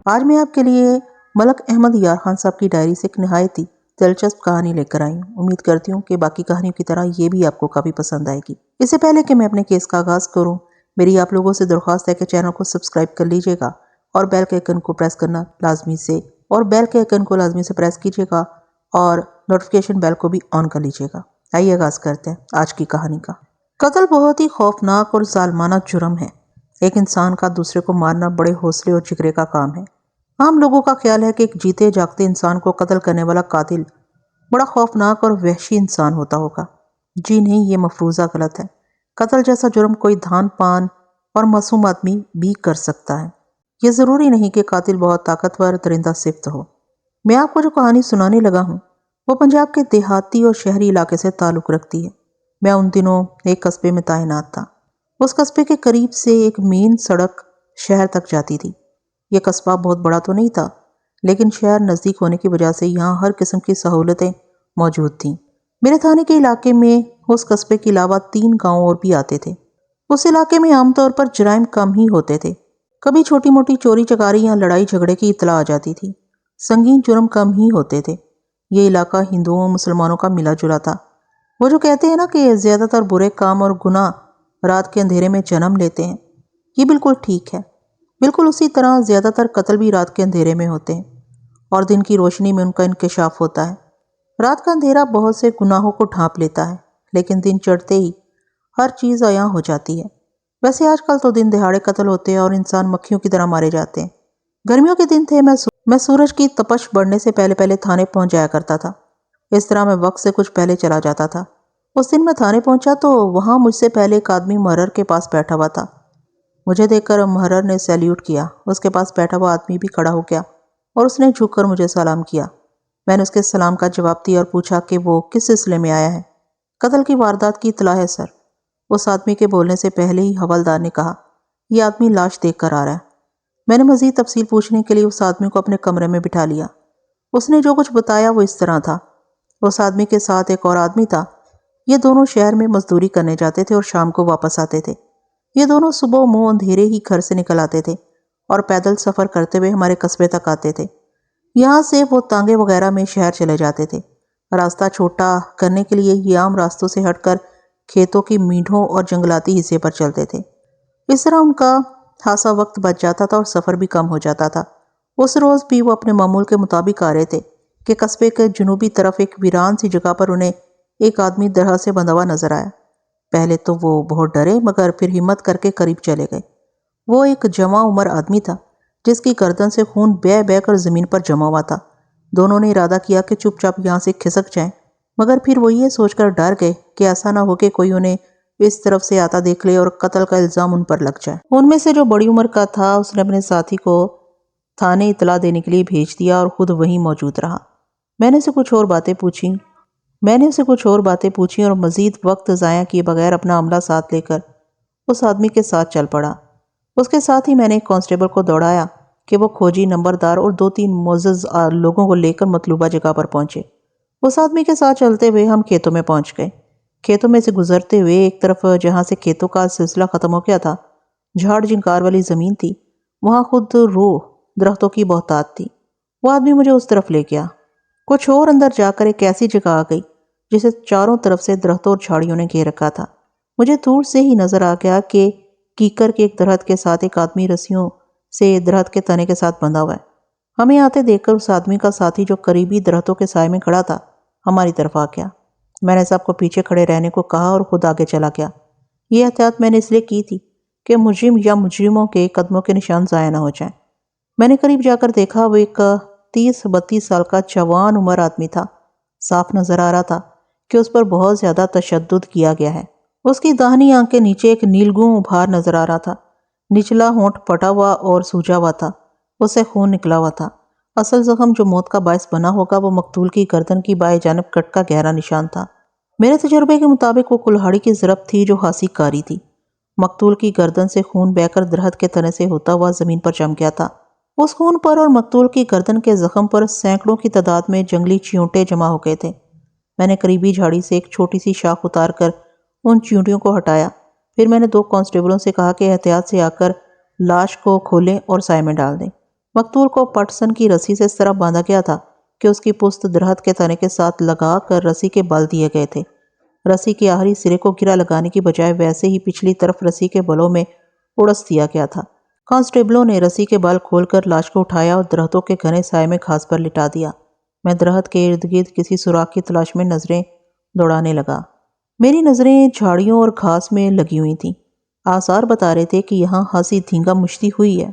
آج میں آپ کے لیے ملک احمد یار خان صاحب کی ڈائری سے ایک نہایت ہی دلچسپ کہانی لے کر آئی ہوں۔ امید کرتی ہوں کہ باقی کہانیوں کی طرح یہ بھی آپ کو کافی پسند آئے گی۔ اس سے پہلے کہ میں اپنے کیس کا آغاز کروں، میری آپ لوگوں سے درخواست ہے کہ چینل کو سبسکرائب کر لیجئے گا اور بیل کے آئیکن کو پریس کیجئے گا اور نوٹیفیکیشن بیل کو بھی آن کر لیجئے گا۔ آئیے آغاز کرتے ہیں آج کی کہانی کا۔ قتل بہت ہی خوفناک اور ظالمانہ جرم ہے۔ ایک انسان کا دوسرے کو مارنا بڑے حوصلے اور جگرے کا کام ہے۔ عام لوگوں کا خیال ہے کہ ایک جیتے جاگتے انسان کو قتل کرنے والا قاتل بڑا خوفناک اور وحشی انسان ہوتا ہوگا۔ جی نہیں، یہ مفروضہ غلط ہے۔ قتل جیسا جرم کوئی دھان پان اور معصوم آدمی بھی کر سکتا ہے۔ یہ ضروری نہیں کہ قاتل بہت طاقتور درندہ صفت ہو۔ میں آپ کو جو کہانی سنانے لگا ہوں وہ پنجاب کے دیہاتی اور شہری علاقے سے تعلق رکھتی ہے۔ میں ان دنوں ایک قصبے میں تعینات تھا۔ اس قصبے کے قریب سے ایک مین سڑک شہر تک جاتی تھی۔ یہ قصبہ بہت بڑا تو نہیں تھا، لیکن شہر نزدیک ہونے کی وجہ سے یہاں ہر قسم کی سہولتیں موجود تھیں۔ میرے تھانے کے علاقے میں اس قصبے کے علاوہ 3 گاؤں اور بھی آتے تھے۔ اس علاقے میں عام طور پر جرائم کم ہی ہوتے تھے۔ کبھی چھوٹی موٹی چوری چکاری یا لڑائی جھگڑے کی اطلاع آ جاتی تھی۔ سنگین جرم کم ہی ہوتے تھے۔ یہ علاقہ ہندوؤں مسلمانوں کا ملا جلا تھا۔ وہ جو کہتے ہیں نا کہ زیادہ تر برے کام اور گناہ رات کے اندھیرے میں جنم لیتے ہیں، یہ بالکل ٹھیک ہے۔ بالکل اسی طرح زیادہ تر قتل بھی رات کے اندھیرے میں ہوتے ہیں اور دن کی روشنی میں ان کا انکشاف ہوتا ہے۔ رات کا اندھیرا بہت سے گناہوں کو ڈھانپ لیتا ہے، لیکن دن چڑھتے ہی ہر چیز عیاں ہو جاتی ہے۔ ویسے آج کل تو دن دہاڑے قتل ہوتے ہیں اور انسان مکھیوں کی طرح مارے جاتے ہیں۔ گرمیوں کے دن تھے، میں سورج کی تپش بڑھنے سے پہلے تھانے پہنچ جایا کرتا تھا۔ اس طرح میں وقت سے کچھ پہلے چلا جاتا تھا۔ اس دن میں تھانے پہنچا تو وہاں مجھ سے پہلے ایک آدمی محرر کے پاس بیٹھا ہوا تھا۔ مجھے دیکھ کر محرر نے سیلیوٹ کیا۔ اس کے پاس بیٹھا ہوا آدمی بھی کھڑا ہو گیا اور اس نے جھک کر مجھے سلام کیا۔ میں نے اس کے سلام کا جواب دیا اور پوچھا کہ وہ کس سلسلے میں آیا ہے۔ قتل کی واردات کی اطلاع ہے سر۔ اس آدمی کے بولنے سے پہلے ہی حوالدار نے کہا، یہ آدمی لاش دیکھ کر آ رہا ہے۔ میں نے مزید تفصیل پوچھنے کے لیے اس آدمی کو اپنے کمرے میں بٹھا لیا۔ اس نے جو کچھ بتایا وہ اس طرح تھا۔ اس آدمی کے ساتھ ایک اور آدمی تھا۔ یہ دونوں شہر میں مزدوری کرنے جاتے تھے اور شام کو واپس آتے تھے۔ یہ دونوں صبح منہ اندھیرے ہی گھر سے نکل آتے تھے اور پیدل سفر کرتے ہوئے ہمارے قصبے تک آتے تھے۔ یہاں سے وہ تانگے وغیرہ میں شہر چلے جاتے تھے۔ راستہ چھوٹا کرنے کے لیے یہ عام راستوں سے ہٹ کر کھیتوں کی میڈھوں اور جنگلاتی حصے پر چلتے تھے۔ اس طرح ان کا خاصا وقت بچ جاتا تھا اور سفر بھی کم ہو جاتا تھا۔ اس روز بھی وہ اپنے معمول کے مطابق آ رہے تھے کہ قصبے کے جنوبی طرف ایک ویران سی جگہ پر انہیں ایک آدمی درہ سے بندھا ہوا نظر آیا۔ پہلے تو وہ بہت ڈرے، مگر پھر ہمت کر کے قریب چلے گئے۔ وہ ایک جوان عمر آدمی تھا جس کی گردن سے خون بہہ بہہ کر زمین پر جمع ہوا تھا۔ دونوں نے ارادہ کیا کہ چپ چاپ یہاں سے کھسک جائیں، مگر پھر وہ یہ سوچ کر ڈر گئے کہ ایسا نہ ہو کہ کوئی انہیں اس طرف سے آتا دیکھ لے اور قتل کا الزام ان پر لگ جائے۔ ان میں سے جو بڑی عمر کا تھا اس نے اپنے ساتھی کو تھانے اطلاع دینے کے لیے بھیج دیا اور خود وہیں موجود رہا۔ میں نے اسے کچھ اور باتیں پوچھیں اور مزید وقت ضائع کیے بغیر اپنا عملہ ساتھ لے کر اس آدمی کے ساتھ چل پڑا۔ اس کے ساتھ ہی میں نے ایک کانسٹیبل کو دوڑایا کہ وہ کھوجی، نمبردار اور 2-3 معزز لوگوں کو لے کر مطلوبہ جگہ پر پہنچے۔ اس آدمی کے ساتھ چلتے ہوئے ہم کھیتوں میں پہنچ گئے۔ کھیتوں میں سے گزرتے ہوئے ایک طرف جہاں سے کھیتوں کا سلسلہ ختم ہو گیا تھا، جھاڑ جنکار والی زمین تھی، وہاں خود روح درختوں کی بہتات تھی۔ وہ آدمی مجھے اس طرف لے گیا۔ کچھ اور اندر جا کر ایک ایسی جگہ آ گئی جسے چاروں طرف سے درختوں اور جھاڑیوں نے گھیر رکھا تھا۔ مجھے دور سے ہی نظر آ گیا کہ کیکر کے ایک درخت کے ساتھ ایک آدمی رسیوں سے درخت کے تنے کے ساتھ بندھا ہوا ہے۔ ہمیں آتے دیکھ کر اس آدمی کا ساتھی جو قریبی درختوں کے سائے میں کھڑا تھا ہماری طرف آ گیا۔ میں نے سب کو پیچھے کھڑے رہنے کو کہا اور خود آگے چلا گیا۔ یہ احتیاط میں نے اس لیے کی تھی کہ مجرم یا مجرموں کے قدموں کے نشان ضائع نہ ہو جائیں۔ میں نے قریب جا کر دیکھا، وہ ایک 30-32 سال کا جوان عمر آدمی تھا۔ صاف نظر آ رہا تھا کہ اس پر بہت زیادہ تشدد کیا گیا ہے۔ اس کی داہنی آنکھ کے نیچے ایک نیلگوں ابھار نظر آ رہا تھا۔ نچلا ہونٹ پھٹا ہوا اور سوجا ہوا تھا، اس سے خون نکلا ہوا تھا۔ اصل زخم جو موت کا باعث بنا ہوگا وہ مقتول کی گردن کی بائیں جانب کٹ کا گہرا نشان تھا۔ میرے تجربے کے مطابق وہ کلہاڑی کی ضرب تھی جو خاصی کاری تھی۔ مقتول کی گردن سے خون بہہ کر درخت کے تنے سے ہوتا ہوا زمین پر جم گیا تھا۔ اس خون پر اور مقتول کی گردن کے زخم پر سینکڑوں کی تعداد میں جنگلی چیونٹے جمع ہو گئے تھے۔ میں نے قریبی جھاڑی سے ایک چھوٹی سی شاخ اتار کر ان چیونٹیوں کو ہٹایا۔ پھر میں نے 2 کانسٹیبلوں سے کہا کہ احتیاط سے آ کر لاش کو کھولیں اور سائے میں ڈال دیں۔ مقتول کو پٹسن کی رسی سے اس طرح باندھا گیا تھا کہ اس کی پشت درخت کے تنے کے ساتھ لگا کر رسی کے بال دیے گئے تھے۔ رسی کے آخری سرے کو گرا لگانے کی بجائے ویسے ہی پچھلی طرف رسی کے بلوں میں اڑس دیا گیا تھا۔ کانسٹیبلوں نے رسی کے بال کھول کر لاش کو اٹھایا اور درختوں کے گھنے سائے میں گھاس پر لٹا دیا۔ میں درخت کے ارد گرد کسی سوراخ کی تلاش میں نظریں دوڑانے لگا۔ میری نظریں جھاڑیوں اور گھاس میں لگی ہوئی تھیں۔ آثار بتا رہے تھے کہ یہاں ہنسی دھینگا مشتی ہوئی ہے۔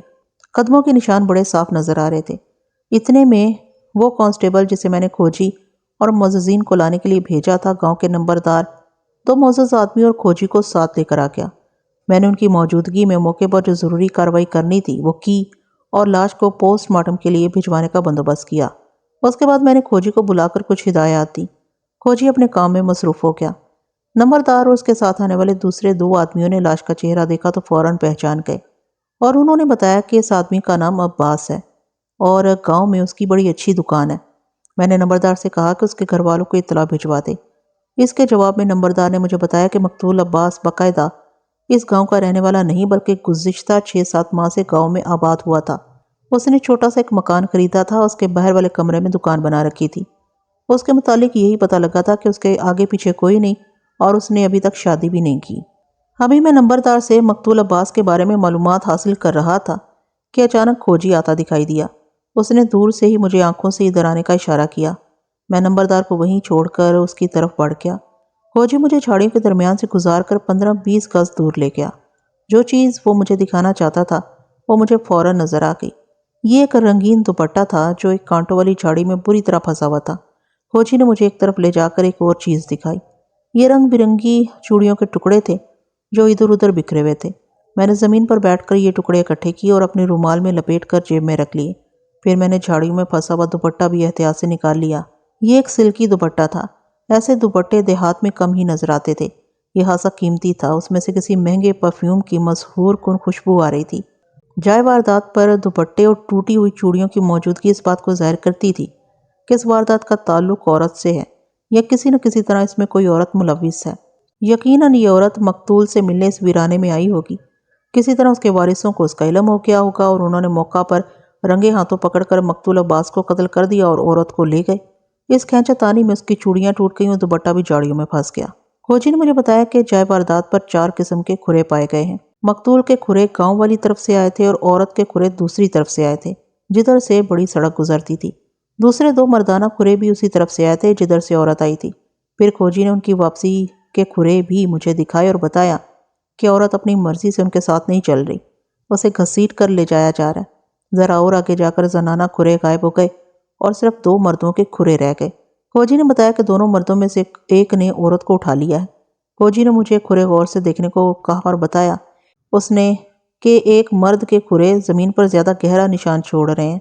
قدموں کے نشان بڑے صاف نظر آ رہے تھے۔ اتنے میں وہ کانسٹیبل جسے میں نے کھوجی اور معززین کو لانے کے لیے بھیجا تھا، گاؤں کے نمبردار، دو معزز آدمی اور کھوجی کو ساتھ لے کر آ گیا۔ میں نے ان کی موجودگی میں موقع پر جو ضروری کارروائی کرنی تھی وہ کی اور لاش کو پوسٹ مارٹم کے لیے بھجوانے کا بندوبست کیا۔ اس کے بعد میں نے کھوجی کو بلا کر کچھ ہدایات دی۔ کھوجی اپنے کام میں مصروف ہو گیا۔ نمبردار اور اس کے ساتھ آنے والے دوسرے دو آدمیوں نے لاش کا چہرہ دیکھا تو فوراً پہچان گئے اور انہوں نے بتایا کہ اس آدمی کا نام عباس ہے اور گاؤں میں اس کی بڑی اچھی دکان ہے۔ میں نے نمبردار سے کہا کہ اس کے گھر والوں کو اطلاع بھجوا دے۔ اس کے جواب میں نمبردار نے مجھے بتایا کہ مقتول عباس باقاعدہ اس گاؤں کا رہنے والا نہیں بلکہ گزشتہ 6-7 ماہ سے گاؤں میں آباد ہوا تھا۔ اس نے چھوٹا سا ایک مکان خریدا تھا، اس کے باہر والے کمرے میں دکان بنا رکھی تھی۔ اس کے متعلق یہی پتہ لگا تھا کہ اس کے آگے پیچھے کوئی نہیں اور اس نے ابھی تک شادی بھی نہیں کی۔ ابھی میں نمبردار سے مقتول عباس کے بارے میں معلومات حاصل کر رہا تھا کہ اچانک کھوجی آتا دکھائی دیا۔ اس نے دور سے ہی مجھے آنکھوں سے ادھر آنے کا اشارہ کیا۔ میں نمبردار کو وہیں چھوڑ کر اس کی طرف بڑھ گیا۔ کھوجی مجھے جھاڑیوں کے درمیان سے گزار کر 15-20 گز دور لے گیا۔ جو چیز وہ مجھے دکھانا چاہتا تھا وہ مجھے فوراً نظر آ گئی۔ یہ ایک رنگین دوپٹہ تھا جو ایک کانٹوں والی جھاڑی میں بری طرح پھنسا ہوا تھا۔ کھوجی نے مجھے ایک طرف لے جا کر ایک اور چیز دکھائی۔ یہ رنگ برنگی چوڑیوں کے ٹکڑے تھے جو ادھر ادھر بکھرے ہوئے تھے۔ میں نے زمین پر بیٹھ کر یہ ٹکڑے اکٹھے کیے اور اپنے رومال میں لپیٹ کر جیب میں رکھ لیے۔ پھر میں نے جھاڑیوں میں پھنسا ہوا دوپٹہ بھی احتیاط سے نکال لیا۔ یہ ایک سلکی دوپٹہ تھا۔ ایسے دوپٹے دیہات میں کم ہی نظر آتے تھے۔ یہ خاصا قیمتی تھا۔ اس میں سے کسی مہنگے پرفیوم کی مسحور کن خوشبو آ رہی تھی۔ جائے واردات پر دوپٹے اور ٹوٹی ہوئی چوڑیوں کی موجودگی اس بات کو ظاہر کرتی تھی کہ اس واردات کا تعلق عورت سے ہے یا کسی نہ کسی طرح اس میں کوئی عورت ملوث ہے۔ یقیناً یہ عورت مقتول سے ملنے اس ویرانے میں آئی ہوگی۔ کسی طرح اس کے وارثوں کو اس کا علم ہو گیا ہوگا اور انہوں نے موقع پر رنگے ہاتھوں پکڑ کر مقتول عباس کو قتل کر دیا اور عورت کو لے گئے۔ اس کھینچا تانی میں اس کی چوڑیاں ٹوٹ گئیں اور دوپٹہ بھی جھاڑیوں میں پھنس گیا۔ کھوجی نے مجھے بتایا کہ جائے واردات پر 4 قسم کے کھرے پائے گئے ہیں۔ مقتول کے کھرے گاؤں والی طرف سے آئے تھے اور عورت کے کھرے دوسری طرف سے آئے تھے جدھر سے بڑی سڑک گزرتی تھی۔ دوسرے 2 مردانہ کھرے بھی اسی طرف سے آئے تھے جدھر سے عورت آئی تھی۔ پھر کھوجی نے ان کی واپسی کے کھرے بھی مجھے دکھائے اور بتایا کہ عورت اپنی مرضی سے ان کے ساتھ نہیں چل رہی، اسے گھسیٹ کر لے جایا جا رہا ہے۔ ذرا اور آگے جا کر زنانہ کھرے غائب ہو گئے اور صرف 2 مردوں کے کھرے رہ گئے۔ کھوجی نے بتایا کہ دونوں مردوں میں سے ایک نے عورت کو اٹھا لیا ہے۔ کھوجی نے مجھے کھرے غور سے دیکھنے کو کہا اور بتایا اس نے کہ ایک مرد کے کھرے زمین پر زیادہ گہرا نشان چھوڑ رہے ہیں۔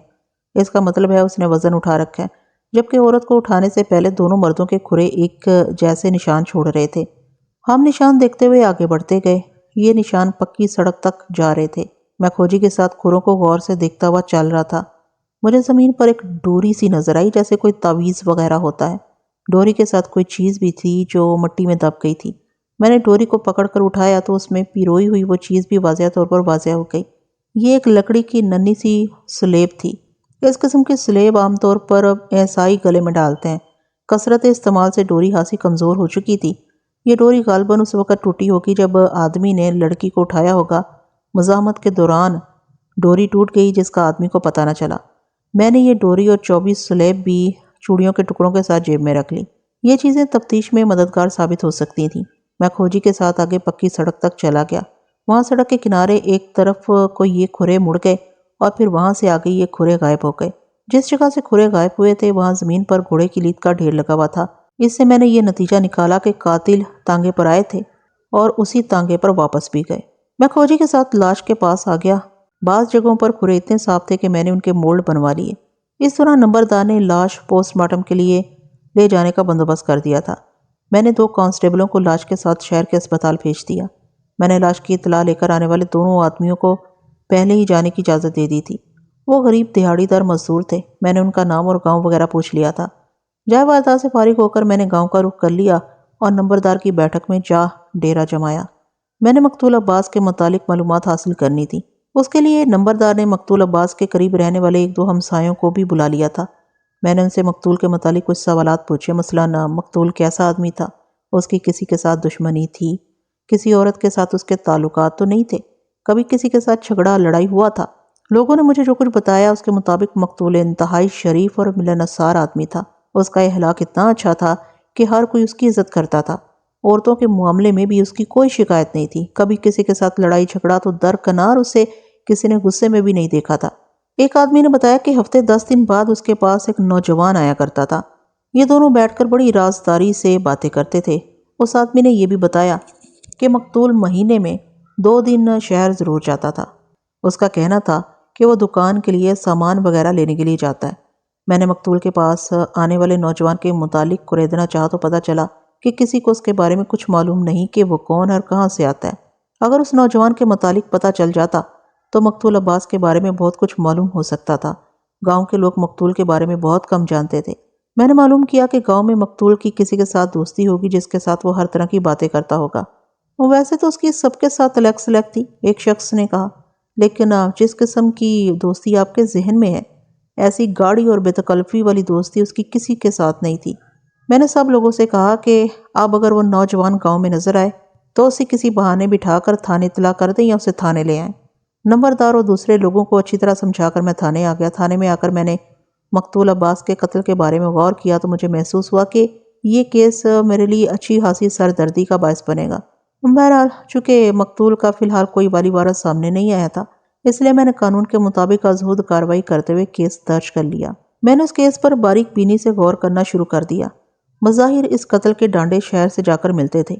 اس کا مطلب ہے اس نے وزن اٹھا رکھا ہے، جبکہ عورت کو اٹھانے سے پہلے دونوں مردوں کے کھرے ایک جیسے نشان چھوڑ رہے تھے۔ ہم نشان دیکھتے ہوئے آگے بڑھتے گئے۔ یہ نشان پکی سڑک تک جا رہے تھے۔ میں کھوجی کے ساتھ کھروں کو غور سے دیکھتا ہوا چل رہا تھا۔ مجھے زمین پر ایک ڈوری سی نظر آئی جیسے کوئی تعویذ وغیرہ ہوتا ہے۔ ڈوری کے ساتھ کوئی چیز بھی تھی جو مٹی میں دب گئی تھی۔ میں نے ڈوری کو پکڑ کر اٹھایا تو اس میں پیروئی ہوئی وہ چیز بھی واضح طور پر واضح ہو گئی۔ یہ ایک لکڑی کی ننھی سی سلیب تھی۔ اس قسم کی سلیب عام طور پر عیسائی گلے میں ڈالتے ہیں۔ کثرت استعمال سے ڈوری خاصی کمزور ہو چکی تھی۔ یہ ڈوری غالباً اس وقت ٹوٹی ہوگی جب آدمی نے لڑکی کو اٹھایا ہوگا۔ مزاحمت کے دوران ڈوری ٹوٹ گئی جس کا آدمی کو پتہ نہ چلا۔ میں نے یہ ڈوری اور 24 سلیب بھی چوڑیوں کے ٹکڑوں کے ساتھ جیب میں رکھ لی۔ یہ چیزیں تفتیش میں مددگار ثابت ہو سکتی تھیں۔ میں کھوجی کے ساتھ آگے پکی سڑک تک چلا گیا۔ وہاں سڑک کے کنارے ایک طرف کو یہ کھرے مڑ گئے اور پھر وہاں سے آگے یہ کھرے غائب ہو گئے۔ جس جگہ سے کھرے غائب ہوئے تھے وہاں زمین پر گھوڑے کی لیت کا ڈھیر لگا ہوا تھا۔ اس سے میں نے یہ نتیجہ نکالا کہ قاتل تانگے پر آئے تھے اور اسی تانگے پر واپس بھی گئے۔ میں کھوجی کے ساتھ لاش کے پاس آ گیا۔ بعض جگہوں پر کھرے اتنے صاف تھے کہ میں نے ان کے مولڈ بنوا لیے۔ اس دوران نمبردار نے لاش پوسٹ مارٹم کے لیے لے جانے کا بندوبست کر دیا تھا۔ میں نے 2 کانسٹیبلوں کو لاش کے ساتھ شہر کے اسپتال بھیج دیا۔ میں نے لاش کی اطلاع لے کر آنے والے دونوں آدمیوں کو پہلے ہی جانے کی اجازت دے دی تھی۔ وہ غریب دہاڑی دار مزدور تھے۔ میں نے ان کا نام اور گاؤں وغیرہ پوچھ لیا تھا۔ جائے واردات سے فارغ ہو کر میں نے گاؤں کا رخ کر لیا اور نمبردار کی بیٹھک میں جا ڈیرا جمایا۔ میں نے مقتول عباس کے متعلق معلومات حاصل کرنی تھی۔ اس کے لیے نمبردار نے مقتول عباس کے قریب رہنے والے ایک دو ہمسایوں کو بھی بلا لیا تھا۔ میں نے ان سے مقتول کے متعلق کچھ سوالات پوچھے، مثلا مقتول کیسا آدمی تھا، اس کی کسی کے ساتھ دشمنی تھی، کسی عورت کے ساتھ اس کے تعلقات تو نہیں تھے، کبھی کسی کے ساتھ جھگڑا لڑائی ہوا تھا۔ لوگوں نے مجھے جو کچھ بتایا اس کے مطابق مقتول انتہائی شریف اور ملنسار آدمی تھا۔ اس کا اخلاق اتنا اچھا تھا کہ ہر کوئی اس کی عزت کرتا تھا۔ عورتوں کے معاملے میں بھی اس کی کوئی شکایت نہیں تھی، کبھی کسی کے ساتھ لڑائی جھگڑا تو درکنار اسے کسی نے غصے میں بھی نہیں دیکھا تھا۔ ایک آدمی نے بتایا کہ ہفتے 10 دن بعد اس کے پاس ایک نوجوان آیا کرتا تھا۔ یہ دونوں بیٹھ کر بڑی رازداری سے باتیں کرتے تھے۔ اس آدمی نے یہ بھی بتایا کہ مقتول مہینے میں 2 دن شہر ضرور جاتا تھا۔ اس کا کہنا تھا کہ وہ دکان کے لیے سامان وغیرہ لینے کے لیے جاتا ہے۔ میں نے مقتول کے پاس آنے والے نوجوان کے متعلق قریدنا چاہا تو پتہ چلا کہ کسی کو اس کے بارے میں کچھ معلوم نہیں کہ وہ کون اور کہاں سے آتا ہے۔ اگر اس نوجوان کے متعلق پتہ چل جاتا تو مقتول عباس کے بارے میں بہت کچھ معلوم ہو سکتا تھا۔ گاؤں کے لوگ مقتول کے بارے میں بہت کم جانتے تھے۔ میں نے معلوم کیا کہ گاؤں میں مقتول کی کسی کے ساتھ دوستی ہوگی جس کے ساتھ وہ ہر طرح کی باتیں کرتا ہوگا۔ ویسے تو اس کی سب کے ساتھ الیک سلیک تھی، ایک شخص نے کہا، لیکن جس قسم کی دوستی آپ کے ذہن میں ہے، ایسی گاڑی اور بے تکلفی والی دوستی اس کی کسی کے ساتھ نہیں تھی۔ میں نے سب لوگوں سے کہا کہ اب اگر وہ نوجوان گاؤں میں نظر آئے تو اسے کسی بہانے بٹھا کر تھانے اطلاع کر دیں یا اسے تھانے لے آئیں۔ نمبردار اور دوسرے لوگوں کو اچھی طرح سمجھا کر میں تھانے آ گیا۔ تھانے میں آ کر میں نے مقتول عباس کے قتل کے بارے میں غور کیا تو مجھے محسوس ہوا کہ یہ کیس میرے لیے اچھی خاصی سردردی کا باعث بنے گا۔ بہرحال چونکہ مقتول کا فی الحال کوئی والی وارث سامنے نہیں آیا تھا، اس لیے میں نے قانون کے مطابق ازہد کارروائی کرتے ہوئے کیس درج کر لیا۔ میں نے اس کیس پر باریک بینی سے غور کرنا شروع کر دیا۔ مظاہر اس قتل کے ڈانڈے شہر سے جا کر ملتے تھے،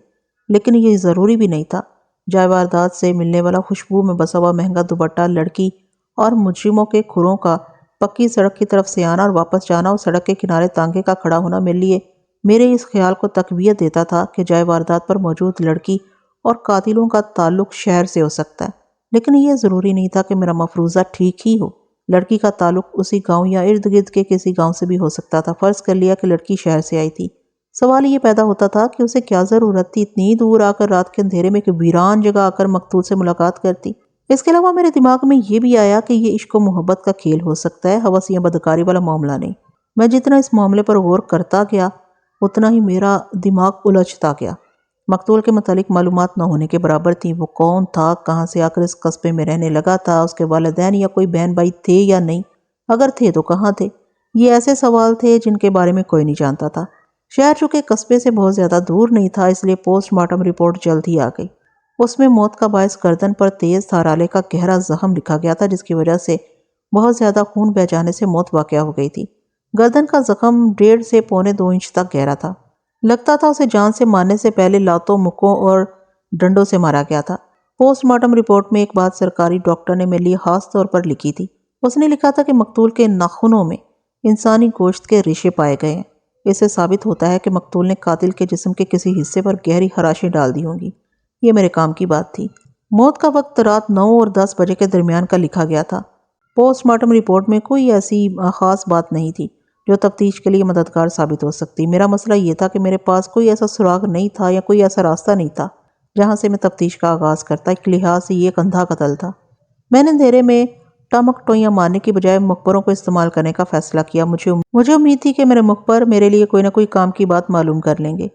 لیکن یہ ضروری بھی نہیں تھا۔ جائے واردات سے ملنے والا خوشبو میں بسا ہوا مہنگا دوپٹہ، لڑکی اور مجرموں کے کھروں کا پکی سڑک کی طرف سے آنا اور واپس جانا اور سڑک کے کنارے تانگے کا کھڑا ہونا میرے لیے میرے اس خیال کو تقویت دیتا تھا کہ جائے واردات پر موجود لڑکی اور قاتلوں کا تعلق شہر سے ہو سکتا ہے، لیکن یہ ضروری نہیں تھا کہ میرا مفروضہ ٹھیک ہی ہو۔ لڑکی کا تعلق اسی گاؤں یا ارد گرد کے کسی گاؤں سے بھی ہو سکتا تھا۔ فرض کر لیا کہ لڑکی شہر سے آئی تھی، سوال یہ پیدا ہوتا تھا کہ اسے کیا ضرورت تھی اتنی دور آ کر رات کے اندھیرے میں ایک ویران جگہ آ کر مقتول سے ملاقات کرتی۔ اس کے علاوہ میرے دماغ میں یہ بھی آیا کہ یہ عشق و محبت کا کھیل ہو سکتا ہے، ہوس یا بدکاری والا معاملہ نہیں۔ میں جتنا اس معاملے پر غور کرتا گیا اتنا ہی میرا دماغ الجھتا گیا۔ مقتول کے متعلق معلومات نہ ہونے کے برابر تھی۔ وہ کون تھا، کہاں سے آ کر اس قصبے میں رہنے لگا تھا، اس کے والدین یا کوئی بہن بھائی تھے یا نہیں، اگر تھے تو کہاں تھے؟ یہ ایسے سوال تھے جن کے بارے میں کوئی نہیں جانتا تھا۔ شہر چونکہ قصبے سے بہت زیادہ دور نہیں تھا، اس لیے پوسٹ مارٹم رپورٹ جلد ہی آ گئی۔ اس میں موت کا باعث گردن پر تیز دھارالے کا گہرا زخم لکھا گیا تھا، جس کی وجہ سے بہت زیادہ خون بہہ جانے سے موت واقع ہو گئی تھی۔ گردن کا زخم 1.5 سے 1.25 انچ تک گہرا تھا۔ لگتا تھا اسے جان سے مارنے سے پہلے لاتوں، مکوں اور ڈنڈوں سے مارا گیا تھا۔ پوسٹ مارٹم رپورٹ میں ایک بات سرکاری ڈاکٹر نے میرے لیے خاص طور پر لکھی تھی۔ اس نے لکھا تھا کہ مقتول کے ناخنوں میں انسانی گوشت کے ریشے پائے گئے ہیں۔ اس سے ثابت ہوتا ہے کہ مقتول نے قاتل کے جسم کے کسی حصے پر گہری خراشیں ڈال دی ہوں گی۔ یہ میرے کام کی بات تھی۔ موت کا وقت رات 9 اور 10 بجے کے درمیان کا لکھا گیا تھا۔ پوسٹ مارٹم رپورٹ میں کوئی ایسی خاص بات نہیں تھی جو تفتیش کے لیے مددگار ثابت ہو سکتی۔ میرا مسئلہ یہ تھا کہ میرے پاس کوئی ایسا سراغ نہیں تھا یا کوئی ایسا راستہ نہیں تھا جہاں سے میں تفتیش کا آغاز کرتا۔ ایک لحاظ سے یہ ایک اندھا قتل تھا۔ میں نے اندھیرے میں ٹمک ٹوئیاں مارنے کی بجائے مخبروں کو استعمال کرنے کا فیصلہ کیا۔ مجھے امید تھی کہ میرے مخبر میرے لیے کوئی نہ کوئی کام کی بات معلوم کر لیں گے۔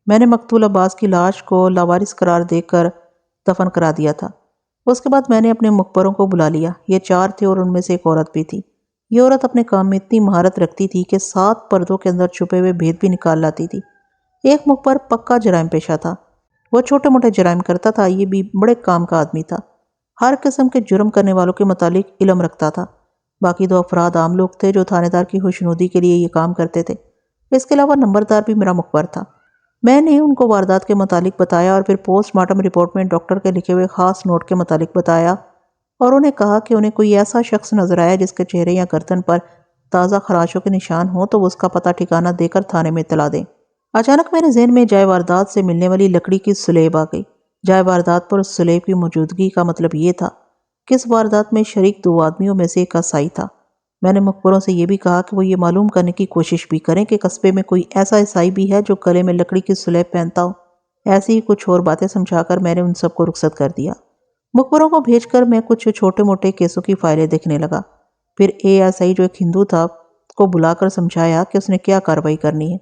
میں نے مقتول عباس کی لاش کو لاوارث قرار دے کر دفن کرا دیا تھا۔ اس کے بعد میں نے اپنے مخبروں کو بلا لیا۔ یہ 4 تھے اور ان میں سے ایک عورت بھی تھی۔ یہ عورت اپنے کام میں اتنی مہارت رکھتی تھی کہ 7 پردوں کے اندر چھپے ہوئے بھید بھی نکال لاتی تھی۔ ایک مخبر پکا جرائم پیشہ تھا، وہ چھوٹے موٹے جرائم کرتا تھا۔ یہ بھی بڑے کام کا آدمی تھا، ہر قسم کے جرم کرنے والوں کے متعلق علم رکھتا تھا۔ باقی 2 افراد عام لوگ تھے جو تھانے دار کی خوشنودی کے لیے یہ کام کرتے تھے۔ اس کے علاوہ نمبردار بھی میرا مخبر تھا۔ میں نے ان کو واردات کے متعلق بتایا اور پھر پوسٹ مارٹم رپورٹ میں ڈاکٹر کے لکھے ہوئے خاص نوٹ کے متعلق بتایا، اور انہیں کہا کہ انہیں کوئی ایسا شخص نظر آیا جس کے چہرے یا گردن پر تازہ خراشوں کے نشان ہوں تو وہ اس کا پتہ ٹھکانہ دے کر تھانے میں اطلاع دیں۔ اچانک میرے ذہن میں جائے واردات سے ملنے والی لکڑی کی سلیب آ گئی۔ جائے واردات پر اس سلیب کی موجودگی کا مطلب یہ تھا کہ اس واردات میں شریک 2 آدمیوں میں سے ایک عیسائی تھا۔ میں نے مخبروں سے یہ بھی کہا کہ وہ یہ معلوم کرنے کی کوشش بھی کریں کہ قصبے میں کوئی ایسا عیسائی بھی ہے جو گلے میں لکڑی کی سلیب پہنتا ہو۔ ایسی ہی کچھ اور باتیں سمجھا کر میں نے ان سب کو رخصت کر دیا۔ مخبروں کو بھیج کر میں کچھ چھوٹے موٹے کیسوں کی فائلیں دیکھنے لگا۔ پھر ASI جو ایک ہندو تھا کو بلا کر سمجھایا کہ اس نے کیا کارروائی کرنی ہے۔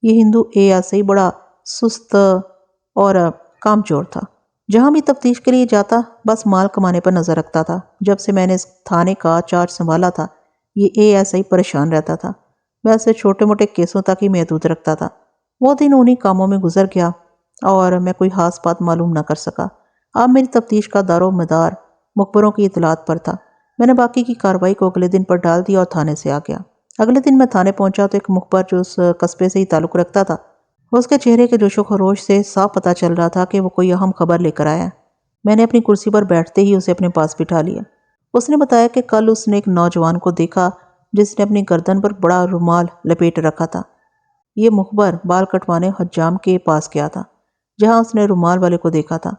یہ ہندو ASI بڑا سست اور کام چور تھا۔ جہاں بھی تفتیش کے لیے جاتا بس مال کمانے پر نظر رکھتا تھا۔ جب سے میں نے اس تھانے کا چارج سنبھالا تھا یہ ASI پریشان رہتا تھا۔ میں اسے چھوٹے موٹے کیسوں تک ہی محدود رکھتا تھا۔ وہ دن انہی کاموں میں گزر گیا اور میں کوئی خاص بات معلوم نہ کر سکا۔ اب میری تفتیش کا دار و مدار مخبروں کی اطلاعات پر تھا۔ میں نے باقی کی کارروائی کو اگلے دن پر ڈال دیا اور تھانے سے آ گیا۔ اگلے دن میں تھانے پہنچا تو ایک مخبر جو اس قصبے سے ہی تعلق رکھتا تھا، اس کے چہرے کے جوش و خروش سے صاف پتہ چل رہا تھا کہ وہ کوئی اہم خبر لے کر آیا۔ میں نے اپنی کرسی پر بیٹھتے ہی اسے اپنے پاس بٹھا لیا۔ اس نے بتایا کہ کل اس نے ایک نوجوان کو دیکھا جس نے اپنی گردن پر بڑا رومال لپیٹ رکھا تھا۔ یہ مخبر بال کٹوانے حجام کے پاس گیا تھا جہاں اس نے رومال والے کو دیکھا تھا۔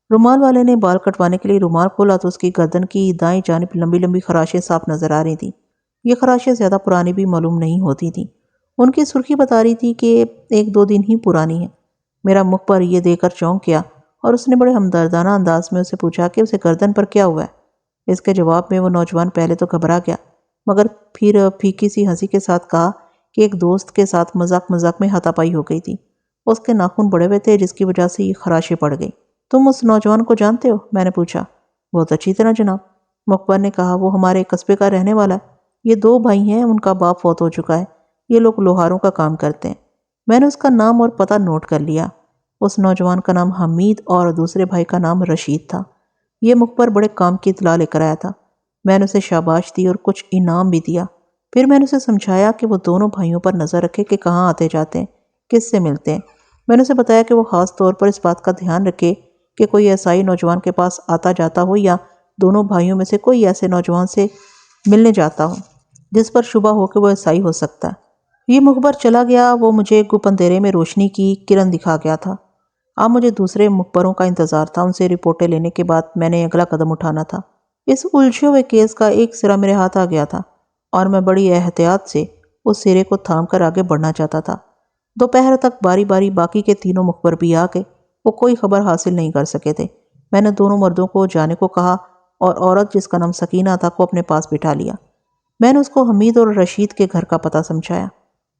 رومال والے نے بال کٹوانے کے لیے رومال کھولا تو اس کی گردن کی دائیں جانب لمبی لمبی خراشیں صاف نظر آ رہی تھیں۔ یہ خراشیں زیادہ پرانی بھی معلوم نہیں ہوتی تھیں۔ ان کی سرخی بتا رہی تھی کہ 1-2 دن ہی پرانی ہے۔ میرا مخبر یہ دیکھ کر چونک گیا اور اس نے بڑے ہمدردانہ انداز میں اسے پوچھا کہ اسے گردن پر کیا ہوا ہے۔ اس کے جواب میں وہ نوجوان پہلے تو گھبرا گیا مگر پھر پھیکی سی ہنسی کے ساتھ کہا کہ ایک دوست کے ساتھ مذاق مذاق میں ہاتھا پائی ہو گئی تھی۔ اس کے ناخن بڑے ہوئے تھے جس کی وجہ سے یہ خراشیں پڑ گئی۔ تم اس نوجوان کو جانتے ہو؟ میں نے پوچھا۔ بہت اچھی طرح جناب، مخبر نے کہا۔ وہ ہمارے قصبے کا رہنے والا ہے۔ یہ 2 بھائی ہیں، ان کا باپ فوت ہو چکا ہے۔ یہ لوگ لوہاروں کا کام کرتے ہیں۔ میں نے اس کا نام اور پتہ نوٹ کر لیا۔ اس نوجوان کا نام حمید اور دوسرے بھائی کا نام رشید تھا۔ یہ مخبر بڑے کام کی اطلاع لے کر آیا تھا۔ میں نے اسے شاباش دی اور کچھ انعام بھی دیا۔ پھر میں نے اسے سمجھایا کہ وہ دونوں بھائیوں پر نظر رکھے کہ کہاں آتے جاتے ہیں، کس سے ملتے ہیں۔ میں نے اسے بتایا کہ وہ خاص طور پر اس بات کا دھیان رکھے کہ کوئی عیسائی نوجوان کے پاس آتا جاتا ہو یا دونوں بھائیوں میں سے کوئی ایسے نوجوان سے ملنے جاتا ہو جس پر شبہ ہو کہ وہ عیسائی ہو سکتا ہے۔ یہ مخبر چلا گیا۔ وہ مجھے گپ اندھیرے میں روشنی کی کرن دکھا گیا تھا۔ اب مجھے دوسرے مخبروں کا انتظار تھا۔ ان سے رپورٹیں لینے کے بعد میں نے اگلا قدم اٹھانا تھا۔ اس الجھے ہوئے کیس کا ایک سرا میرے ہاتھ آ گیا تھا اور میں بڑی احتیاط سے اس سرے کو تھام کر آگے بڑھنا چاہتا تھا۔ دوپہر تک باری باری باقی کے 3 مخبر بھی آ گئے۔ وہ کوئی خبر حاصل نہیں کر سکے تھے۔ میں نے دونوں مردوں کو جانے کو کہا اور عورت جس کا نام سکینہ تھا کو اپنے پاس بٹھا لیا۔ میں نے اس کو حمید اور رشید کے گھر کا پتہ سمجھایا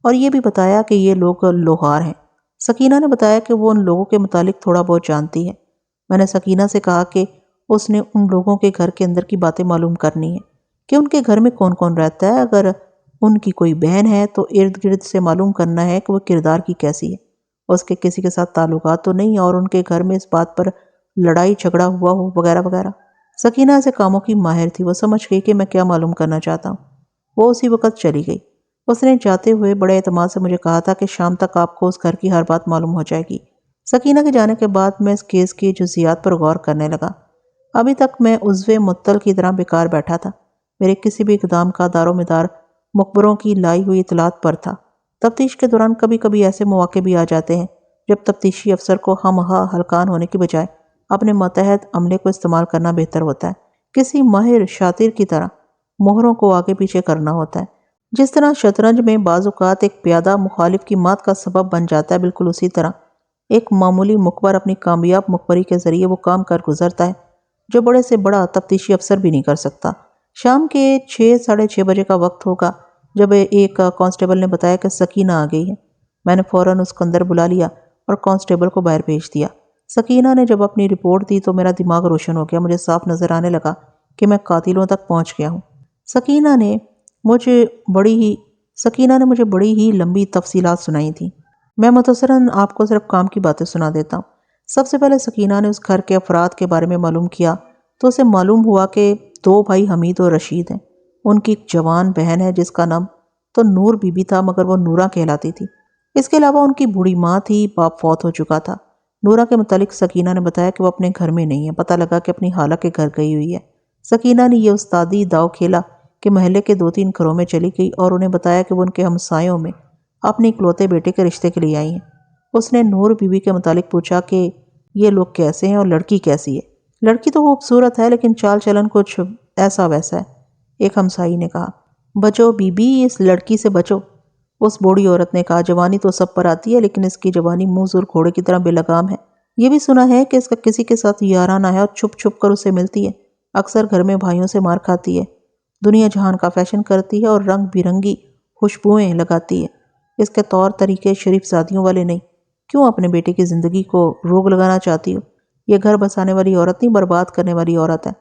اور یہ بھی بتایا کہ یہ لوگ لوہار ہیں۔ سکینہ نے بتایا کہ وہ ان لوگوں کے متعلق تھوڑا بہت جانتی ہے۔ میں نے سکینہ سے کہا کہ اس نے ان لوگوں کے گھر کے اندر کی باتیں معلوم کرنی ہیں کہ ان کے گھر میں کون کون رہتا ہے۔ اگر ان کی کوئی بہن ہے تو ارد گرد سے معلوم کرنا ہے کہ وہ کردار کی کیسی ہے، اس کے کسی کے ساتھ تعلقات تو نہیں اور ان کے گھر میں اس بات پر لڑائی جھگڑا ہوا ہو وغیرہ وغیرہ۔ سکینہ ایسے کاموں کی ماہر تھی۔ وہ سمجھ گئی کہ میں کیا معلوم کرنا چاہتا ہوں۔ وہ اسی وقت چلی گئی۔ اس نے جاتے ہوئے بڑے اعتماد سے مجھے کہا تھا کہ شام تک آپ کو اس گھر کی ہر بات معلوم ہو جائے گی۔ سکینہ کے جانے کے بعد میں اس کیس کی جزیات پر غور کرنے لگا۔ ابھی تک میں عضو معطل کی طرح بیکار بیٹھا تھا۔ میرے کسی بھی اقدام کا دار و مدار مخبروں کی لائی ہوئی اطلاعات پر تھا۔ تفتیش کے دوران کبھی کبھی ایسے مواقع بھی آ جاتے ہیں جب تفتیشی افسر کو خواہ ہلکان ہونے کی بجائے اپنے ماتحت عملے کو استعمال کرنا بہتر ہوتا ہے۔ کسی ماہر شاطر کی طرح مہروں کو آگے پیچھے کرنا ہوتا ہے۔ جس طرح شطرنج میں بعض اوقات ایک پیادہ مخالف کی مات کا سبب بن جاتا ہے، بالکل اسی طرح ایک معمولی مخبر اپنی کامیاب مخبری کے ذریعے وہ کام کر گزرتا ہے جو بڑے سے بڑا تفتیشی افسر بھی نہیں کر سکتا۔ شام کے 6-6:30 بجے کا وقت ہوگا جب ایک کانسٹیبل نے بتایا کہ سکینہ آ گئی ہے۔ میں نے فوراً اس کو اندر بلا لیا اور کانسٹیبل کو باہر بھیج دیا۔ سکینہ نے جب اپنی رپورٹ دی تو میرا دماغ روشن ہو گیا۔ مجھے صاف نظر آنے لگا کہ میں قاتلوں تک پہنچ گیا ہوں۔ سکینہ نے مجھے بڑی ہی لمبی تفصیلات سنائی تھیں۔ میں مختصراً آپ کو صرف کام کی باتیں سنا دیتا ہوں۔ سب سے پہلے سکینہ نے اس گھر کے افراد کے بارے میں معلوم کیا تو اسے معلوم ہوا کہ 2 بھائی حمید اور رشید ہیں۔ ان کی ایک جوان بہن ہے جس کا نام تو نور بی بی تھا مگر وہ نورہ کہلاتی تھی۔ اس کے علاوہ ان کی بوڑھی ماں تھی، باپ فوت ہو چکا تھا۔ نورہ کے متعلق سکینہ نے بتایا کہ وہ اپنے گھر میں نہیں ہے، پتہ لگا کہ اپنی خالہ کے گھر گئی ہوئی ہے۔ سکینہ نے یہ استادی داؤ کھیلا کہ محلے کے 2-3 گھروں میں چلی گئی اور انہیں بتایا کہ وہ ان کے ہمسایوں میں اپنے اکلوتے بیٹے کے رشتے کے لیے آئی ہیں۔ اس نے نور بی بی کے متعلق پوچھا کہ یہ لوگ کیسے ہیں اور لڑکی کیسی ہے۔ لڑکی تو خوبصورت ہے لیکن چال چلن کچھ ایسا ویسا ہے، ایک ہمسائی نے کہا۔ بچو بی بی، اس لڑکی سے بچو، اس بوڑھی عورت نے کہا۔ جوانی تو سب پر آتی ہے لیکن اس کی جوانی منہ زور گھوڑے کی طرح بے لگام ہے، یہ بھی سنا ہے کہ اس کا کسی کے ساتھ یارانہ ہے اور چھپ چھپ کر اسے ملتی ہے، اکثر گھر میں بھائیوں سے مار کھاتی ہے، دنیا جہان کا فیشن کرتی ہے اور رنگ برنگی خوشبوئیں لگاتی ہے۔ اس کے طور طریقے شریف زادیوں والے نہیں۔ کیوں اپنے بیٹے کی زندگی کو روگ لگانا چاہتی ہو؟ یہ گھر بسانے والی عورت نہیں، برباد کرنے والی عورت ہے۔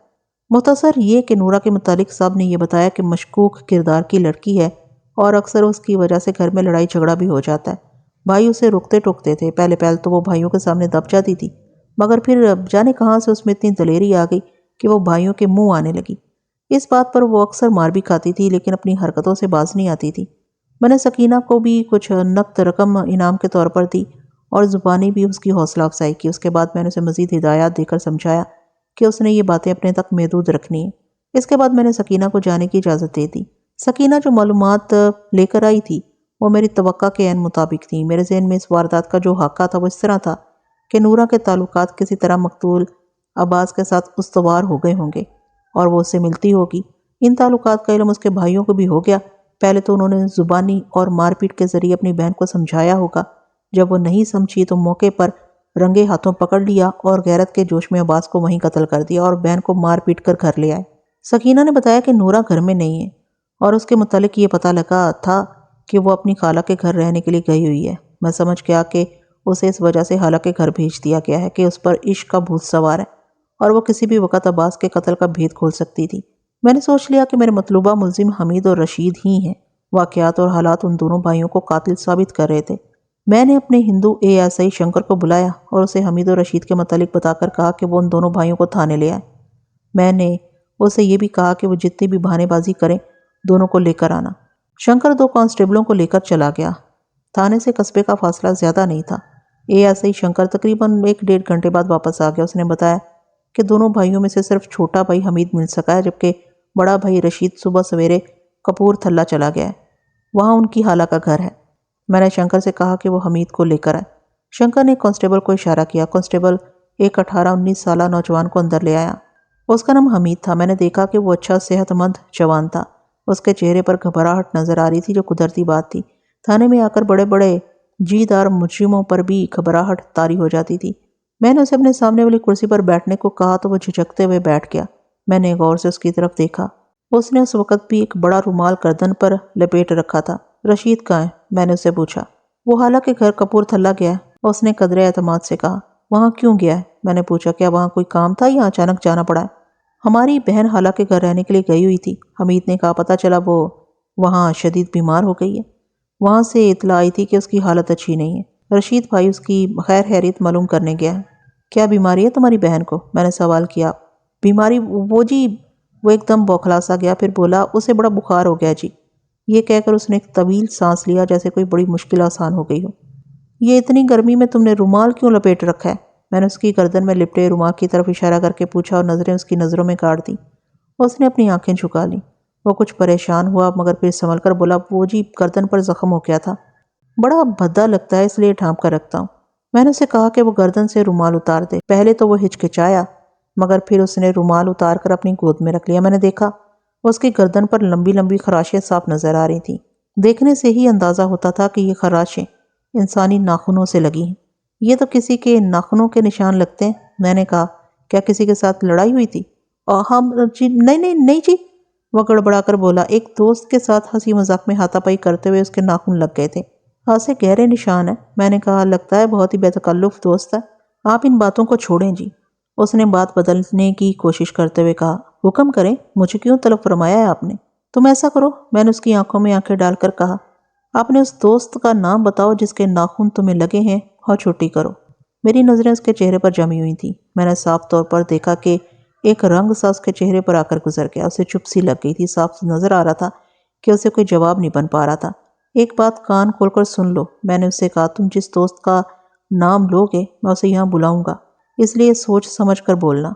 مختصر یہ کہ نورہ کے متعلق صاحب نے یہ بتایا کہ مشکوک کردار کی لڑکی ہے اور اکثر اس کی وجہ سے گھر میں لڑائی جھگڑا بھی ہو جاتا ہے۔ بھائی اسے رکتے ٹوکتے تھے، پہلے تو وہ بھائیوں کے سامنے دب جاتی تھی، مگر پھر جانے کہاں سے اس میں اتنی دلیری آ گئی کہ وہ بھائیوں کے منہ آنے لگی۔ اس بات پر وہ اکثر مار بھی کھاتی تھی لیکن اپنی حرکتوں سے باز نہیں آتی تھی۔ میں نے سکینہ کو بھی کچھ نقد رقم انعام کے طور پر دی اور زبانی بھی اس کی حوصلہ افزائی کی۔ اس کے بعد میں نے اسے مزید ہدایات دے کر سمجھایا کہ اس نے یہ باتیں اپنے تک محدود رکھنی ہیں۔ اس کے بعد میں نے سکینہ کو جانے کی اجازت دے دی۔ سکینہ جو معلومات لے کر آئی تھی وہ میری توقع کے عین مطابق تھی۔ میرے ذہن میں اس واردات کا جو خاکہ تھا وہ اس طرح تھا کہ نورہ کے تعلقات کسی طرح مقتول عباس کے ساتھ استوار ہو گئے ہوں گے اور وہ اس سے ملتی ہوگی۔ ان تعلقات کا علم اس کے بھائیوں کو بھی ہو گیا۔ پہلے تو انہوں نے زبانی اور مار پیٹ کے ذریعے اپنی بہن کو سمجھایا ہوگا، جب وہ نہیں سمجھی تو موقع پر رنگے ہاتھوں پکڑ لیا اور غیرت کے جوش میں عباس کو وہیں قتل کر دیا اور بہن کو مار پیٹ کر گھر لے آئے۔ سکینہ نے بتایا کہ نورہ گھر میں نہیں ہے اور اس کے متعلق یہ پتہ لگا تھا کہ وہ اپنی خالہ کے گھر رہنے کے لیے گئی ہوئی ہے۔ میں سمجھ گیا کہ اسے اس وجہ سے خالہ کے گھر بھیج دیا گیا ہے کہ اس پر عشق کا بھوت سوار ہے اور وہ کسی بھی وقت عباس کے قتل کا بھید کھول سکتی تھی۔ میں نے سوچ لیا کہ میرے مطلوبہ ملزم حمید اور رشید ہی ہیں۔ واقعات اور حالات ان دونوں بھائیوں کو قاتل ثابت کر رہے تھے۔ میں نے اپنے ہندو ASI شنکر کو بلایا اور اسے حمید اور رشید کے متعلق بتا کر کہا کہ وہ ان دونوں بھائیوں کو تھانے لے آئے۔ میں نے اسے یہ بھی کہا کہ وہ جتنی بھی بہانے بازی کریں دونوں کو لے کر آنا۔ شنکر 2 کانسٹیبلوں کو لے کر چلا گیا۔ تھانے سے قصبے کا فاصلہ زیادہ نہیں تھا۔ ASI شنکر تقریباً 1-1.5 گھنٹے بعد واپس آ گیا۔ اس نے بتایا کہ دونوں بھائیوں میں سے صرف چھوٹا بھائی حمید مل سکا ہے، جبکہ بڑا بھائی رشید صبح سویرے کپور تھلہ چلا گیا ہے۔ وہاں ان کی خالہ کا گھر ہے۔ میں نے شنکر سے کہا کہ وہ حمید کو لے کر آئے۔ شنکر نے کانسٹیبل کو اشارہ کیا۔ کانسٹیبل ایک 18-19 سالہ نوجوان کو اندر لے آیا۔ اس کا نام حمید تھا۔ میں نے دیکھا کہ وہ اچھا صحت مند جوان تھا۔ اس کے چہرے پر گھبراہٹ نظر آ رہی تھی جو قدرتی بات تھی۔ تھانے میں آ کر بڑے بڑے دار مجرموں پر بھی گھبراہٹ طاری ہو جاتی تھی۔ میں نے اسے اپنے سامنے والی کرسی پر بیٹھنے کو کہا تو وہ جھجکتے ہوئے بیٹھ گیا۔ میں نے غور سے اس کی طرف دیکھا۔ اس نے اس وقت بھی ایک بڑا رومال گردن پر لپیٹ رکھا تھا۔ رشید کہاں ہے؟ میں نے اسے پوچھا۔ وہ خالہ کے گھر کپور تھلہ گیا ہے، اس نے قدرے اعتماد سے کہا۔ وہاں کیوں گیا ہے؟ میں نے پوچھا۔ کیا وہاں کوئی کام تھا یا اچانک جانا پڑا ہے؟ ہماری بہن خالہ کے گھر رہنے کے لیے گئی ہوئی تھی، حمید نے کہا۔ پتہ چلا وہ وہاں شدید بیمار ہو گئی ہے۔ وہاں سے اطلاع آئی تھی کہ اس کی حالت اچھی نہیں ہے۔ رشید بھائی اس کی خیر خیریت معلوم کرنے گیا ہے۔ کیا بیماری ہے تمہاری بہن کو؟ میں نے سوال کیا۔ بیماری وہ ایک دم بوکھلا سا گیا، پھر بولا اسے بڑا بخار ہو گیا جی۔ یہ کہہ کر اس نے ایک طویل سانس لیا جیسے کوئی بڑی مشکل آسان ہو گئی ہو۔ یہ اتنی گرمی میں تم نے رومال کیوں لپیٹ رکھا ہے؟ میں نے اس کی گردن میں لپٹے رومال کی طرف اشارہ کر کے پوچھا اور نظریں اس کی نظروں میں گاڑ دیں۔ اس نے اپنی آنکھیں جھکا لیں۔ وہ کچھ پریشان ہوا مگر پھر سنبھل کر بولا، وہ جی گردن پر زخم ہو گیا تھا، بڑا بھدا لگتا ہے اس لیے ڈھانپ کر رکھتا ہوں۔ میں نے اسے کہا کہ وہ گردن سے رومال اتار دے۔ پہلے تو وہ ہچکچایا مگر پھر اس نے رومال اتار کر اپنی گود میں رکھ لیا۔ میں نے دیکھا اس کی گردن پر لمبی لمبی خراشیں صاف نظر آ رہی تھیں۔ دیکھنے سے ہی اندازہ ہوتا تھا کہ یہ خراشیں انسانی ناخنوں سے لگی ہیں۔ یہ تو کسی کے ناخنوں کے نشان لگتے ہیں۔ میں نے کہا، کیا کسی کے ساتھ لڑائی ہوئی تھی؟ ہم جی نہیں جی، وہ گڑبڑا کر بولا۔ ایک دوست کے ساتھ ہنسی مذاق میں ہاتھا پائی کرتے ہوئے اس کے ناخن لگ گئے تھے۔ ہاتھ سے گہرے نشان ہیں۔ میں نے کہا، لگتا ہے بہت ہی بے تکلف دوست ہے۔ آپ ان باتوں کو چھوڑیں جی۔ اس نے بات بدلنے کی کوشش کرتے ہوئے کہا، حکم کریں، مجھے کیوں طلب فرمایا ہے آپ نے؟ تم ایسا کرو، میں نے اس کی آنکھوں میں آنکھیں ڈال کر کہا، اپنے اس دوست کا نام بتاؤ جس کے ناخن تمہیں لگے ہیں اور چھٹی کرو۔ میری نظریں اس کے چہرے پر جمی ہوئی تھیں۔ میں نے صاف طور پر دیکھا کہ ایک رنگ سا اس کے چہرے پر آ کر گزر گیا۔ اسے چپ سی لگ گئی تھی۔ صاف نظر آ رہا تھا کہ اسے کوئی جواب نہیں بن پا رہا تھا۔ ایک بات کان کھول کر سن لو، میں نے اسے کہا، تم جس دوست کا نام لو گے میں اسے یہاں بلاؤں گا، اس لیے سوچ سمجھ کر بولنا۔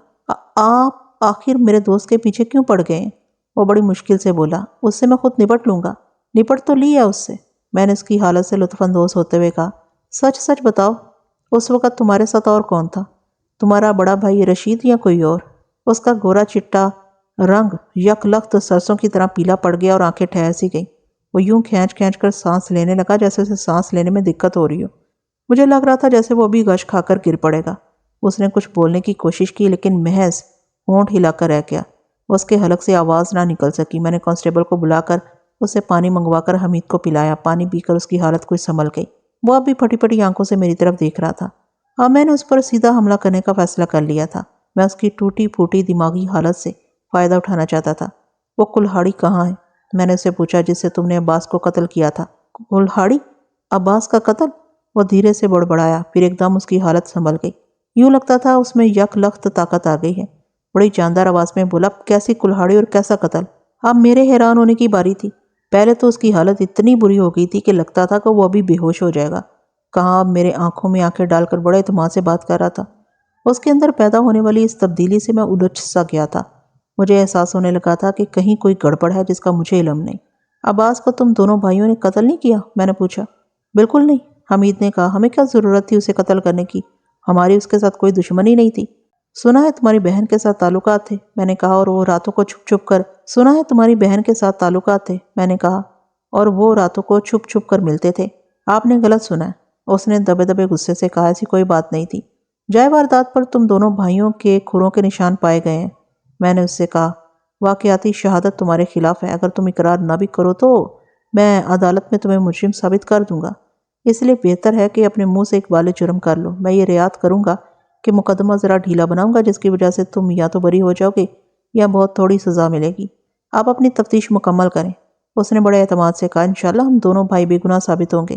آپ آخر میرے دوست کے پیچھے کیوں پڑ گئے ہیں؟ وہ بڑی مشکل سے بولا۔ اس سے میں خود نپٹ لوں گا۔ نپٹ تو لیا اس سے، میں نے اس کی حالت سے لطف اندوز ہوتے ہوئے کہا۔ سچ سچ بتاؤ، اس وقت تمہارے ساتھ اور کون تھا؟ تمہارا بڑا بھائی رشید یا کوئی اور؟ اس کا گورا چٹا رنگ یک لخت سرسوں کی طرح پیلا پڑ گیا اور آنکھیں ٹھہر سی گئیں۔ وہ یوں کھینچ کھینچ کر سانس لینے لگا جیسے اسے سانس لینے میں دقت ہو رہی ہو۔ مجھے لگ رہا تھا جیسے وہ ابھی غش کھا کر گر پڑے گا۔ اس نے کچھ بولنے کی کوشش کی لیکن محض ہونٹ ہلا کر رہ گیا۔ اس کے حلق سے آواز نہ نکل سکی۔ میں نے کانسٹیبل کو بلا کر اسے پانی منگوا کر حمید کو پلایا۔ پانی پی کر اس کی حالت کچھ سنبھل گئی۔ وہ اب بھی پھٹی پھٹی آنکھوں سے میری طرف دیکھ رہا تھا۔ اب میں نے اس پر سیدھا حملہ کرنے کا فیصلہ کر لیا تھا۔ میں اس کی ٹوٹی پھوٹی دماغی حالت سے فائدہ اٹھانا چاہتا تھا۔ وہ کلہاڑی کہاں ہے؟ میں نے اسے پوچھا، جس سے تم نے عباس کو قتل کیا تھا۔ کلہاڑی؟ عباس کا قتل؟ وہ دھیرے سے بڑبڑایا، پھر ایک دم اس کی حالت سنبھل گئی۔ یوں لگتا تھا اس میں یک لخت طاقت آ گئی ہے۔ بڑی جاندار آواز میں بولا، کیسی کلہاڑی اور کیسا قتل؟ اب میرے حیران ہونے کی باری تھی۔ پہلے تو اس کی حالت اتنی بری ہو گئی تھی کہ لگتا تھا کہ وہ ابھی بے ہوش ہو جائے گا۔ کہاں اب میرے آنکھوں میں آنکھیں ڈال کر بڑے اعتماد سے بات کر رہا تھا۔ اس کے اندر پیدا ہونے والی اس تبدیلی سے میں الجھ سا گیا تھا۔ مجھے احساس ہونے لگا تھا کہ کہیں کوئی گڑبڑ ہے جس کا مجھے علم نہیں۔ عباس کو تم دونوں بھائیوں نے قتل نہیں کیا؟ میں نے پوچھا۔ بالکل نہیں، حمید نے کہا۔ ہمیں کیا ضرورت تھی اسے قتل کرنے کی؟ ہماری اس کے ساتھ کوئی دشمنی نہیں تھی۔ سنا ہے تمہاری بہن کے ساتھ تعلقات تھے، میں نے کہا، اور وہ راتوں کو چھپ چھپ کر سنا ہے تمہاری بہن کے ساتھ تعلقات تھے، میں نے کہا، اور وہ راتوں کو چھپ چھپ کر ملتے تھے۔ آپ نے غلط سنا ہے، اس نے دبے دبے غصے سے کہا۔ ایسی کوئی بات نہیں تھی۔ جائے واردات پر تم دونوں بھائیوں کے کھروں کے نشان پائے گئے ہیں، میں نے اس سے کہا۔ واقعاتی شہادت تمہارے خلاف ہے۔ اگر تم اقرار نہ بھی کرو تو میں عدالت میں تمہیں مجرم ثابت کر دوں گا۔ اس لیے بہتر ہے کہ اپنے منہ سے اقبال جرم کر لو۔ میں یہ رعایت کروں گا کہ مقدمہ ذرا ڈھیلا بناؤں گا، جس کی وجہ سے تم یا تو بری ہو جاؤ گے یا بہت تھوڑی سزا ملے گی۔ آپ اپنی تفتیش مکمل کریں، اس نے بڑے اعتماد سے کہا۔ انشاءاللہ ہم دونوں بھائی بے گناہ ثابت ہوں گے۔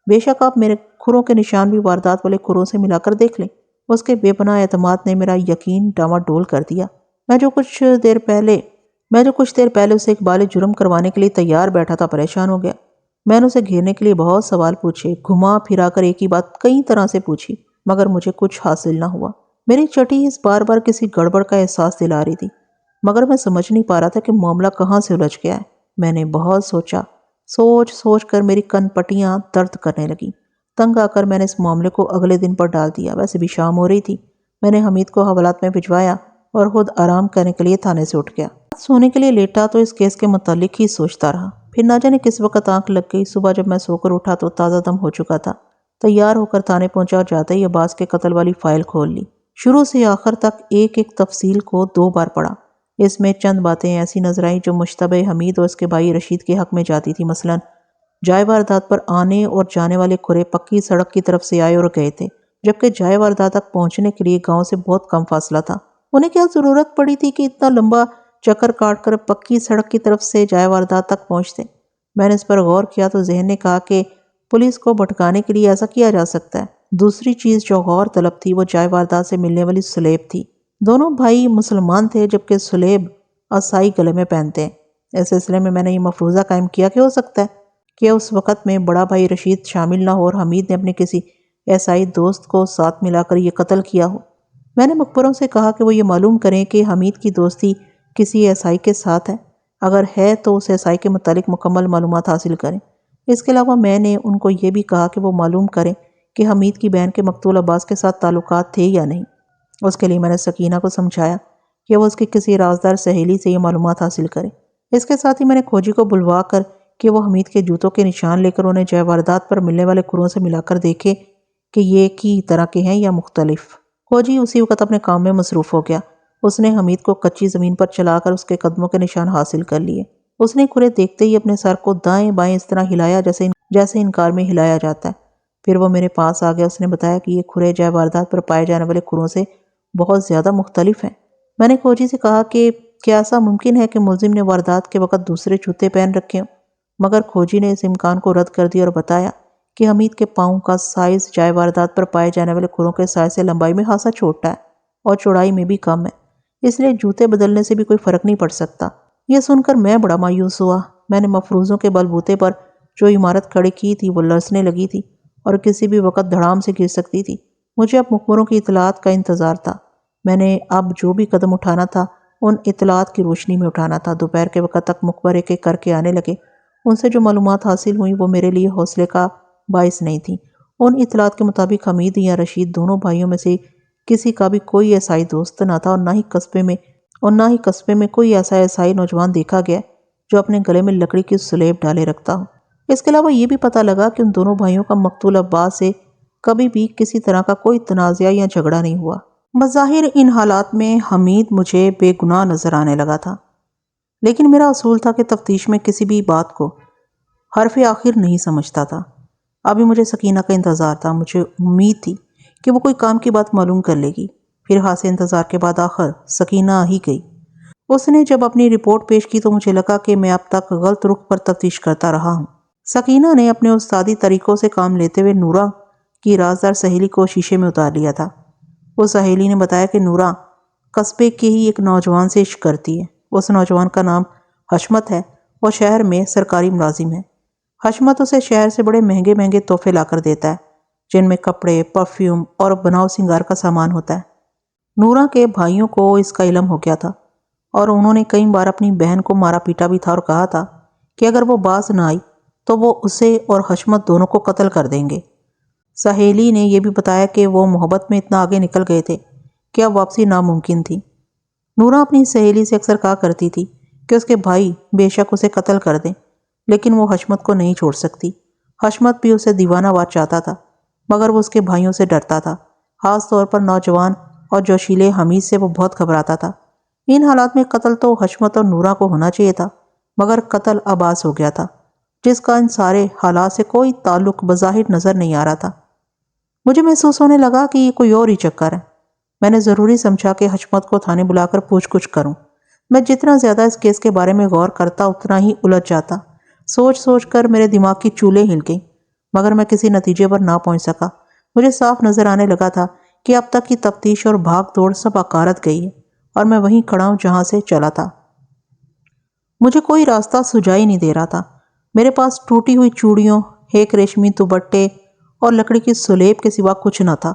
بے شک آپ میرے کھروں کے نشان بھی واردات والے کھروں سے ملا کر دیکھ لیں۔ اس کے بے پناہ اعتماد نے میرا یقین ڈاواں ڈول کر دیا۔ میں جو کچھ دیر پہلے اسے اقبال جرم کروانے کے لیے تیار بیٹھا تھا پریشان ہو گیا۔ میں نے اسے گھیرنے کے لیے بہت سوال پوچھے، گھما پھرا کر ایک ہی بات کئی طرح سے پوچھی، مگر مجھے کچھ حاصل نہ ہوا۔ میری چٹی اس بار بار کسی گڑبڑ کا احساس دلا رہی تھی، مگر میں سمجھ نہیں پا رہا تھا کہ معاملہ کہاں سے الجھ گیا ہے۔ میں نے بہت سوچا، سوچ کر میری کن پٹیاں درد کرنے لگیں۔ تنگ آ کر میں نے اس معاملے کو اگلے دن پر ڈال دیا۔ ویسے بھی شام ہو رہی تھی۔ میں نے حمید کو حوالات میں بھجوایا اور خود آرام کرنے کے لیے تھانے سے اٹھ گیا۔ سونے کے لیے لیٹا تو اس کیس کے متعلق ہی سوچتا رہا۔ پھر نہ جانے کس وقت آنکھ لگ گئی۔ صبح جب میں سو کر اٹھا تو تازہ دم ہو چکا تھا۔ تیار ہو کر تھانے پہنچا اور جاتے ہی عباس کے قتل والی فائل کھول لی۔ شروع سے آخر تک ایک ایک تفصیل کو 2 بار پڑھا۔ اس میں چند باتیں ایسی نظر آئیں جو مشتبہ حمید اور اس کے بھائی رشید کے حق میں جاتی تھی۔ مثلاً جائے واردات پر آنے اور جانے والے کھرے پکی سڑک کی طرف سے آئے اور گئے تھے، جبکہ جائے واردات تک پہنچنے کے لیے گاؤں سے بہت کم فاصلہ تھا۔ انہیں کیا ضرورت پڑی تھی کہ اتنا لمبا چکر کاٹ کر پکی سڑک کی طرف سے جائے واردات تک پہنچتے؟ میں نے اس پر غور کیا تو ذہن نے کہا کہ پولیس کو بھٹکانے کے لیے ایسا کیا جا سکتا ہے۔ دوسری چیز جو غور طلب تھی وہ جائے واردات سے ملنے والی سلیب تھی۔ دونوں بھائی مسلمان تھے، جبکہ سلیب عصائی گلے میں پہنتے ہیں۔ اس سلسلے میں میں نے یہ مفروضہ قائم کیا کہ ہو سکتا ہے کہ اس وقت میں بڑا بھائی رشید شامل نہ ہو اور حمید نے اپنے کسی عیسائی دوست کو ساتھ ملا کر یہ قتل کیا ہو۔ میں نے مخبروں سے کہا کہ وہ یہ معلوم کریں کہ حمید کی دوستی کسی عیسائی کے ساتھ ہے۔ اگر ہے تو اس عیسائی کے متعلق مکمل معلومات حاصل کریں۔ اس کے علاوہ میں نے ان کو یہ بھی کہا کہ وہ معلوم کریں کہ حمید کی بہن کے مقتول عباس کے ساتھ تعلقات تھے یا نہیں۔ اس کے لیے میں نے سکینہ کو سمجھایا کہ وہ اس کی کسی رازدار سہیلی سے یہ معلومات حاصل کرے۔ اس کے ساتھ ہی میں نے کھوجی کو بلوا کر کہ وہ حمید کے جوتوں کے نشان لے کر انہیں جائے واردات پر ملنے والے کھروں سے ملا کر دیکھے کہ یہ ایک ہی طرح کے ہیں یا مختلف۔ کھوجی اسی وقت اپنے کام میں مصروف ہو گیا۔ اس نے حمید کو کچی زمین پر چلا کر اس کے قدموں کے نشان حاصل کر لیے۔ اس نے کھرے دیکھتے ہی اپنے سر کو دائیں بائیں اس طرح ہلایا جیسے انکار میں ہلایا جاتا ہے۔ پھر وہ میرے پاس آ گیا۔ اس نے بتایا کہ یہ کھرے جائے واردات پر پائے جانے والے کھروں سے بہت زیادہ مختلف ہیں۔ میں نے کھوجی سے کہا کہ کیا ایسا ممکن ہے کہ ملزم نے واردات کے وقت دوسرے جوتے پہن رکھے ہوں، مگر کھوجی نے اس امکان کو رد کر دیا اور بتایا کہ حمید کے پاؤں کا سائز جائے واردات پر پائے جانے والے کھروں کے سائز سے لمبائی میں خاصا چھوٹا ہے اور چوڑائی میں بھی کم ہے، اس لیے جوتے بدلنے سے بھی کوئی فرق نہیں پڑ سکتا۔ یہ سن کر میں بڑا مایوس ہوا۔ میں نے مفروضوں کے بل بوتے پر جو عمارت کھڑی کی تھی وہ لرزنے لگی تھی اور کسی بھی وقت دھڑام سے گر سکتی تھی۔ مجھے اب مخبروں کی اطلاعات کا انتظار تھا۔ میں نے اب جو بھی قدم اٹھانا تھا ان اطلاعات کی روشنی میں اٹھانا تھا۔ دوپہر کے وقت تک مخبر ایک ایک کر کے آنے لگے۔ ان سے جو معلومات حاصل ہوئیں وہ میرے لیے حوصلے کا باعث نہیں تھیں۔ ان اطلاعات کے مطابق حمید یا رشید دونوں بھائیوں میں سے کسی کا بھی کوئی عیسائی دوست نہ تھا، اور نہ ہی قصبے میں کوئی ایسا عیسائی نوجوان دیکھا گیا جو اپنے گلے میں لکڑی کی سلیب ڈالے رکھتا ہو۔ اس کے علاوہ یہ بھی پتہ لگا کہ ان دونوں بھائیوں کا مقتول عباس سے کبھی بھی کسی طرح کا کوئی تنازعہ یا جھگڑا نہیں ہوا۔ بظاہر ان حالات میں حمید مجھے بے گناہ نظر آنے لگا تھا، لیکن میرا اصول تھا کہ تفتیش میں کسی بھی بات کو حرف آخر نہیں سمجھتا تھا۔ ابھی مجھے سکینہ کا انتظار تھا، مجھے امید تھی کہ وہ کوئی کام کی بات معلوم کر لے گی۔ پھر خاصے انتظار کے بعد آخر سکینہ آ ہی گئی۔ اس نے جب اپنی رپورٹ پیش کی تو مجھے لگا کہ میں اب تک غلط رخ پر تفتیش کرتا رہا ہوں۔ سکینہ نے اپنے استادی طریقوں سے کام لیتے ہوئے نورہ کی رازدار سہیلی کو شیشے میں اتار لیا تھا۔ اس سہیلی نے بتایا کہ نورہ قصبے کے ہی ایک نوجوان سے عشق کرتی ہے۔ اس نوجوان کا نام حشمت ہے اور شہر میں سرکاری ملازم ہے۔ حشمت اسے شہر سے بڑے مہنگے مہنگے تحفے لا کر دیتا ہے، جن میں کپڑے، پرفیوم اور بناؤ سنگار کا سامان ہوتا ہے۔ نورہ کے بھائیوں کو اس کا علم ہو گیا تھا اور انہوں نے کئی بار اپنی بہن کو مارا پیٹا بھی تھا اور کہا تھا کہ اگر وہ باز نہ آئی تو وہ اسے اور حشمت دونوں کو قتل کر دیں گے۔ سہیلی نے یہ بھی بتایا کہ وہ محبت میں اتنا آگے نکل گئے تھے کہ اب واپسی ناممکن تھی۔ نورہ اپنی سہیلی سے اکثر کہا کرتی تھی کہ اس کے بھائی بے شک اسے قتل کر دیں، لیکن وہ حشمت کو نہیں چھوڑ سکتی۔ حشمت بھی اسے دیوانہ وار چاہتا تھا، مگر وہ اس کے بھائیوں سے ڈرتا تھا، خاص طور پر نوجوان اور جوشیلے حمید سے وہ بہت گھبراتا تھا۔ ان حالات میں قتل تو حشمت اور نورہ کو ہونا چاہیے تھا، مگر قتل عباس ہو گیا تھا، جس کا ان سارے حالات سے کوئی تعلق بظاہر نظر نہیں آ رہا تھا۔ مجھے محسوس ہونے لگا کہ یہ کوئی اور ہی چکر ہے۔ میں نے ضروری سمجھا کہ حشمت کو تھانے بلا کر پوچھ گچھ کروں۔ میں جتنا زیادہ اس کیس کے بارے میں غور کرتا اتنا ہی الجھ جاتا۔ سوچ سوچ کر میرے دماغ کی چولیں ہل گئیں، مگر میں کسی نتیجے پر نہ پہنچ سکا۔ مجھے صاف نظر آنے لگا تھا کہ اب تک کی تفتیش اور بھاگ دوڑ سب عکارت گئی ہے اور میں وہیں کھڑا ہوں جہاں سے چلا تھا۔ مجھے کوئی راستہ سجائی نہیں دے رہا تھا۔ میرے پاس ٹوٹی ہوئی چوڑیوں، ایک ریشمی دوپٹے اور لکڑی کی سلیب کے سوا کچھ نہ تھا۔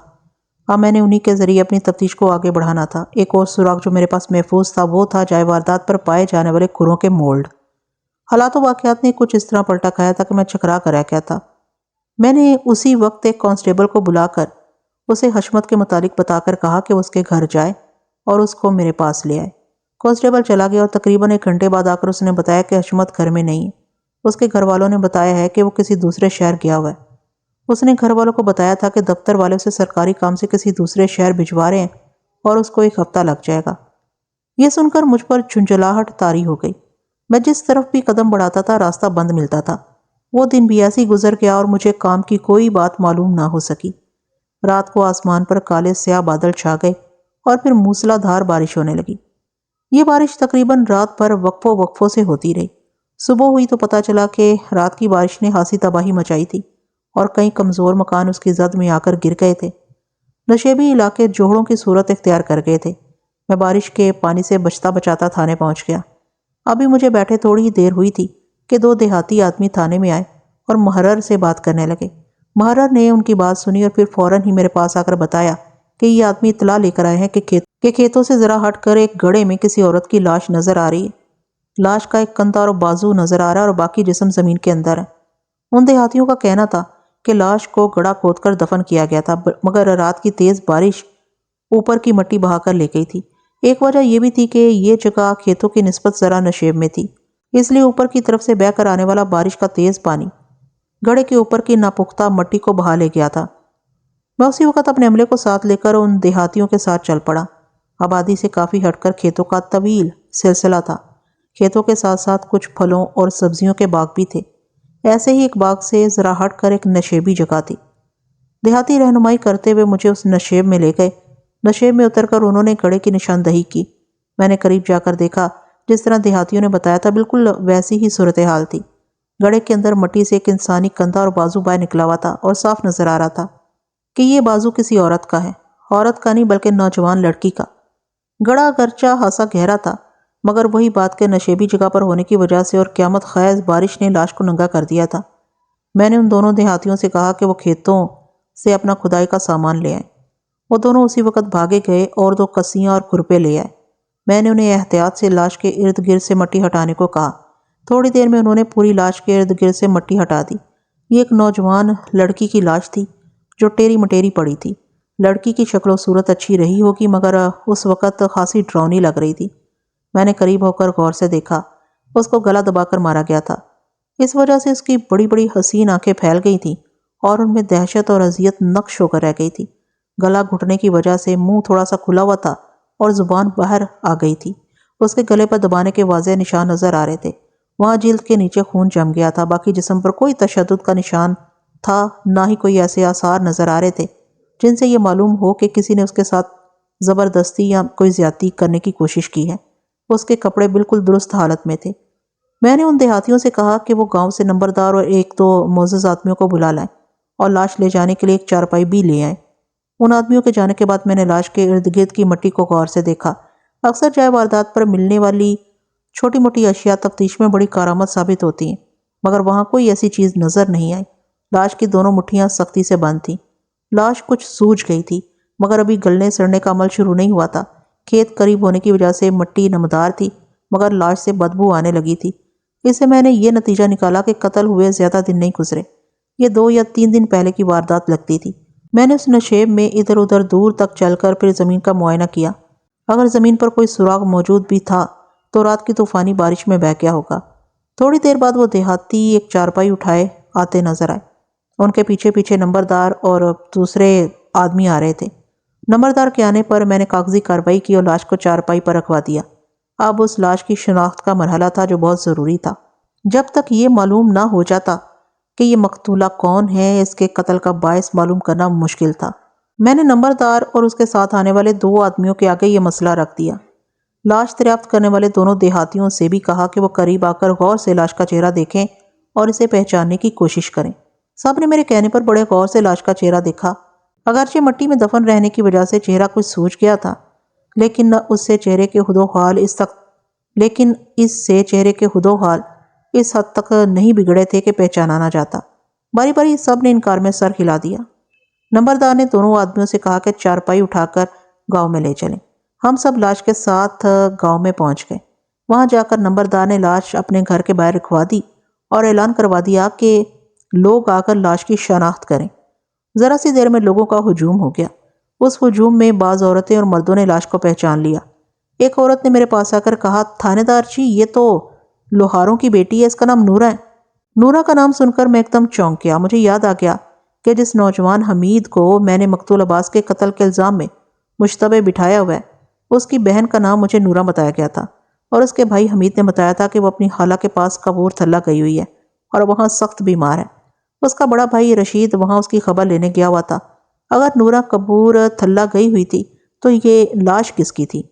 اب میں نے انہی کے ذریعے اپنی تفتیش کو آگے بڑھانا تھا۔ ایک اور سراغ جو میرے پاس محفوظ تھا وہ تھا جائے واردات پر پائے جانے والے کھروں کے مولڈ۔ حالات و واقعات نے کچھ اس طرح پلٹا کھایا تھا کہ میں چکرا کر رہ گیا تھا۔ میں نے اسی وقت ایک کانسٹیبل کو بلا کر اسے حشمت کے متعلق بتا کر کہا کہ وہ اس کے گھر جائے اور اس کو میرے پاس لے آئے۔ کانسٹیبل چلا گیا اور تقریباً 1 گھنٹے بعد آ کر اس نے بتایا کہ حشمت گھر میں نہیں ہے۔ اس کے گھر والوں نے بتایا ہے کہ وہ کسی دوسرے شہر گیا ہوا ہے۔ اس نے گھر والوں کو بتایا تھا کہ دفتر والے اسے سرکاری کام سے کسی دوسرے شہر بھجوا رہے ہیں اور اس کو 1 ہفتہ لگ جائے گا۔ یہ سن کر مجھ پر جھنجھلاہٹ طاری ہو گئی۔ میں جس طرف بھی قدم بڑھاتا تھا راستہ بند ملتا تھا۔ وہ دن بھی ایسی گزر گیا اور مجھے کام کی کوئی بات معلوم نہ ہو سکی۔ رات کو آسمان پر کالے سیاہ بادل چھا گئے اور پھر موسلا دھار بارش ہونے لگی۔ یہ بارش تقریباً رات بھر وقفوں وقفوں سے ہوتی رہی۔ صبح ہوئی تو پتہ چلا کہ رات کی بارش نے خاصی تباہی مچائی تھی اور کئی کمزور مکان اس کی زد میں آ کر گر گئے تھے۔ نشیبی علاقے جوہڑوں کی صورت اختیار کر گئے تھے۔ میں بارش کے پانی سے بچتا بچاتا تھانے پہنچ گیا۔ ابھی مجھے بیٹھے تھوڑی ہی دیر ہوئی تھی کہ 2 دیہاتی آدمی تھانے میں آئے اور محرر سے بات کرنے لگے۔ محرر نے ان کی بات سنی اور پھر فوراً ہی میرے پاس آ کر بتایا کہ یہ آدمی اطلاع لے کر آئے ہیں کہ کھیتوں سے ذرا ہٹ کر ایک گڑھے میں کسی عورت کی لاش نظر آ رہی ہے۔ لاش کا ایک کندھا اور بازو نظر آ رہا ہے اور باقی جسم زمین کے اندر ہے۔ ان دیہاتیوں کا کہنا تھا کہ لاش کو گڑھا کھود کر دفن کیا گیا تھا، مگر رات کی تیز بارش اوپر کی مٹی بہا کر لے گئی تھی۔ ایک وجہ یہ بھی تھی کہ یہ جگہ کھیتوں کی نسبت ذرا نشیب میں تھی، اس لیے اوپر کی طرف سے بہہ کر آنے والا بارش کا تیز پانی گڑھے کے اوپر کی ناپختہ مٹی کو بہا لے گیا تھا۔ میں اسی وقت اپنے عملے کو ساتھ لے کر ان دیہاتیوں کے ساتھ چل پڑا۔ آبادی سے کافی ہٹ کر کھیتوں کا طویل سلسلہ تھا۔ کھیتوں کے ساتھ ساتھ کچھ پھلوں اور سبزیوں کے باغ بھی تھے۔ ایسے ہی ایک باغ سے ذرا ہٹ کر ایک نشیبی جگہ تھی۔ دیہاتی رہنمائی کرتے ہوئے مجھے اس نشیب میں لے گئے۔ نشیب میں اتر کر انہوں نے گڑھے کی نشاندہی کی۔ میں نے قریب جا کر دیکھا جس طرح دیہاتیوں نے بتایا تھا، بالکل ویسی ہی صورتحال تھی۔ گڑھے کے اندر مٹی سے ایک انسانی کندھا اور بازو باہر نکلا ہوا تھا اور صاف نظر آ رہا تھا کہ یہ بازو کسی عورت کا ہے۔ عورت کا نہیں بلکہ نوجوان لڑکی کا۔ گڑھا اگرچہ خاصا گہرا تھا، مگر وہی بات کہ نشیبی جگہ پر ہونے کی وجہ سے اور قیامت خیز بارش نے لاش کو ننگا کر دیا تھا۔ میں نے ان دونوں دیہاتیوں سے کہا کہ وہ کھیتوں سے اپنا کھدائی کا سامان لے آئیں۔ وہ دونوں اسی وقت بھاگے گئے اور 2 کسیاں اور کھرپے لے آئے۔ میں نے انہیں احتیاط سے لاش کے ارد گرد سے مٹی ہٹانے کو کہا۔ تھوڑی دیر میں انہوں نے پوری لاش کے ارد گرد سے مٹی ہٹا دی۔ یہ ایک نوجوان لڑکی کی لاش تھی جو ٹیری مٹیری پڑی تھی۔ لڑکی کی شکل و صورت اچھی رہی ہوگی، مگر اس وقت خاصی ڈراؤنی لگ رہی تھی۔ میں نے قریب ہو کر غور سے دیکھا، اس کو گلا دبا کر مارا گیا تھا۔ اس وجہ سے اس کی بڑی بڑی حسین آنکھیں پھیل گئی تھیں اور ان میں دہشت اور اذیت نقش ہو کر رہ گئی تھی۔ گلا گھٹنے کی وجہ سے منہ تھوڑا سا کھلا ہوا تھا اور زبان باہر آ گئی تھی۔ اس کے گلے پر دبانے کے واضح نشان نظر آ رہے تھے۔ وہاں جلد کے نیچے خون جم گیا تھا۔ باقی جسم پر کوئی تشدد کا نشان تھا، نہ ہی کوئی ایسے آثار نظر آ رہے تھے جن سے یہ معلوم ہو کہ کسی نے اس کے ساتھ زبردستی یا کوئی زیادتی کرنے کی کوشش کی ہے۔ اس کے کپڑے بالکل درست حالت میں تھے۔ میں نے ان دیہاتیوں سے کہا کہ وہ گاؤں سے نمبردار اور ایک دو معزز آدمیوں کو بلا لائیں اور لاش لے جانے کے لیے ایک چارپائی بھی لے آئیں۔ ان آدمیوں کے جانے کے بعد میں نے لاش کے ارد گرد کی مٹی کو غور سے دیکھا۔ اکثر جائے واردات پر ملنے والی چھوٹی موٹی اشیاء تفتیش میں بڑی کارآمد ثابت ہوتی ہیں، مگر وہاں کوئی ایسی چیز نظر نہیں آئی۔ لاش کی دونوں مٹھیاں سختی سے بند تھیں۔ لاش کچھ سوج گئی تھی، مگر ابھی گلنے سڑنے کا عمل شروع نہیں ہوا تھا۔ کھیت قریب ہونے کی وجہ سے مٹی نمدار تھی، مگر لاش سے بدبو آنے لگی تھی۔ اس سے میں نے یہ نتیجہ نکالا کہ قتل ہوئے زیادہ دن نہیں گزرے۔ یہ 2 یا 3 دن پہلے کی واردات لگتی تھی۔ میں نے اس نشیب میں ادھر ادھر دور تک چل کر پھر زمین کا معائنہ کیا۔ اگر زمین پر کوئی سراغ موجود بھی تھا تو رات کی طوفانی بارش میں بہہ گیا ہوگا۔ تھوڑی دیر بعد وہ دیہاتی ایک چارپائی اٹھائے آتے نظر آئے۔ ان کے پیچھے پیچھے نمبردار اور دوسرے آدمی آ رہے تھے۔ نمبردار کے آنے پر میں نے کاغذی کارروائی کی اور لاش کو چارپائی پر رکھوا دیا۔ اب اس لاش کی شناخت کا مرحلہ تھا جو بہت ضروری تھا۔ جب تک یہ معلوم نہ ہو جاتا کہ یہ مقتولہ کون ہے، اس کے قتل کا باعث معلوم کرنا مشکل تھا۔ میں نے نمبردار اور اس کے ساتھ آنے والے 2 آدمیوں کے آگے یہ مسئلہ رکھ دیا۔ لاش دریافت کرنے والے دونوں دیہاتیوں سے بھی کہا کہ وہ قریب آ کر غور سے لاش کا چہرہ دیکھیں اور اسے پہچاننے کی کوشش کریں۔ سب نے میرے کہنے پر بڑے غور سے لاش کا چہرہ دیکھا۔ اگرچہ مٹی میں دفن رہنے کی وجہ سے چہرہ کچھ سوج گیا تھا، لیکن اس سے چہرے کے حد و حال اس حد تک نہیں بگڑے تھے کہ پہچانا نہ جاتا۔ باری باری سب نے انکار میں سر ہلا دیا۔ نمبردار نے دونوں آدمیوں سے کہا کہ چارپائی اٹھا کر گاؤں میں لے چلیں۔ ہم سب لاش کے ساتھ گاؤں میں پہنچ گئے۔ وہاں جا کر نمبردار نے لاش اپنے گھر کے باہر رکھوا دی اور اعلان کروا دیا کہ لوگ آ کر لاش کی شناخت کریں۔ ذرا سی دیر میں لوگوں کا ہجوم ہو گیا۔ اس ہجوم میں بعض عورتیں اور مردوں نے لاش کو پہچان لیا۔ ایک عورت نے میرے پاس آ کر کہا، تھانے دار جی، یہ تو لوہاروں کی بیٹی ہے، اس کا نام نورا ہے۔ نورا کا نام سن کر میں ایک دم چونک گیا۔ مجھے یاد آ گیا کہ جس نوجوان حمید کو میں نے مقتول عباس کے قتل کے الزام میں مشتبہ بٹھایا ہوا ہے، اس کی بہن کا نام مجھے نورا بتایا گیا تھا، اور اس کے بھائی حمید نے بتایا تھا کہ وہ اپنی خالہ کے پاس کپور تھلہ گئی ہوئی ہے اور وہاں سخت بیمار ہے۔ اس کا بڑا بھائی رشید وہاں اس کی خبر لینے گیا ہوا تھا۔ اگر نورا کپور تھلہ گئی ہوئی تھی تو یہ لاش کس کی تھی؟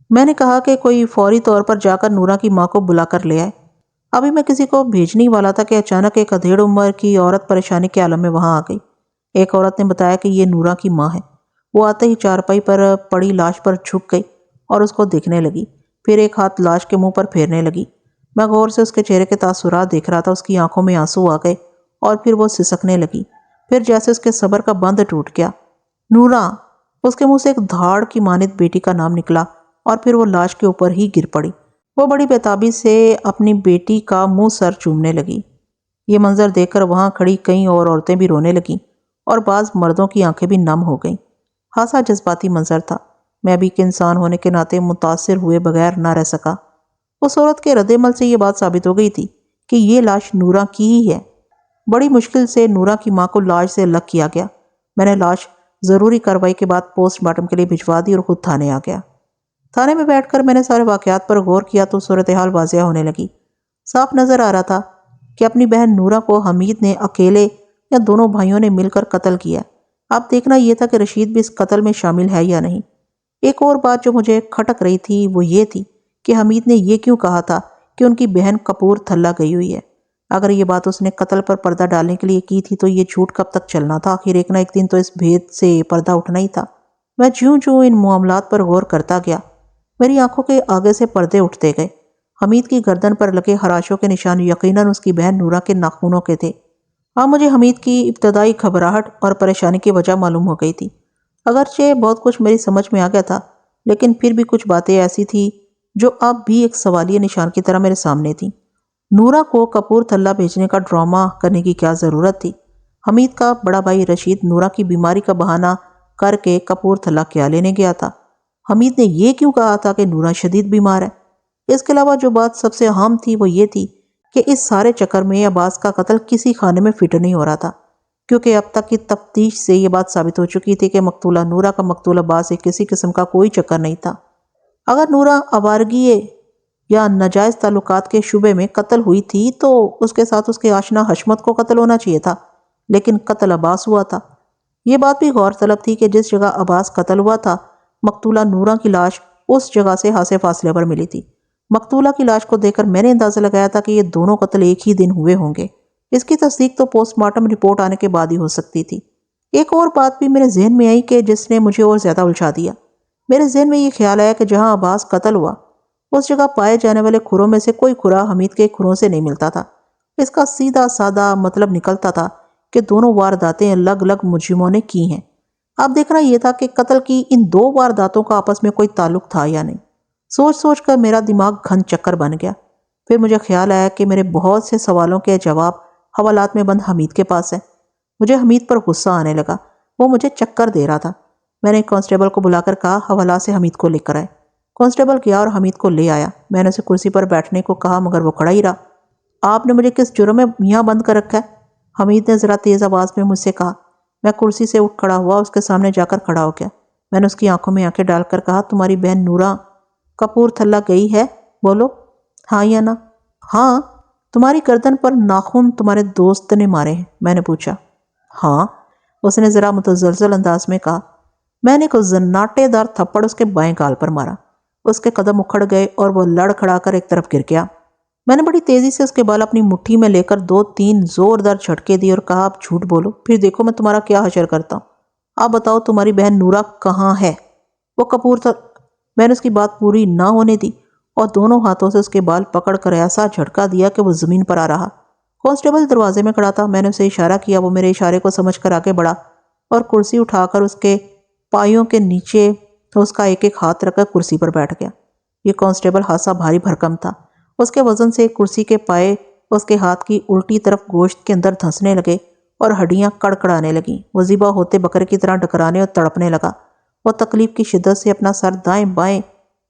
میں نے کہا کہ کوئی فوری طور پر جا کر نورا کی ماں کو بلا کر لے آئے۔ ابھی میں کسی کو بھیجنے ہی والا تھا کہ اچانک ایک ادھیڑ عمر کی عورت پریشانی کے عالم میں وہاں آ گئی۔ ایک عورت نے بتایا کہ یہ نورا کی ماں ہے۔ وہ آتے ہی چارپائی پر پڑی لاش پر جھک گئی اور اس کو دیکھنے لگی، پھر ایک ہاتھ لاش کے منہ پر پھیرنے لگی۔ میں غور سے اس کے چہرے کے تاثرات دیکھ رہا تھا۔ اس کی آنکھوں میں آنسو آ گئے اور پھر وہ سسکنے لگی۔ پھر جیسے اس کے صبر کا بند ٹوٹ گیا۔ نورا! اس کے منہ سے ایک دھاڑ کی مانند بیٹی کا نام نکلا اور پھر وہ لاش کے اوپر ہی گر پڑی۔ وہ بڑی بےتابی سے اپنی بیٹی کا منہ سر چومنے لگی۔ یہ منظر دیکھ کر وہاں کھڑی کئی اور عورتیں بھی رونے لگیں اور بعض مردوں کی آنکھیں بھی نم ہو گئیں۔ خاصا جذباتی منظر تھا۔ میں بھی ایک انسان ہونے کے ناطے متاثر ہوئے بغیر نہ رہ سکا۔ اس عورت کے رد عمل سے یہ بات ثابت ہو گئی تھی کہ یہ لاش نورا کی ہی ہے۔ بڑی مشکل سے نورا کی ماں کو لاش سے الگ کیا گیا۔ میں نے لاش ضروری کارروائی کے بعد پوسٹ مارٹم کے لیے بھجوا دی اور خود تھانے آ گیا۔ تھانے میں بیٹھ کر میں نے سارے واقعات پر غور کیا تو صورتحال واضح ہونے لگی۔ صاف نظر آ رہا تھا کہ اپنی بہن نورا کو حمید نے اکیلے یا دونوں بھائیوں نے مل کر قتل کیا۔ اب دیکھنا یہ تھا کہ رشید بھی اس قتل میں شامل ہے یا نہیں۔ ایک اور بات جو مجھے کھٹک رہی تھی وہ یہ تھی کہ حمید نے یہ کیوں کہا تھا کہ ان کی بہن کپور تھلہ گئی ہوئی ہے؟ اگر یہ بات اس نے قتل پر پردہ ڈالنے کے لیے کی تھی تو یہ جھوٹ کب تک چلنا تھا؟ آخر ایک نہ ایک دن تو اس بھید سے پردہ اٹھنا ہی تھا۔ میں جوں جوں ان معاملات پر غور کرتا گیا، میری آنکھوں کے آگے سے پردے اٹھتے گئے۔ حمید کی گردن پر لگے خراشوں کے نشان یقیناً اس کی بہن نورا کے ناخنوں کے تھے۔ اب مجھے حمید کی ابتدائی گھبراہٹ اور پریشانی کی وجہ معلوم ہو گئی تھی۔ اگرچہ بہت کچھ میری سمجھ میں آ گیا تھا، لیکن پھر بھی کچھ باتیں ایسی تھیں جو اب بھی ایک سوالیہ نشان کی طرح میرے سامنے تھیں۔ نورا کو کپور تھلہ بھیجنے کا ڈرامہ کرنے کی کیا ضرورت تھی؟ حمید کا بڑا بھائی رشید نورا کی بیماری کا بہانہ کر کے کپور تھلہ کیا لینے گیا تھا؟ حمید نے یہ کیوں کہا تھا کہ نورا شدید بیمار ہے؟ اس کے علاوہ جو بات سب سے اہم تھی وہ یہ تھی کہ اس سارے چکر میں عباس کا قتل کسی خانے میں فٹ نہیں ہو رہا تھا۔ کیونکہ اب تک کی تفتیش سے یہ بات ثابت ہو چکی تھی کہ مقتولہ نورہ کا مقتول عباس سے کسی قسم کا کوئی چکر نہیں تھا۔ اگر نورہ آوارگی یا ناجائز تعلقات کے شبے میں قتل ہوئی تھی تو اس کے ساتھ اس کے آشنا حشمت کو قتل ہونا چاہیے تھا، لیکن قتل عباس ہوا تھا۔ یہ بات بھی غور طلب تھی کہ جس جگہ عباس قتل ہوا تھا، مقتولہ نورہ کی لاش اس جگہ سے خاصے فاصلے پر ملی تھی۔ مقتولہ کی لاش کو دیکھ کر میں نے اندازہ لگایا تھا کہ یہ دونوں قتل ایک ہی دن ہوئے ہوں گے۔ اس کی تصدیق تو پوسٹ مارٹم رپورٹ آنے کے بعد ہی ہو سکتی تھی۔ ایک اور بات بھی میرے ذہن میں آئی کہ جس نے مجھے اور زیادہ الجھا دیا۔ میرے ذہن میں یہ خیال آیا کہ جہاں عباس قتل ہوا اس جگہ پائے جانے والے کھروں میں سے کوئی کھرا حمید کے کھروں سے نہیں ملتا تھا۔ اس کا سیدھا سادہ مطلب نکلتا تھا کہ دونوں وارداتیں الگ الگ مجرموں نے کی ہیں۔ اب دیکھنا یہ تھا کہ قتل کی ان دو وارداتوں کا آپس میں کوئی تعلق تھا یا نہیں۔ سوچ سوچ کر میرا دماغ گھن چکر بن گیا۔ پھر مجھے خیال آیا کہ میرے بہت سے سوالوں کے جواب حوالات میں بند حمید کے پاس ہے۔ مجھے حمید پر غصہ آنے لگا، وہ مجھے چکر دے رہا تھا۔ میں نے کانسٹیبل کو بلا کر کہا حوالات سے حمید کو لے کر آئے۔ کانسٹیبل گیا اور حمید کو لے آیا۔ میں نے اسے کرسی پر بیٹھنے کو کہا مگر وہ کھڑا ہی رہا۔ آپ نے مجھے کس جرم میں یہاں بند کر رکھا ہے؟ حمید نے ذرا تیز آواز میں مجھ سے کہا۔ میں کرسی سے اٹھ کھڑا ہوا، اس کے سامنے جا کر کھڑا ہو گیا۔ میں نے اس کی آنکھوں میں آنکھیں ڈال کر کہا تمہاری بہن نورہ کپورتھلہ گئی ہے، بولو ہاں یا نہ؟ ہاں۔ تمہاری گردن پر ناخن تمہارے دوست نے مارے ہیں؟ میں نے پوچھا۔ ہاں، اس نے ذرا متزلزل انداز میں کہا۔ میں نے ایک زناٹے دار تھپڑ اس کے بائیں گال پر مارا۔ اس کے قدم اکھڑ گئے اور وہ لڑ کھڑا کر ایک طرف گر گیا۔ میں نے بڑی تیزی سے اس کے بال اپنی مٹھی میں لے کر 2-3 زوردار جھٹکے دیے اور کہا اب جھوٹ بولو، پھر دیکھو میں تمہارا کیا حشر کرتا ہوں۔ آپ بتاؤ تمہاری بہن نورہ کہاں ہے؟ وہ کپورتھلہ۔ میں نے اس کی بات پوری نہ ہونے دی اور دونوں ہاتھوں سے اس کے بال پکڑ کر ایسا جھٹکا دیا کہ وہ زمین پر آ رہا۔ کانسٹیبل دروازے میں کھڑا تھا۔ میں نے اسے اشارہ کیا، وہ میرے اشارے کو سمجھ کر آگے بڑھا اور کرسی اٹھا کر اس کے پایوں کے نیچے اس کا ایک ایک ہاتھ رکھ کر کرسی پر بیٹھ گیا۔ یہ کانسٹیبل خاصا بھاری بھرکم تھا۔ اس کے وزن سے کرسی کے پائے اس کے ہاتھ کی الٹی طرف گوشت کے اندر دھنسنے لگے اور ہڈیاں کڑکڑانے لگیں۔ وہ ذبح ہوتے بکرے کی طرح ڈکرانے اور تڑپنے لگا۔ وہ تکلیف کی شدت سے اپنا سر دائیں بائیں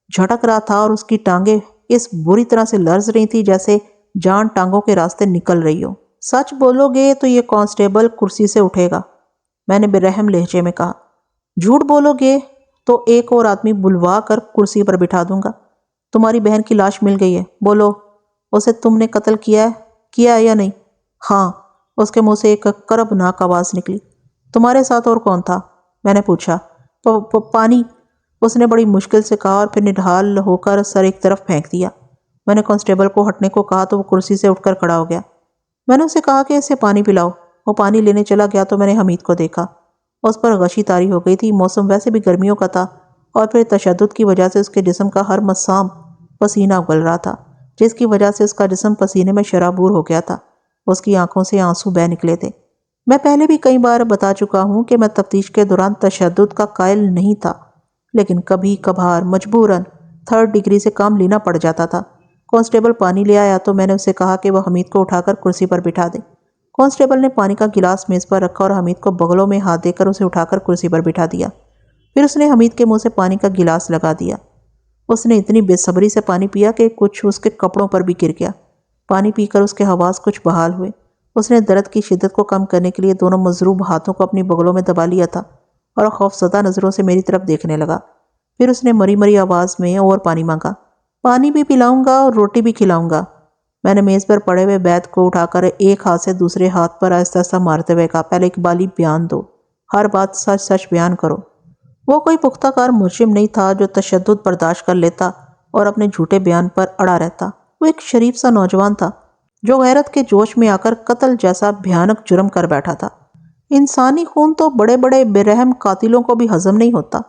جھٹک رہا تھا اور اس کی ٹانگیں اس بری طرح سے لرز رہی تھی جیسے جان ٹانگوں کے راستے نکل رہی ہو۔ سچ بولو گے تو یہ کانسٹیبل کرسی سے اٹھے گا، میں نے بے رحم لہجے میں کہا۔ جھوٹ بولو گے تو ایک اور آدمی بلوا کر کرسی پر بٹھا دوں گا۔ تمہاری بہن کی لاش مل گئی ہے، بولو اسے تم نے قتل کیا ہے یا نہیں؟ ہاں۔ اس کے منہ سے ایک کربناک آواز نکلی۔ تمہارے ساتھ اور کون تھا؟ میں نے پوچھا۔ پانی، اس نے بڑی مشکل سے کہا اور پھر نڈھال ہو کر سر ایک طرف پھینک دیا۔ میں نے کانسٹیبل کو ہٹنے کو کہا تو وہ کرسی سے اٹھ کر کھڑا ہو گیا۔ میں نے اسے کہا کہ اسے پانی پلاؤ۔ وہ پانی لینے چلا گیا تو میں نے حمید کو دیکھا۔ اس پر غشی طاری ہو گئی تھی۔ موسم ویسے بھی گرمیوں کا تھا اور پھر تشدد کی وجہ سے اس کے جسم کا ہر مسام پسینہ اگل رہا تھا، جس کی وجہ سے اس کا جسم پسینے میں شرابور ہو گیا تھا۔ اس کی آنکھوں سے آنسو بہہ نکلے تھے۔ میں پہلے بھی کئی بار بتا چکا ہوں کہ میں تفتیش کے دوران تشدد کا قائل نہیں تھا، لیکن کبھی کبھار مجبوراً 3rd ڈگری سے کام لینا پڑ جاتا تھا۔ کانسٹیبل پانی لے آیا تو میں نے اسے کہا کہ وہ حمید کو اٹھا کر کرسی پر بٹھا دے۔ کانسٹیبل نے پانی کا گلاس میز پر رکھا اور حمید کو بغلوں میں ہاتھ دے کر اسے اٹھا کر کرسی پر بٹھا دیا۔ پھر اس نے حمید کے منہ سے پانی کا گلاس لگا دیا۔ اس نے اتنی بے صبری سے پانی پیا کہ کچھ اس کے کپڑوں پر بھی گر گیا۔ پانی پی کر اس کے حواس کچھ بحال ہوئے۔ اس نے درد کی شدت کو کم کرنے کے لیے دونوں مضروب ہاتھوں کو اپنی بغلوں میں دبا لیا تھا اور خوفزدہ نظروں سے میری طرف دیکھنے لگا۔ پھر اس نے مری مری آواز میں اور پانی مانگا۔ پانی بھی پلاؤں گا اور روٹی بھی کھلاؤں گا۔ میں نے میز پر پڑے ہوئے بیت کو اٹھا کر ایک ہاتھ سے دوسرے ہاتھ پر آہستہ آہستہ مارتے ہوئے کہا، پہلے اقبالی بیان دو، ہر بات سچ سچ بیان کرو۔ وہ کوئی پختہ کار مجرم نہیں تھا جو تشدد برداشت کر لیتا اور اپنے جھوٹے بیان پر اڑا رہتا۔ وہ ایک شریف سا نوجوان تھا جو غیرت کے جوش میں آ کر قتل جیسا بھیانک جرم کر بیٹھا تھا۔ انسانی خون تو بڑے بڑے بے رحم قاتلوں کو بھی ہضم نہیں ہوتا۔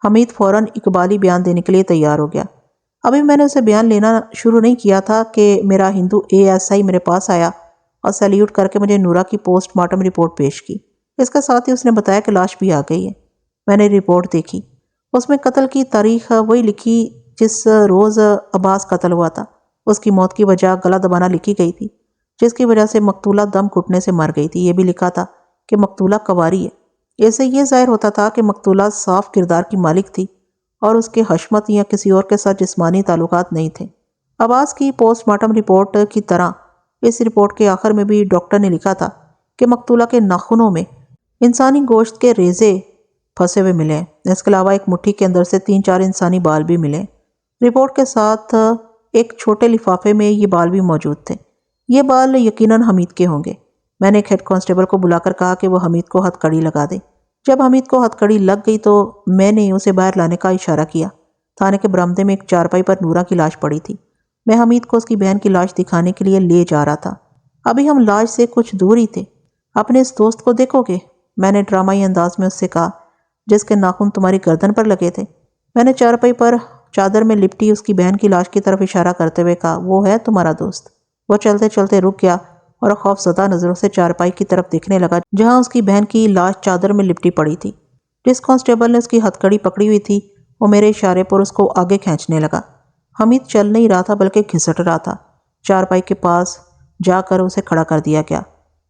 حمید فوراً اقبالی بیان دینے کے لیے تیار ہو گیا۔ ابھی میں نے اسے بیان لینا شروع نہیں کیا تھا کہ میرا ہندو ASI میرے پاس آیا اور سیلیوٹ کر کے مجھے نورہ کی پوسٹ مارٹم رپورٹ پیش کی۔ اس کے ساتھ ہی اس نے بتایا کہ لاش بھی آ گئی ہے۔ میں نے رپورٹ دیکھی۔ اس میں قتل کی تاریخ وہی لکھی جس روز عباس قتل ہوا تھا۔ اس کی موت کی وجہ گلا دبانا لکھی گئی تھی، جس کی وجہ سے مقتولہ دم گھٹنے سے مر گئی تھی۔ یہ بھی لکھا تھا کہ مقتولہ کنواری ہے۔ اس سے یہ ظاہر ہوتا تھا کہ مقتولہ صاف کردار کی مالک تھی اور اس کے حشمت یا کسی اور کے ساتھ جسمانی تعلقات نہیں تھے۔ عباس کی پوسٹ مارٹم رپورٹ کی طرح اس رپورٹ کے آخر میں بھی ڈاکٹر نے لکھا تھا کہ مقتولہ کے ناخنوں میں انسانی گوشت کے ریزے پھنسے ہوئے ملے ہیں۔ اس کے علاوہ ایک مٹھی کے اندر سے 3-4 انسانی بال بھی ملے۔ رپورٹ کے ساتھ ایک چھوٹے لفافے میں یہ بال بھی موجود تھے۔ یہ بال یقیناً حمید کے ہوں گے۔ میں نے ایک ہیڈ کانسٹیبل کو بلا کر کہا کہ وہ حمید کو ہتھ کڑی لگا دے۔ جب حمید کو ہتھ کڑی لگ گئی تو میں نے اسے باہر لانے کا اشارہ کیا۔ تھانے کے برآمدے میں ایک چارپائی پر نورا کی لاش پڑی تھی۔ میں حمید کو اس کی بہن کی لاش دکھانے کے لیے لے جا رہا تھا۔ ابھی ہم لاش سے کچھ دور ہی تھے۔ اپنے اس دوست کو دیکھو گے؟ میں نے ڈرامائی انداز میں اس سے کہا، جس کے ناخن تمہاری گردن پر لگے تھے۔ میں نے چارپائی پر چادر میں لپٹی اس کی بہن کی لاش کی طرف اشارہ کرتے ہوئے کہا، وہ ہے تمہارا دوست۔ وہ چلتے چلتے رک گیا اور خوف زدہ نظروں سے چارپائی کی طرف دیکھنے لگا جہاں اس کی بہن کی لاش چادر میں لپٹی پڑی تھی۔ جس کانسٹیبل نے اس کی ہتھ کڑی پکڑی ہوئی تھی وہ میرے اشارے پر اس کو آگے کھینچنے لگا۔ حمید چل نہیں رہا تھا بلکہ گھسٹ رہا تھا۔ چارپائی کے پاس جا کر اسے کھڑا کر دیا گیا۔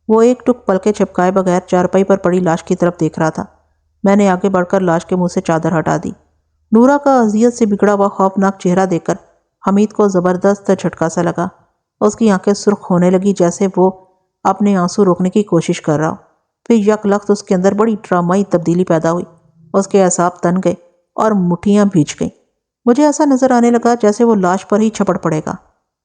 وہ ایک ٹک پلکیں جھپکائے بغیر چارپائی پر پڑی لاش کی طرف دیکھ رہا تھا۔ میں نے آگے بڑھ کر لاش کے منہ سے چادر ہٹا دی۔ نورا کا اذیت سے بگڑا ہوا خوفناک چہرہ دیکھ کر حمید کو زبردست جھٹکا سا لگا۔ اس کی آنکھیں سرخ ہونے لگی جیسے وہ اپنے آنسو روکنے کی کوشش کر رہا ہو۔ پھر یک لخت اس کے اندر بڑی ڈرامائی تبدیلی پیدا ہوئی۔ اس کے اعصاب تن گئے اور مٹھیاں بھیج گئیں۔ مجھے ایسا نظر آنے لگا جیسے وہ لاش پر ہی چھپڑ پڑے گا۔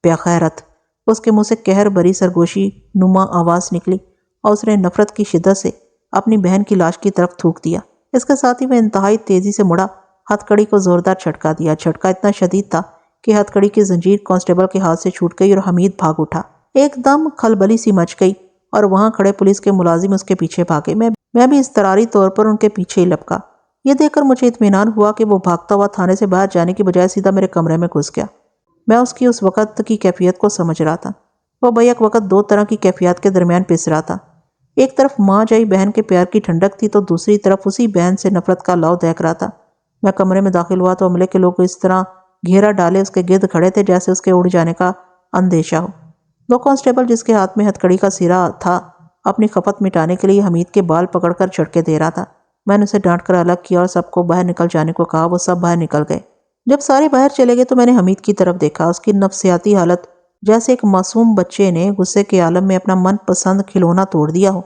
بے غیرت! اس کے منہ سے قہر بری سرگوشی نما آواز نکلی اور اس نے نفرت کی شدت سے اپنی بہن کی لاش کی طرف تھوک دیا۔ اس کے ساتھ ہی وہ انتہائی تیزی سے مڑا، ہتھ کڑی کو زوردار جھٹکا دیا۔ جھٹکا اتنا شدید تھا کہ ہتھ کڑی کی زنجیر کانسٹیبل کے ہاتھ سے چھوٹ گئی اور حمید بھاگ اٹھا۔ ایک دم کھلبلی سی مچ گئی اور وہاں کھڑے پولیس کے ملازم اس کے پیچھے بھاگے۔ میں بھی اضطراری طور پر ان کے پیچھے ہی لپکا۔ یہ دیکھ کر مجھے اطمینان ہوا کہ وہ بھاگتا ہوا تھانے سے باہر جانے کی بجائے سیدھا میرے کمرے میں گھس گیا۔ میں اس کی اس وقت کی کیفیت کو سمجھ رہا تھا۔ وہ بیک وقت 2 طرح کی کیفیات کے درمیان پس رہا تھا۔ ایک طرف ماں جائی بہن کے پیار کی ٹھنڈک تھی تو دوسری طرف اسی بہن سے نفرت کا لو دیکھ رہا تھا۔ میں کمرے میں داخل ہوا تو عملے کے لوگ اس طرح گھیرا ڈالے اس کے گرد کھڑے تھے جیسے اس کے اڑ جانے کا اندیشہ ہو۔ 2 کانسٹیبل جس کے ہاتھ میں ہتھ کڑی کا سرا تھا اپنی خپت مٹانے کے لیے حمید کے بال پکڑ کر جھٹکے دے رہا تھا۔ میں نے اسے ڈانٹ کر الگ کیا اور سب کو باہر نکل جانے کو کہا۔ وہ سب باہر نکل گئے۔ جب سارے باہر چلے گئے تو میں نے حمید کی طرف دیکھا۔ اس کی نفسیاتی حالت جیسے ایک معصوم بچے نے غصے کے عالم میں اپنا من پسند کھلونا توڑ دیا ہو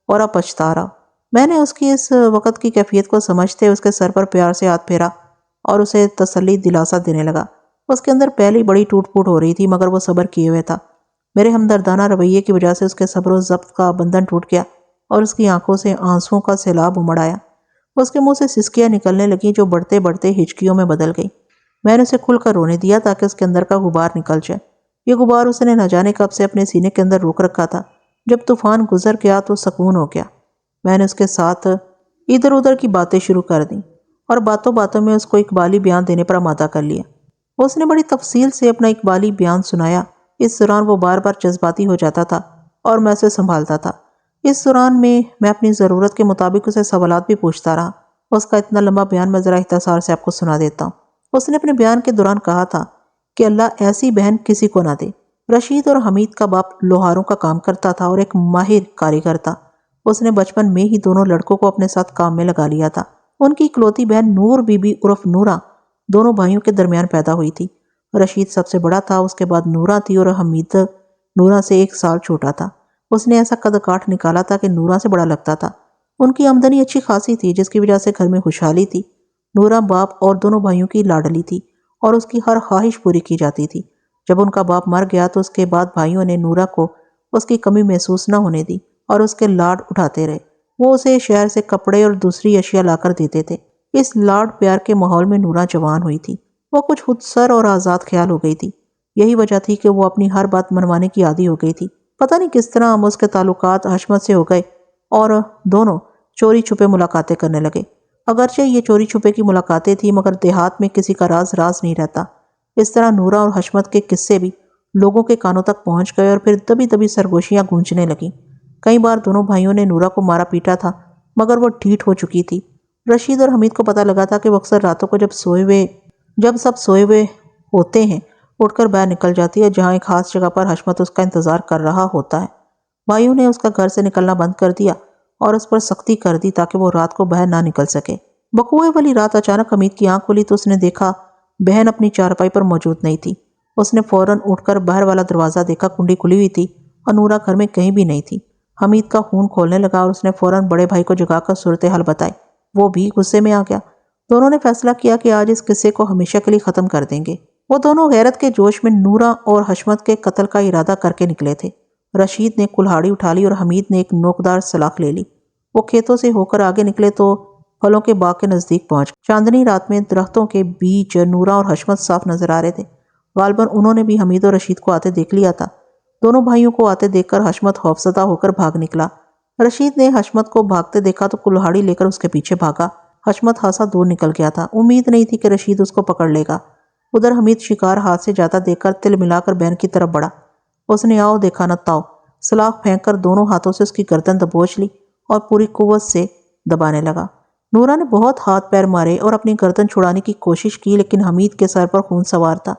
اور اب پچھتا رہا ہو۔ میں نے اس کی اس وقت کی کیفیت کو سمجھتے اس کے سر پر پیار سے ہاتھ پھیرا اور اسے تسلی دلاسا دینے لگا۔ اس کے اندر پہلی بڑی ٹوٹ پھوٹ ہو رہی تھی مگر وہ صبر کیے ہوئے تھا۔ میرے ہمدردانہ رویے کی وجہ سے اس کے صبر و ضبط کا بندھن ٹوٹ گیا اور اس کی آنکھوں سے آنسوؤں کا سیلاب امڑ آیا۔ اس کے منہ سے سسکیاں نکلنے لگیں جو بڑھتے بڑھتے ہچکیوں میں بدل گئی۔ میں نے اسے کھل کر رونے دیا تاکہ اس کے اندر کا غبار نکل جائے۔ یہ غبار اس نے نہ جانے کب سے اپنے سینے کے اندر روک رکھا تھا۔ جب طوفان گزر گیا تو سکون ہو گیا۔ میں نے اس کے ساتھ ادھر ادھر کی باتیں شروع کر دیں اور باتوں باتوں میں اس کو اقبالی بیان دینے پر آمادہ کر لیا۔ اس نے بڑی تفصیل سے اپنا اقبالی بیان سنایا۔ اس دوران وہ بار بار جذباتی ہو جاتا تھا اور میں اسے سنبھالتا تھا۔ اس دوران میں اپنی ضرورت کے مطابق اسے سوالات بھی پوچھتا رہا۔ اس کا اتنا لمبا بیان میں ذرا اختصار سے آپ کو سنا دیتا ہوں۔ اس نے اپنے بیان کے دوران کہا تھا کہ اللہ ایسی بہن کسی کو نہ دے۔ رشید اور حمید کا باپ لوہاروں کا کام کرتا تھا اور ایک ماہر کاریگر تھا۔ اس نے بچپن میں ہی دونوں لڑکوں کو اپنے ساتھ کام میں لگا لیا تھا۔ ان کی اکلوتی بہن نور بی بی عرف نورا دونوں بھائیوں کے درمیان پیدا ہوئی تھی۔ رشید سب سے بڑا تھا، اس کے بعد نورا تھی اور حمید نورا سے 1 سال چھوٹا تھا۔ اس نے ایسا قد کاٹ نکالا تھا کہ نورا سے بڑا لگتا تھا۔ ان کی آمدنی اچھی خاصی تھی جس کی وجہ سے گھر میں خوشحالی تھی۔ نورا باپ اور دونوں بھائیوں کی لاڈلی تھی اور اس کی ہر خواہش پوری کی جاتی تھی۔ جب ان کا باپ مر گیا تو اس کے بعد بھائیوں نے نورا کو اس کی کمی محسوس نہ ہونے دی اور اس کے لاڈ اٹھاتے رہے۔ وہ اسے شہر سے کپڑے اور دوسری اشیاء لا کر دیتے تھے۔ اس لاڈ پیار کے ماحول میں نورا جوان ہوئی تھی۔ وہ کچھ خود سر اور آزاد خیال ہو گئی تھی۔ یہی وجہ تھی کہ وہ اپنی ہر بات منوانے کی عادی ہو گئی تھی۔ پتہ نہیں کس طرح ہم اس کے تعلقات حشمت سے ہو گئے اور دونوں چوری چھپے ملاقاتیں کرنے لگے۔ اگرچہ یہ چوری چھپے کی ملاقاتیں تھیں مگر دیہات میں کسی کا راز نہیں رہتا۔ اس طرح نورا اور حشمت کے قصے بھی لوگوں کے کانوں تک پہنچ گئے اور پھر دبی دبی سرگوشیاں گونجنے لگیں۔ کئی بار دونوں بھائیوں نے نورا کو مارا پیٹا تھا مگر وہ ڈھیٹ ہو چکی تھی۔ رشید اور حمید کو پتہ لگا تھا کہ وہ اکثر راتوں کو جب سب سوئے ہوئے ہوتے ہیں اٹھ کر باہر نکل جاتی ہے جہاں ایک خاص جگہ پر حشمت اس کا انتظار کر رہا ہوتا ہے۔ بھائیوں نے اس کا گھر سے نکلنا بند کر دیا اور اس پر سختی کر دی تاکہ وہ رات کو باہر نہ نکل سکے۔ بقوے والی رات اچانک حمید کی آنکھ کھلی تو اس نے دیکھا بہن اپنی چارپائی پر موجود نہیں تھی۔ اس نے فوراً اٹھ کر باہر والا دروازہ دیکھا، کنڈی کھلی ہوئی تھی اور نورا گھر میں کہیں بھی نہیں تھی۔ حمید کا خون کھولنے لگا اور اس نے فوراً بڑے بھائی کو جگا کر صورتحال بتائی۔ وہ بھی غصے میں آ گیا۔ دونوں نے فیصلہ کیا کہ آج اس قصے کو ہمیشہ کے لیے ختم کر دیں گے۔ وہ دونوں غیرت کے جوش میں نورہ اور حشمت کے قتل کا ارادہ کر کے نکلے تھے۔ رشید نے کلہاڑی اٹھا لی اور حمید نے ایک نوکدار سلاخ لے لی۔ وہ کھیتوں سے ہو کر آگے نکلے تو پھلوں کے باغ کے نزدیک پہنچ گئے۔ چاندنی رات میں درختوں کے بیچ نورہ اور حشمت صاف نظر آ رہے تھے۔ غالباً انہوں نے بھی حمید اور رشید کو آتے دیکھ لیا تھا۔ دونوں بھائیوں کو آتے دیکھ کر حشمت خوفزدہ ہو کر بھاگ نکلا۔ رشید نے حشمت کو بھاگتے دیکھا تو کلہاڑی لے کر اس کے پیچھے بھاگا۔ حشمت خاصا دور نکل گیا تھا۔ امید نہیں تھی کہ رشید اس کو پکڑ لے گا۔ ادھر حمید شکار ہاتھ سے جاتا دیکھ کر تل ملا کر بہن کی طرف بڑھا۔ اس نے آؤ دیکھا نہ تاؤ سلاخ پھینک کر دونوں ہاتھوں سے اس کی گردن دبوچ لی اور پوری قوت سے دبانے لگا۔ نورہ نے بہت ہاتھ پیر مارے اور اپنی گردن چھڑانے کی کوشش کی، لیکن حمید کے سر پر خون سوار تھا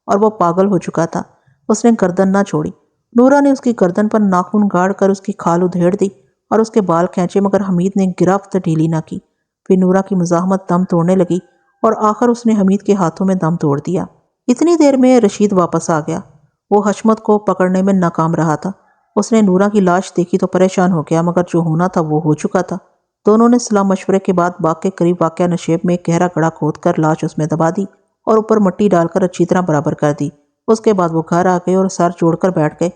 اور وہ پاگل ہو چکا تھا۔ اس نے گردن نہ چھوڑی۔ نورہ نے اس کی گردن پر ناخن گاڑ کر اس کی کھال ادھیڑ دی اور اس کے بال کھینچے، مگر حمید نے گرفت ڈھیلی نہ کی۔ پھر نورہ کی مزاحمت دم توڑنے لگی اور آخر اس نے حمید کے ہاتھوں میں دم توڑ دیا۔ اتنی دیر میں رشید واپس آ گیا۔ وہ حشمت کو پکڑنے میں ناکام رہا تھا۔ اس نے نورہ کی لاش دیکھی تو پریشان ہو گیا، مگر جو ہونا تھا وہ ہو چکا تھا۔ دونوں نے صلاح مشورے کے بعد باغ کے قریب واقع نشیب میں ایک گہرا گڑھا کھود کر لاش اس میں دبا دی اور اوپر مٹی ڈال کر اچھی طرح برابر کر دی۔ اس کے بعد وہ گھر آ گئے اور سر جوڑ کر بیٹھ گئے۔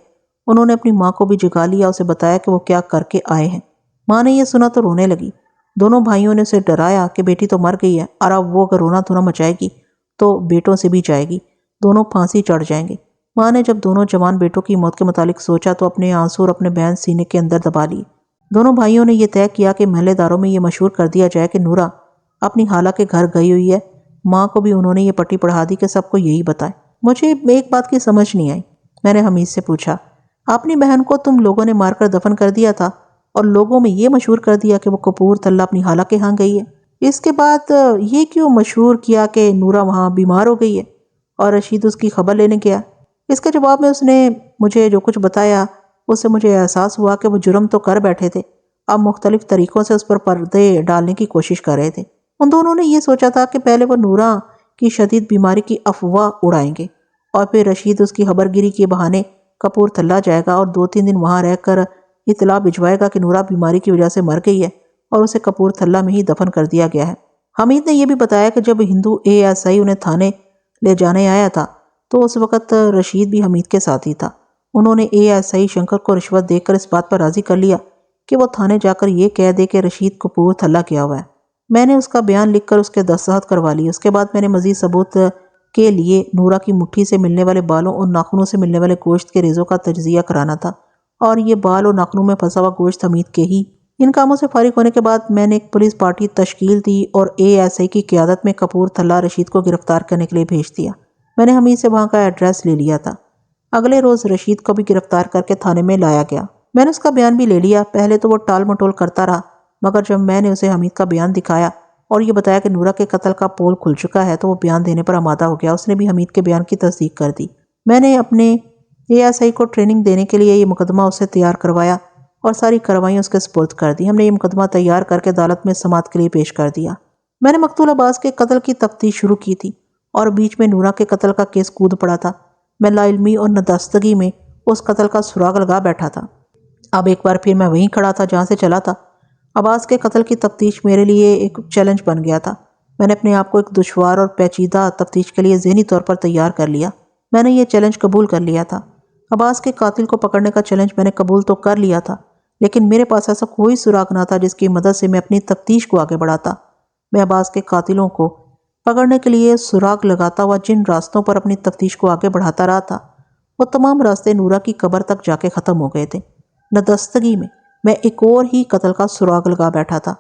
انہوں نے اپنی ماں کو بھی جگا لیا، اسے بتایا کہ وہ کیا کر کے آئے ہیں۔ ماں نے یہ سنا تو رونے لگی۔ دونوں بھائیوں نے اسے ڈرایا کہ بیٹی تو مر گئی ہے اور اب وہ اگر رونا دھونا مچائے گی تو بیٹوں سے بھی جائے گی، دونوں پھانسی چڑھ جائیں گے۔ ماں نے جب دونوں جوان بیٹوں کی موت کے متعلق سوچا تو اپنے آنسو اور اپنے بہن سینے کے اندر دبا لیے۔ دونوں بھائیوں نے یہ طے کیا کہ محلے داروں میں یہ مشہور کر دیا جائے کہ نورہ اپنی خالہ کے گھر گئی ہوئی ہے۔ ماں کو بھی انہوں نے یہ پٹی پڑھا دی کہ سب کو یہی بتائے۔ مجھے ایک بات کی سمجھ نہیں آئی۔ میں نے حمید سے پوچھا، اپنی بہن کو تم لوگوں نے مار کر دفن کر دیا تھا اور لوگوں میں یہ مشہور کر دیا کہ وہ کپور تھلہ اپنی خالہ کے ہاں گئی ہے، اس کے بعد یہ کیوں مشہور کیا کہ نورہ وہاں بیمار ہو گئی ہے اور رشید اس کی خبر لینے گیا؟ اس کے جواب میں اس نے مجھے جو کچھ بتایا اس سے مجھے احساس ہوا کہ وہ جرم تو کر بیٹھے تھے، اب مختلف طریقوں سے اس پر پردے ڈالنے کی کوشش کر رہے تھے۔ ان دونوں نے یہ سوچا تھا کہ پہلے وہ نورہ کی شدید بیماری کی افواہ اڑائیں گے اور پھر رشید اس کی خبر گیری کے بہانے کپور تھلہ جائے گا اور 2-3 دن وہاں رہ کر اطلاع بھجوائے گا کہ نورہ بیماری کی وجہ سے مر گئی ہے اور اسے کپور تھلہ میں ہی دفن کر دیا گیا ہے۔ حمید نے یہ بھی بتایا کہ جب ہندو ASI انہیں تھانے لے جانے آیا تھا تو اس وقت رشید بھی حمید کے ساتھ ہی تھا۔ انہوں نے ASI شنکر کو رشوت دے کر اس بات پر راضی کر لیا کہ وہ تھانے جا کر یہ کہہ دے کہ رشید کپور تھلہ کیا ہوا ہے۔ میں نے اس کا بیان لکھ کر اس کے دستخط کروا لی۔ اس کے بعد میں نے مزید ثبوت کے لیے نورہ کی مٹھی سے ملنے والے بالوں اور ناخنوں سے ملنے والے گوشت کے ریزوں کا تجزیہ کرانا تھا، اور یہ بال اور ناخنوں میں پھنسا ہوا گوشت حمید کے ہی۔ ان کاموں سے فارغ ہونے کے بعد میں نے ایک پولیس پارٹی تشکیل دی اور ASI کی قیادت میں کپور تھلہ رشید کو گرفتار کرنے کے لیے بھیج دیا۔ میں نے حمید سے وہاں کا ایڈریس لے لیا تھا۔ اگلے روز رشید کو بھی گرفتار کر کے تھانے میں لایا گیا۔ میں نے اس کا بیان بھی لے لیا۔ پہلے تو وہ ٹال مٹول کرتا رہا، مگر جب میں نے اسے حمید کا بیان دکھایا اور یہ بتایا کہ نورہ کے قتل کا پول کھل چکا ہے تو وہ بیان دینے پر آمادہ ہو گیا۔ اس نے بھی حمید کے بیان کی تصدیق کر دی۔ میں نے اپنے ASI کو ٹریننگ دینے کے لیے یہ مقدمہ اسے تیار کروایا اور ساری کارروائیاں اس کے سپرد کر دی۔ ہم نے یہ مقدمہ تیار کر کے عدالت میں سماعت کے لیے پیش کر دیا۔ میں نے مقتول عباس کے قتل کی تفتیش شروع کی تھی اور بیچ میں نورہ کے قتل کا کیس کود پڑا تھا۔ میں لا علمی اور ندستگی میں اس قتل کا سراغ لگا بیٹھا تھا۔ اب ایک بار پھر میں وہیں کھڑا تھا جہاں سے چلا تھا۔ عباس کے قتل کی تفتیش میرے لیے ایک چیلنج بن گیا تھا۔ میں نے اپنے آپ کو ایک دشوار اور پیچیدہ تفتیش کے لیے ذہنی طور پر تیار کر لیا۔ میں نے یہ چیلنج قبول کر لیا تھا۔ عباس کے قاتل کو پکڑنے کا چیلنج میں نے قبول تو کر لیا تھا، لیکن میرے پاس ایسا کوئی سراغ نہ تھا جس کی مدد سے میں اپنی تفتیش کو آگے بڑھاتا۔ میں عباس کے قاتلوں کو پکڑنے کے لیے سراغ لگاتا ہوا جن راستوں پر اپنی تفتیش کو آگے بڑھاتا رہا تھا وہ تمام راستے نورہ کی قبر تک جا کے ختم ہو گئے تھے۔ ندستگی میں ایک اور ہی قتل کا سراغ لگا بیٹھا تھا۔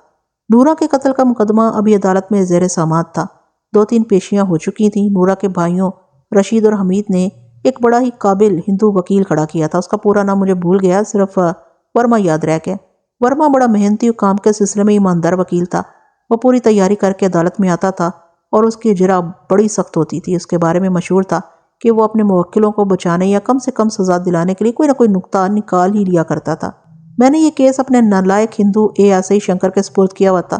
نورہ کے قتل کا مقدمہ ابھی عدالت میں زیر سماعت تھا۔ 2-3 پیشیاں ہو چکی تھیں۔ نورہ کے بھائیوں رشید اور حمید نے ایک بڑا ہی قابل ہندو وکیل کھڑا کیا تھا۔ اس کا پورا نام مجھے بھول گیا، صرف ورما یاد رہ گیا۔ ورما بڑا محنتی اور کام کے سلسلے میں ایماندار وکیل تھا۔ وہ پوری تیاری کر کے عدالت میں آتا تھا اور اس کی اجرا بڑی سخت ہوتی تھی۔ اس کے بارے میں مشہور تھا کہ وہ اپنے موکلوں کو بچانے یا کم سے کم سزا دلانے کے لیے کوئی نہ کوئی نکتہ نکال ہی لیا کرتا تھا۔ میں نے یہ کیس اپنے نالائق ہندو ASI شنکر کے سپرد کیا ہوا تھا۔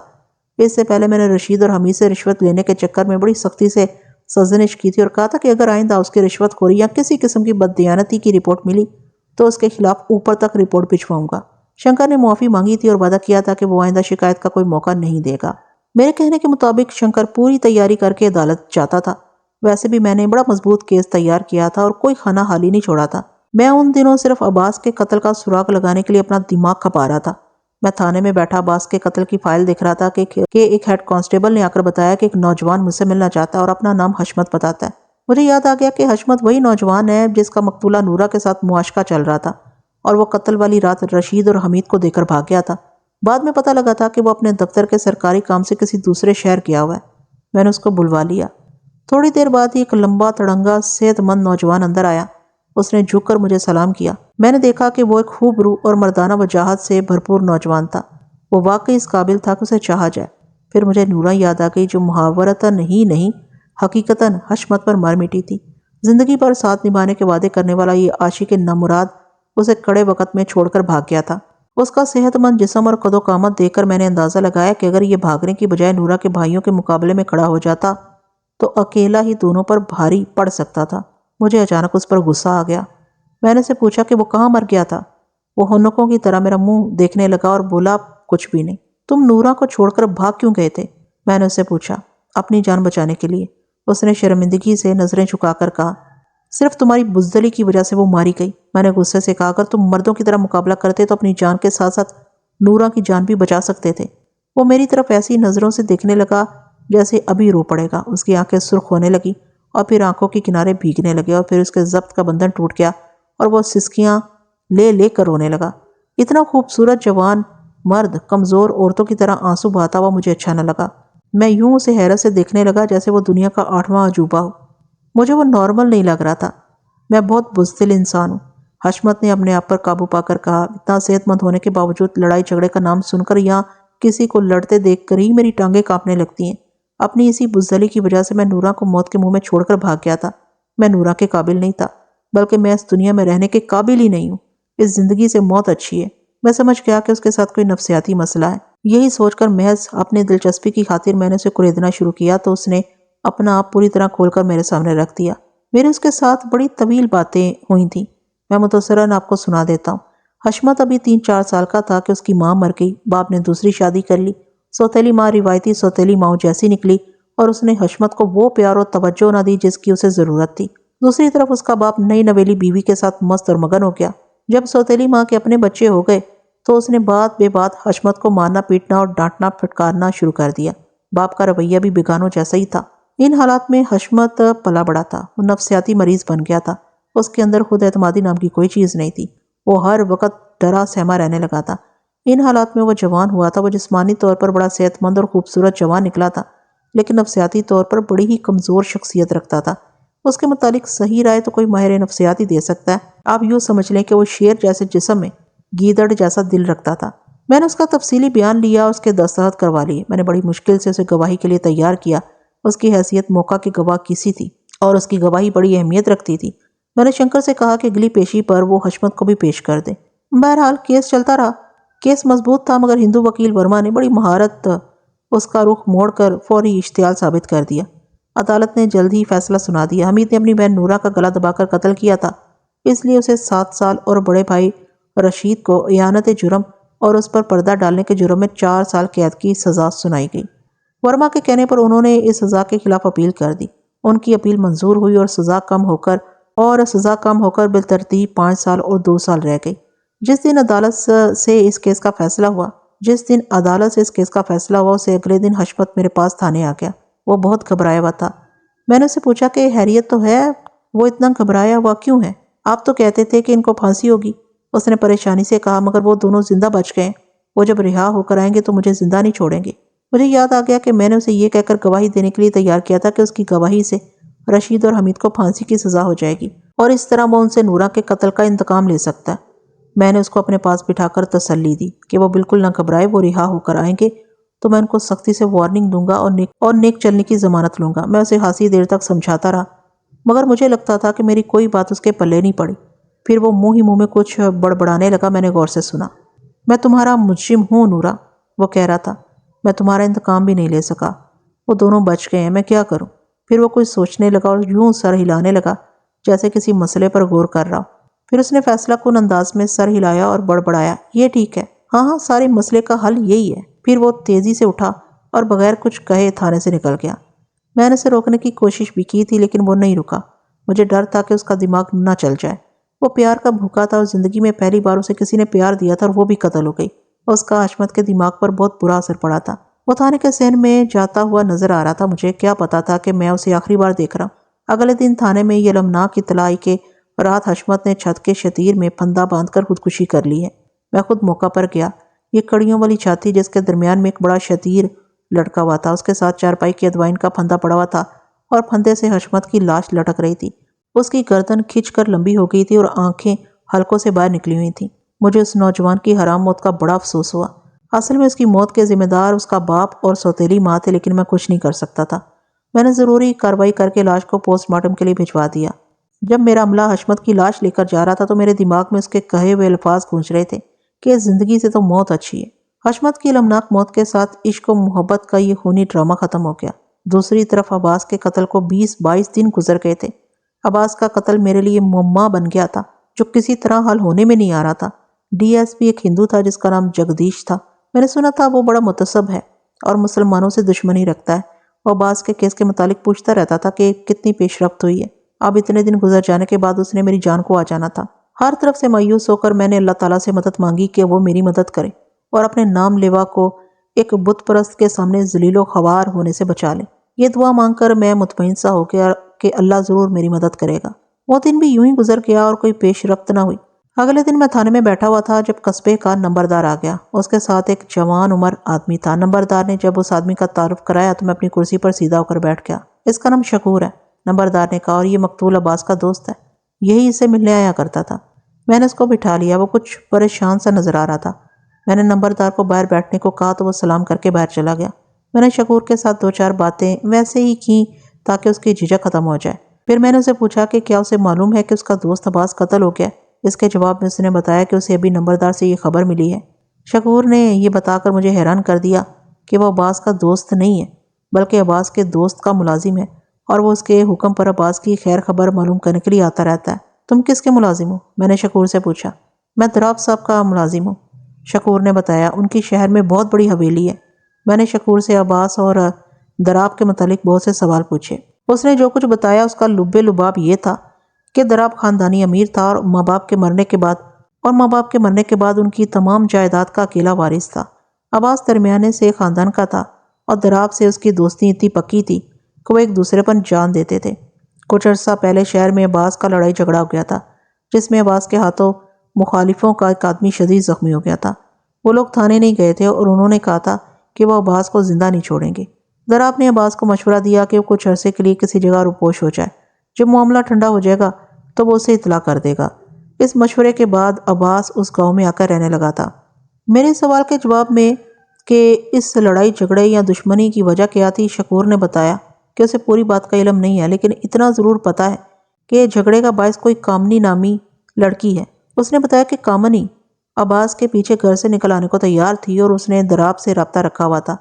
اس سے پہلے میں نے رشید اور حمید سے رشوت لینے کے چکر میں بڑی سختی سے سرزنش کی تھی اور کہا تھا کہ اگر آئندہ اس کی رشوت خوری یا کسی قسم کی بددیانتی کی رپورٹ ملی تو اس کے خلاف اوپر تک رپورٹ بھجواؤں گا۔ شنکر نے معافی مانگی تھی اور وعدہ کیا تھا کہ وہ آئندہ شکایت کا کوئی موقع نہیں دے گا۔ میرے کہنے کے مطابق شنکر پوری تیاری کر کے عدالت جاتا تھا۔ ویسے بھی میں نے بڑا مضبوط کیس تیار کیا تھا اور کوئی خانہ خالی نہیں چھوڑا تھا۔ میں ان دنوں صرف عباس کے قتل کا سراغ لگانے کے لیے اپنا دماغ کھپا رہا تھا۔ میں تھانے میں بیٹھا عباس کے قتل کی فائل دیکھ رہا تھا کہ ایک ہیڈ کانسٹیبل نے آ کر بتایا کہ ایک نوجوان مجھ سے ملنا چاہتا ہے اور اپنا نام حشمت بتاتا ہے۔ مجھے یاد آ گیا کہ حشمت وہی نوجوان ہے جس کا مقتولہ نورا کے ساتھ معاشقہ چل رہا تھا اور وہ قتل والی رات رشید اور حمید کو دے کر بھاگ گیا تھا۔ بعد میں پتہ لگا تھا کہ وہ اپنے دفتر کے سرکاری کام سے کسی دوسرے شہر گیا ہوا ہے۔ میں نے اس کو بلوا لیا۔ تھوڑی دیر بعد ہی ایک لمبا تڑنگا صحت مند نوجوان اندر آیا۔ اس نے جھک کر مجھے سلام کیا۔ میں نے دیکھا کہ وہ ایک خوب روح اور مردانہ وجاہت سے بھرپور نوجوان تھا۔ وہ واقعی اس قابل تھا کہ اسے چاہا جائے۔ پھر مجھے نورا یاد آ گئی جو محاورتاً ہی نہیں حقیقتاً حشمت پر مر مٹی تھی۔ زندگی پر ساتھ نبھانے کے وعدے کرنے والا یہ عاشق نامراد اسے کڑے وقت میں چھوڑ کر بھاگ گیا تھا۔ اس کا صحت مند جسم اور قد و قامت دیکھ کر میں نے اندازہ لگایا کہ اگر یہ بھاگنے کی بجائے نورا کے بھائیوں کے مقابلے میں کھڑا ہو جاتا تو اکیلا ہی دونوں پر بھاری پڑ سکتا تھا۔ مجھے اچانک اس پر غصہ آ گیا۔ میں نے اسے پوچھا کہ وہ کہاں مر گیا تھا۔ وہ ہونکوں کی طرح میرا منہ دیکھنے لگا اور بولا کچھ بھی نہیں۔ تم نورا کو چھوڑ کر بھاگ کیوں گئے تھے؟ میں نے اسے پوچھا۔ اپنی جان بچانے کے لیے، اس نے شرمندگی سے نظریں جھکا کر کہا۔ صرف تمہاری بزدلی کی وجہ سے وہ ماری گئی۔ میں نے غصے سے کہا اگر تم مردوں کی طرح مقابلہ کرتے تو اپنی جان کے ساتھ ساتھ نورا کی جان بھی بچا سکتے تھے۔ وہ میری طرف ایسی نظروں سے دیکھنے لگا جیسے ابھی رو پڑے گا۔ اس کی آنکھیں سرخ ہونے لگی اور پھر آنکھوں کے کنارے بھیگنے لگے اور پھر اس کے ضبط کا بندھن ٹوٹ گیا اور وہ سسکیاں لے لے کر رونے لگا۔ اتنا خوبصورت جوان مرد کمزور عورتوں کی طرح آنسو بہاتا ہوا مجھے اچھا نہ لگا۔ میں یوں اسے حیرت سے دیکھنے لگا جیسے وہ دنیا کا 8واں عجوبہ ہو۔ مجھے وہ نارمل نہیں لگ رہا تھا۔ میں بہت بزدل انسان ہوں۔ حشمت نے اپنے آپ پر قابو پا کر کہا۔ اتنا صحت مند ہونے کے باوجود لڑائی جھگڑے کا نام سن کر یا کسی کو لڑتے دیکھ کر ہی میری ٹانگیں کانپنے لگتی ہیں۔ اپنی اسی بزدلی کی وجہ سے میں نورا کو موت کے منہ میں چھوڑ کر بھاگ گیا تھا۔ میں نورا کے قابل نہیں تھا، بلکہ میں اس دنیا میں رہنے کے قابل ہی نہیں ہوں۔ اس زندگی سے موت اچھی ہے۔ میں سمجھ گیا کہ اس کے ساتھ کوئی نفسیاتی مسئلہ ہے۔ یہی سوچ کر محض اپنی دلچسپی کی خاطر میں نے اسے کریدنا شروع کیا تو اس نے اپنا آپ پوری طرح کھول کر میرے سامنے رکھ دیا۔ میرے اس کے ساتھ بڑی طویل باتیں ہوئی تھیں۔ میں متصراً آپ کو سنا دیتا ہوں۔ حشمت ابھی 3-4 سال کا تھا کہ اس کی ماں مر گئی۔ باپ نے دوسری شادی کر لی۔ سوتیلی ماں روایتی سوتیلی ماں جیسی نکلی اور اس نے حشمت کو وہ پیار و توجہ نہ دی جس کی اسے ضرورت تھی۔ دوسری طرف اس کا باپ نئی نویلی بیوی کے ساتھ مست اور مگن ہو گیا۔ جب سوتیلی ماں کے اپنے بچے ہو گئے تو اس نے بات بے بات حشمت کو مارنا پیٹنا اور ڈانٹنا پھٹکارنا شروع کر دیا۔ باپ کا رویہ بھی بیگانوں جیسا ہی تھا۔ ان حالات میں حشمت پلا بڑا تھا۔ وہ نفسیاتی مریض بن گیا تھا۔ اس کے اندر خود اعتمادی نام کی کوئی چیز نہیں تھی۔ وہ ہر وقت ڈرا سہما رہنے لگا تھا۔ ان حالات میں وہ جوان ہوا تھا۔ وہ جسمانی طور پر بڑا صحت مند اور خوبصورت جوان نکلا تھا، لیکن نفسیاتی طور پر بڑی ہی کمزور شخصیت رکھتا تھا۔ اس کے متعلق صحیح رائے تو کوئی ماہر نفسیات ہی دے سکتا ہے۔ آپ یوں سمجھ لیں کہ وہ شیر جیسے جسم میں گیدڑ جیسا دل رکھتا تھا۔ میں نے اس کا تفصیلی بیان لیا، اس کے دستخط کروا لیے۔ میں نے بڑی مشکل سے اسے گواہی کے لیے تیار کیا۔ اس کی حیثیت موقع کی گواہ کسی تھی اور اس کی گواہی بڑی اہمیت رکھتی تھی۔ میں نے شنکر سے کہا کہ اگلی پیشی پر وہ حشمت کو بھی پیش کر دے۔ بہرحال کیس چلتا رہا۔ کیس مضبوط تھا مگر ہندو وکیل ورما نے بڑی مہارت اس کا رخ موڑ کر فوری اشتعال ثابت کر دیا۔ عدالت نے جلد ہی فیصلہ سنا دیا۔ حمید نے اپنی بہن نورا کا گلا دبا کر قتل کیا تھا، اس لیے اسے 7 سال اور بڑے بھائی رشید کو اعانت جرم اور اس پر پردہ ڈالنے کے جرم میں 4 سال قید کی سزا سنائی گئی۔ ورما کے کہنے پر انہوں نے اس سزا کے خلاف اپیل کر دی۔ ان کی اپیل منظور ہوئی اور سزا کم ہو کر بالترتیب 5 سال اور 2 سال رہ گئی۔ جس دن عدالت سے اس کیس کا فیصلہ ہوا اسے اگلے دن حشمت میرے پاس تھانے آ گیا۔ وہ بہت گھبرایا ہوا تھا۔ میں نے اسے پوچھا کہ خیریت تو ہے؟ وہ اتنا گھبرایا ہوا کیوں ہے؟ آپ تو کہتے تھے کہ ان کو پھانسی ہوگی۔ اس نے پریشانی سے کہا مگر وہ دونوں زندہ بچ گئے۔ وہ جب رہا ہو کر آئیں گے تو مجھے زندہ نہیں چھوڑیں گے۔ مجھے یاد آ گیا کہ میں نے اسے یہ کہہ کر گواہی دینے کے لیے تیار کیا تھا کہ اس کی گواہی سے رشید اور حمید کو پھانسی کی سزا ہو جائے گی اور اس طرح وہ ان سے نورا کے قتل کا انتقام لے سکتا ہے۔ میں نے اس کو اپنے پاس بٹھا کر تسلی دی کہ وہ بالکل نہ گھبرائے۔ وہ رہا ہو کر آئیں گے تو میں ان کو سختی سے وارننگ دوں گا اور نیک چلنے کی ضمانت لوں گا۔ میں اسے خاصی دیر تک سمجھاتا رہا مگر مجھے لگتا تھا کہ میری کوئی بات اس کے پلے نہیں پڑی۔ پھر وہ منہ ہی منہ میں کچھ بڑبڑانے لگا۔ میں نے غور سے سنا۔ میں تمہارا مجرم ہوں نورا، وہ کہہ رہا تھا۔ میں تمہارا انتقام بھی نہیں لے سکا۔ وہ دونوں بچ گئے ہیں، میں کیا کروں؟ پھر وہ کچھ سوچنے لگا اور یوں سر ہلانے لگا جیسے کسی مسئلے پر غور کر رہا۔ پھر اس نے فیصلہ کن انداز میں سر ہلایا اور بڑبڑایا، یہ ٹھیک ہے، ہاں ہاں، سارے مسئلے کا حل یہی ہے۔ پھر وہ تیزی سے اٹھا اور بغیر کچھ کہے تھانے سے نکل گیا۔ میں نے اسے روکنے کی کوشش بھی کی تھی لیکن وہ نہیں رکا۔ مجھے ڈر تھا کہ اس کا دماغ نہ چل جائے۔ وہ پیار کا بھوکا تھا اور زندگی میں پہلی بار اسے کسی نے پیار دیا تھا اور وہ بھی قتل ہو گئی۔ اس کا حشمت کے دماغ پر بہت برا اثر پڑا تھا۔ وہ تھانے کے صحن میں جاتا ہوا نظر آ رہا تھا۔ مجھے کیا پتا تھا کہ میں اسے آخری بار دیکھ رہا ہوں۔ اگلے دن تھانے میں یہ المناک اطلاع آئی کہ رات حشمت نے چھت کے شتیر میں پھندا باندھ کر خودکشی کر لی ہے۔ میں خود موقع پر گیا۔ یہ کڑیوں والی چھت تھی جس کے درمیان میں ایک بڑا شتیر لٹکا ہوا تھا۔ اس کے ساتھ چارپائی کی ادوائن کا پھندا پڑا ہوا تھا اور پھندے سے حشمت کی لاش لٹک رہی تھی۔ اس کی گردن کھنچ کر لمبی ہو گئی تھی اور آنکھیں حلقوں سے باہر نکلی ہوئی تھیں۔ مجھے اس نوجوان کی حرام موت کا بڑا افسوس ہوا۔ اصل میں اس کی موت کے ذمہ دار اس کا باپ اور سوتیلی ماں تھے، لیکن میں کچھ نہیں کر سکتا تھا۔ میں نے ضروری کارروائی کر کے لاش کو پوسٹ مارٹم کے لیے بھجوا دیا۔ جب میرا عملہ حشمت کی لاش لے کر جا رہا تھا تو میرے دماغ میں اس کے کہے ہوئے الفاظ گونج رہے تھے کہ زندگی سے تو موت اچھی ہے۔ حشمت کی المناک موت کے ساتھ عشق و محبت کا یہ خونی ڈرامہ ختم ہو گیا۔ دوسری طرف عباس کے قتل کو 20-22 دن گزر گئے تھے۔ عباس کا قتل میرے لیے معمہ بن گیا تھا جو کسی طرح حل ہونے میں نہیں آ رہا تھا۔ ڈی ایس پی ایک ہندو تھا جس کا نام جگدیش تھا۔ میں نے سنا تھا وہ بڑا متعصب ہے اور مسلمانوں سے دشمنی رکھتا ہے۔ وہ عباس کے کیس کے متعلق پوچھتا رہتا تھا کہ کتنی پیش رفت ہوئی ہے۔ اب اتنے دن گزر جانے کے بعد اس نے میری جان کو آ جانا تھا۔ ہر طرف سے مایوس ہو کر میں نے اللہ تعالیٰ سے مدد مانگی کہ وہ میری مدد کرے اور اپنے نام لیوا کو ایک بت پرست کے سامنے ذلیل و خوار ہونے سے بچا لے۔ یہ دعا مانگ کر میں مطمئن سا ہو گیا کہ اللہ ضرور میری مدد کرے گا۔ وہ دن بھی یوں ہی گزر گیا اور کوئی پیش رفت نہ ہوئی۔ اگلے دن میں تھانے میں بیٹھا ہوا تھا جب قصبے کا نمبردار آ گیا۔ اس کے ساتھ ایک جوان عمر آدمی تھا۔ نمبردار نے جب اس آدمی کا تعارف کرایا تو میں اپنی کرسی پر سیدھا ہو کر بیٹھ گیا۔ اس کا نام شکور ہے، نمبردار نے کہا، اور یہ مقتول عباس کا دوست ہے۔ یہی اسے ملنے آیا کرتا تھا۔ میں نے اس کو بٹھا لیا۔ وہ کچھ پریشان سا نظر آ رہا تھا۔ میں نے نمبردار کو باہر بیٹھنے کو کہا تو وہ سلام کر کے باہر چلا گیا۔ میں نے شکور کے ساتھ 2-4 باتیں ویسے ہی کی تاکہ اس کی جھجک ختم ہو جائے۔ پھر میں نے اسے پوچھا کہ کیا اسے معلوم ہے کہ اس کا دوست عباس قتل ہو گیا۔ اس کے جواب میں اس نے بتایا کہ اسے ابھی نمبردار سے یہ خبر ملی ہے۔ شکور نے یہ بتا کر مجھے حیران کر دیا کہ وہ عباس کا دوست نہیں ہے بلکہ عباس کے دوست کا ملازم ہے اور وہ اس کے حکم پر عباس کی خیر خبر معلوم کرنے کے لیے آتا رہتا ہے۔ تم کس کے ملازم ہو؟ میں نے شکور سے پوچھا۔ میں دراف صاحب کا ملازم ہوں، شکور نے بتایا۔ ان کی شہر میں بہت بڑی حویلی ہے۔ میں نے شکور سے عباس اور دراب کے متعلق بہت سے سوال پوچھے۔ اس نے جو کچھ بتایا اس کا لب لباب یہ تھا کہ دراب خاندانی امیر تھا اور ماں باپ کے مرنے کے بعد ان کی تمام جائیداد کا اکیلا وارث تھا۔ عباس درمیانے سے خاندان کا تھا اور دراب سے اس کی دوستی اتنی پکی تھی کہ وہ ایک دوسرے پر جان دیتے تھے۔ کچھ عرصہ پہلے شہر میں عباس کا لڑائی جھگڑا ہو گیا تھا جس میں عباس کے ہاتھوں مخالفوں کا ایک آدمی شدید زخمی ہو گیا تھا۔ وہ لوگ تھانے نہیں گئے تھے اور انہوں نے کہا تھا کہ وہ عباس کو زندہ نہیں چھوڑیں گے۔ دراب نے عباس کو مشورہ دیا کہ وہ کچھ عرصے کے لیے کسی جگہ روپوش ہو جائے۔ جب معاملہ ٹھنڈا ہو جائے گا تو وہ اسے اطلاع کر دے گا۔ اس مشورے کے بعد عباس اس گاؤں میں آ کر رہنے لگا تھا۔ میرے سوال کے جواب میں کہ اس لڑائی جھگڑے یا دشمنی کی وجہ کیا تھی، شکور نے بتایا کہ اسے پوری بات کا علم نہیں ہے لیکن اتنا ضرور پتا ہے کہ جھگڑے کا باعث کوئی کامنی نامی لڑکی ہے۔ اس نے بتایا کہ کامنی عباس کے پیچھے گھر سے نکل آنے کو تیار تھی اور اس نے دراب سے رابطہ رکھا ہوا تھا۔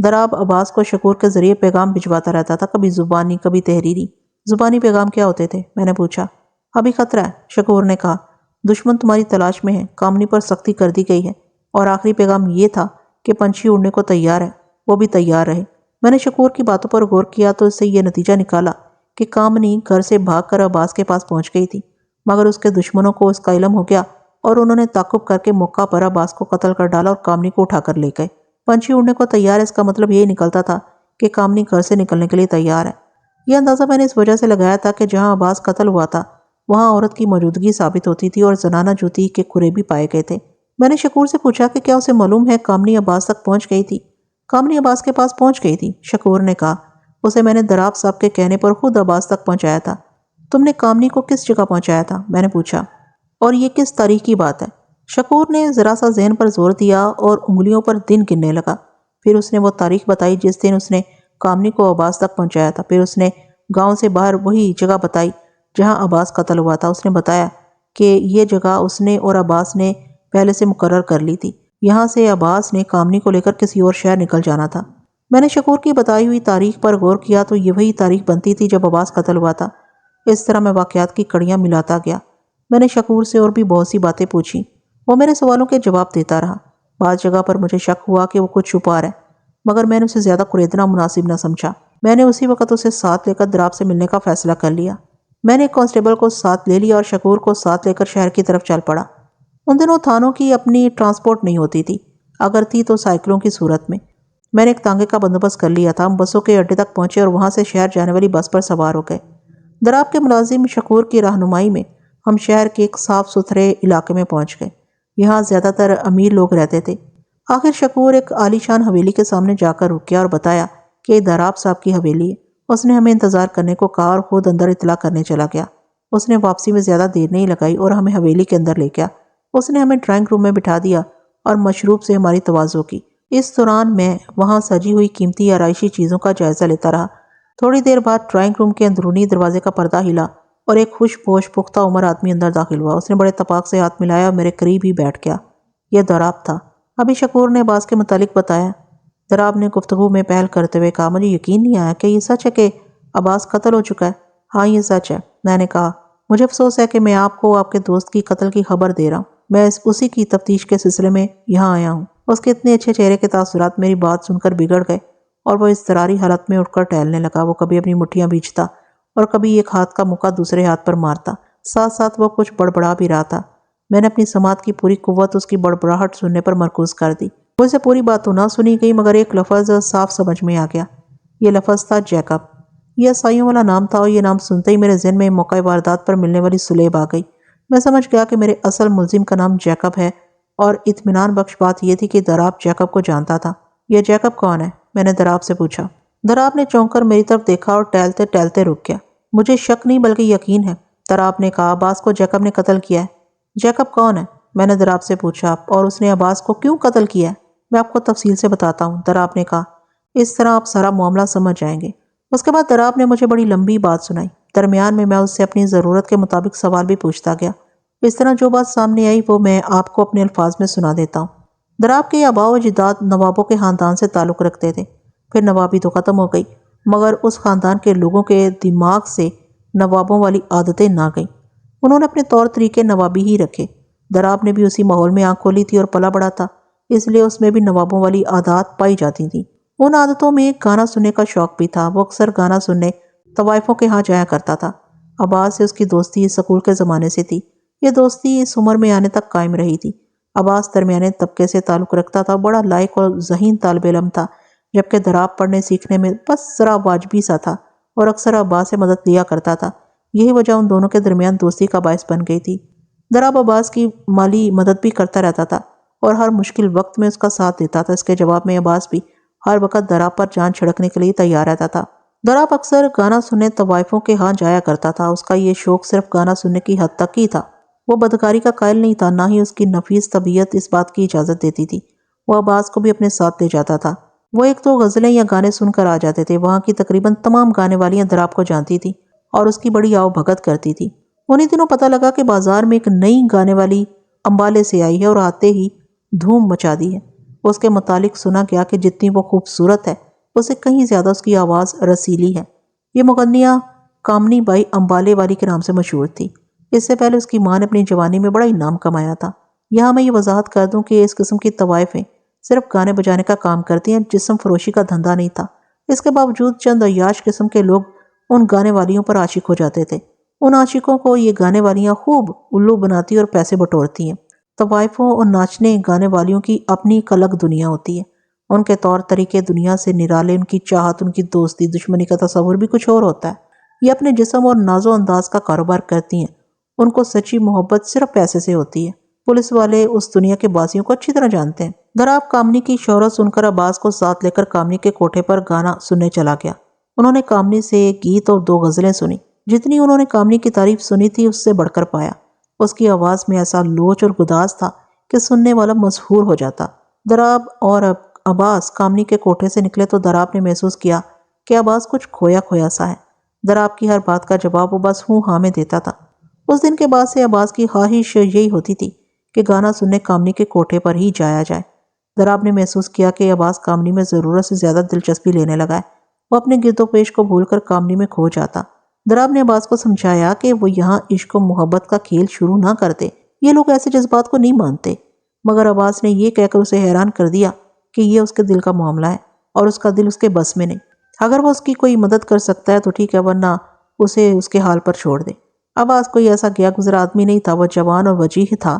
دراب عباس کو شکور کے ذریعے پیغام بھجواتا رہتا تھا، کبھی زبانی کبھی تحریری۔ زبانی پیغام کیا ہوتے تھے؟ میں نے پوچھا۔ ابھی خطرہ ہے، شکور نے کہا، دشمن تمہاری تلاش میں ہے، کامنی پر سختی کر دی گئی ہے، اور آخری پیغام یہ تھا کہ پنچھی اڑنے کو تیار ہے، وہ بھی تیار رہے۔ میں نے شکور کی باتوں پر غور کیا تو اس سے یہ نتیجہ نکالا کہ کامنی گھر سے بھاگ کر عباس کے پاس پہنچ گئی تھی، مگر اس کے دشمنوں کو اس کا علم ہو گیا اور انہوں نے تعقب کر کے موقع پر عباس کو قتل کر ڈالا اور کامنی کو اٹھا کر لے گئے۔ پنچھی اڑنے کو تیار ہے، اس کا مطلب یہی نکلتا تھا کہ کامنی گھر سے نکلنے کے لیے تیار ہے۔ یہ اندازہ میں نے اس وجہ سے لگایا تھا کہ جہاں عباس قتل ہوا تھا وہاں عورت کی موجودگی ثابت ہوتی تھی اور زنانہ جوتی کے کھرے بھی پائے گئے تھے۔ میں نے شکور سے پوچھا کہ کیا اسے معلوم ہے کامنی عباس تک پہنچ گئی تھی؟ کامنی عباس کے پاس پہنچ گئی تھی، شکور نے کہا۔ اسے میں نے دراب صاحب کے کہنے پر خود عباس تک پہنچایا تھا۔ تم نے کامنی کو کس جگہ پہنچایا تھا؟ میں نے پوچھا۔ اور یہ کس تاریخ کی بات ہے؟ شکور نے ذرا سا ذہن پر زور دیا اور انگلیوں پر دن گننے لگا۔ پھر اس نے وہ تاریخ بتائی جس دن اس نے کامنی کو عباس تک پہنچایا تھا۔ پھر اس نے گاؤں سے باہر وہی جگہ بتائی جہاں عباس قتل ہوا تھا۔ اس نے بتایا کہ یہ جگہ اس نے اور عباس نے پہلے سے مقرر کر لی تھی۔ یہاں سے عباس نے کامنی کو لے کر کسی اور شہر نکل جانا تھا۔ میں نے شکور کی بتائی ہوئی تاریخ پر غور کیا تو یہ وہی تاریخ بنتی تھی جب عباس قتل ہوا تھا۔ اس طرح میں واقعات کی کڑیاں ملاتا گیا۔ میں نے شکور سے اور بھی بہت سی باتیں پوچھی۔ وہ میرے سوالوں کے جواب دیتا رہا۔ بعض جگہ پر مجھے شک ہوا کہ وہ کچھ چھپا رہا ہے، مگر میں نے اسے زیادہ قریدنا مناسب نہ سمجھا۔ میں نے اسی وقت اسے ساتھ لے کر دراب سے ملنے کا فیصلہ کر لیا۔ میں نے ایک کانسٹیبل کو ساتھ لے لیا اور شکور کو ساتھ لے کر شہر کی طرف چل پڑا۔ ان دنوں تھانوں کی اپنی ٹرانسپورٹ نہیں ہوتی تھی، اگر تھی تو سائیکلوں کی صورت میں۔ میں نے ایک تانگے کا بندوبست کر لیا تھا۔ ہم بسوں کے اڈے تک پہنچے اور وہاں سے شہر جانے والی بس پر سوار ہو گئے۔ دراب کے ملازم شکور کی رہنمائی میں ہم شہر کے ایک صاف ستھرے علاقے میں پہنچ گئے۔ یہاں زیادہ تر امیر لوگ رہتے تھے۔ آخر شکور ایک عالی شان حویلی کے سامنے جا کر رک گیا اور بتایا کہ یہ دراب صاحب کی حویلی ہے۔ اس نے ہمیں انتظار کرنے کو کہا اور خود اندر اطلاع کرنے چلا گیا۔ اس نے واپسی میں زیادہ دیر نہیں لگائی اور ہمیں حویلی کے اندر لے گیا۔ اس نے ہمیں ڈرائنگ روم میں بٹھا دیا اور مشروب سے ہماری تواضع کی۔ اس دوران میں وہاں سجی ہوئی قیمتی آرائشی چیزوں کا جائزہ لیتا رہا۔ تھوڑی دیر بعد ڈرائنگ روم کے اندرونی دروازے کا پردہ ہلا اور ایک خوش پوش پختہ عمر آدمی اندر داخل ہوا۔ اس نے بڑے اتفاق سے ہاتھ ملایا اور میرے قریب ہی بیٹھ گیا۔ یہ دراب تھا۔ ابھی شکور نے عباس کے متعلق بتایا۔ دراب نے گفتگو میں پہل کرتے ہوئے کہا، مجھے یقین نہیں آیا کہ یہ سچ ہے کہ عباس قتل ہو چکا ہے۔ ہاں یہ سچ ہے، میں نے کہا۔ مجھے افسوس ہے کہ میں آپ کو آپ کے دوست کی قتل کی خبر دے رہا ہوں۔ میں اسی کی تفتیش کے سلسلے میں یہاں آیا ہوں۔ اس کے اتنے اچھے چہرے کے تاثرات میری بات سن کر بگڑ گئے اور وہ اضطراری حالت میں اٹھ کر ٹہلنے لگا۔ وہ کبھی اپنی مٹھیاں بیچتا اور کبھی ایک ہاتھ کا مکہ دوسرے ہاتھ پر مارتا۔ ساتھ ساتھ وہ کچھ بڑبڑا بھی رہا تھا۔ میں نے اپنی سماعت کی پوری قوت اس کی بڑبڑاہٹ سننے پر مرکوز کر دی۔ وہ اسے پوری بات تو نہ سنی گئی مگر ایک لفظ صاف سمجھ میں آ گیا۔ یہ لفظ تھا جیکب۔ یہ عیسائیوں والا نام تھا اور یہ نام سنتے ہی میرے ذہن میں موقع واردات پر ملنے والی سلیب آ گئی۔ میں سمجھ گیا کہ میرے اصل ملزم کا نام جیکب ہے اور اطمینان بخش بات یہ تھی کہ دراب جیکب کو جانتا تھا۔ یہ جیکب کون ہے؟ میں نے دراب سے پوچھا۔ دراب نے چونک کر میری طرف دیکھا اور ٹہلتے ٹہلتے رک گیا۔ مجھے شک نہیں بلکہ یقین ہے، دراب نے کہا۔ عباس کو جیکب نے قتل کیا ہے۔ جیکب کون ہے؟ میں نے دراب سے پوچھا۔ اور اس نے عباس کو کیوں قتل کیا ہے؟ میں آپ کو تفصیل سے بتاتا ہوں، دراب نے کہا۔ اس طرح آپ سارا معاملہ سمجھ جائیں گے۔ اس کے بعد دراب نے مجھے بڑی لمبی بات سنائی۔ درمیان میں اس سے اپنی ضرورت کے مطابق سوال بھی پوچھتا گیا۔ اس طرح جو بات سامنے آئی وہ میں آپ کو اپنے الفاظ میں سنا دیتا ہوں۔ دراب کے آباء و اجداد نوابوں کے خاندان سے تعلق رکھتے تھے۔ پھر نوابی تو ختم ہو گئی مگر اس خاندان کے لوگوں کے دماغ سے نوابوں والی عادتیں نہ گئیں۔ انہوں نے اپنے طور طریقے نوابی ہی رکھے۔ دراب نے بھی اسی ماحول میں آنکھ کھولی تھی اور پلا بڑا تھا، اس لیے اس میں بھی نوابوں والی عادات پائی جاتی تھیں۔ ان عادتوں میں گانا سننے کا شوق بھی تھا۔ وہ اکثر گانا سننے طوائفوں کے ہاں جایا کرتا تھا۔ عباس سے اس کی دوستی اسکول کے زمانے سے تھی۔ یہ دوستی اس عمر میں آنے تک قائم رہی تھی۔ عباس درمیانے طبقے سے تعلق رکھتا تھا، بڑا لائق اور ذہین طالب علم تھا، جبکہ دراب پڑھنے سیکھنے میں بس ذرا واجبی سا تھا اور اکثر عباس سے مدد لیا کرتا تھا۔ یہی وجہ ان دونوں کے درمیان دوستی کا باعث بن گئی تھی۔ دراب عباس کی مالی مدد بھی کرتا رہتا تھا اور ہر مشکل وقت میں اس کا ساتھ دیتا تھا۔ اس کے جواب میں عباس بھی ہر وقت دراب پر جان چھڑکنے کے لیے تیار رہتا تھا۔ دراب اکثر گانا سننے طوائفوں کے ہاں جایا کرتا تھا۔ اس کا یہ شوق صرف گانا سننے کی حد تک ہی تھا۔ وہ بدکاری کا قائل نہیں تھا، نہ ہی اس کی نفیس طبیعت اس بات کی اجازت دیتی تھی۔ وہ عباس کو بھی اپنے ساتھ لے جاتا تھا۔ وہ ایک دو غزلیں یا گانے سن کر آ جاتے تھے۔ وہاں کی تقریباً تمام گانے والیاں دراب کو جانتی تھیں اور اس کی بڑی آؤ بھگت کرتی تھی۔ انہی دنوں پتہ لگا کہ بازار میں ایک نئی گانے والی امبالے سے آئی ہے اور آتے ہی دھوم مچا دی ہے۔ اس کے متعلق سنا گیا کہ جتنی وہ خوبصورت ہے اسے کہیں زیادہ اس کی آواز رسیلی ہے۔ یہ مغنیہ کامنی بائی امبالے والی کے نام سے مشہور تھی۔ اس سے پہلے اس کی ماں نے اپنی جوانی میں بڑا انعام کمایا تھا۔ یہاں میں یہ وضاحت کر دوں کہ اس قسم کی طوائفیں صرف گانے بجانے کا کام کرتی ہیں، جسم فروشی کا دھندا نہیں تھا۔ اس کے باوجود چند عیاش قسم کے لوگ ان گانے والیوں پر عاشق ہو جاتے تھے۔ ان عاشقوں کو یہ گانے والیاں خوب الو بناتی اور پیسے بٹورتی ہیں۔ طوائفوں اور ناچنے گانے والیوں کی اپنی ایک الگ دنیا ہوتی ہے۔ ان کے طور طریقے دنیا سے نرالے، ان کی چاہت، ان کی دوستی دشمنی کا تصور بھی کچھ اور ہوتا ہے۔ یہ اپنے جسم اور ناز و انداز کا کاروبار کرتی ہیں۔ ان کو سچی محبت صرف پیسے سے ہوتی ہے۔ پولیس والے اس دنیا کے بازیوں کو اچھی طرح جانتے ہیں۔ دراب کامنی کی شہرت سن کر عباس کو ساتھ لے کر کامنی کے کوٹھے پر گانا سننے چلا گیا۔ انہوں نے کامنی سے ایک گیت اور دو غزلیں سنی۔ جتنی انہوں نے کامنی کی تعریف سنی تھی اس سے بڑھ کر پایا۔ اس کی آواز میں ایسا لوچ اور گداز تھا کہ سننے والا مسحور ہو جاتا۔ دراب اور عباس کامنی کے کوٹھے سے نکلے تو دراب نے محسوس کیا کہ عباس کچھ کھویا کھویا سا ہے۔ دراب کی ہر بات کا جواب وہ بس ہوں ہاں میں دیتا تھا۔ اس دن کے بعد سے عباس کی خواہش یہی ہوتی تھی کہ گانا سننے کامنی کے کوٹھے پر ہی جایا جائے۔ دراب نے محسوس کیا کہ عباس کامنی میں ضرورت سے زیادہ دلچسپی لینے لگا ہے۔ وہ اپنے گرد و پیش کو بھول کر کامنی میں کھو جاتا۔ دراب نے عباس کو سمجھایا کہ وہ یہاں عشق و محبت کا کھیل شروع نہ کرتے، یہ لوگ ایسے جذبات کو نہیں مانتے۔ مگر عباس نے یہ کہہ کر اسے حیران کر دیا کہ یہ اس کے دل کا معاملہ ہے اور اس کا دل اس کے بس میں نہیں۔ اگر وہ اس کی کوئی مدد کر سکتا ہے تو ٹھیک ہے، ورنہ اسے اس کے حال پر چھوڑ دے۔ عباس کوئی ایسا گیا گزرا آدمی نہیں تھا، وہ جوان اور وجیح تھا،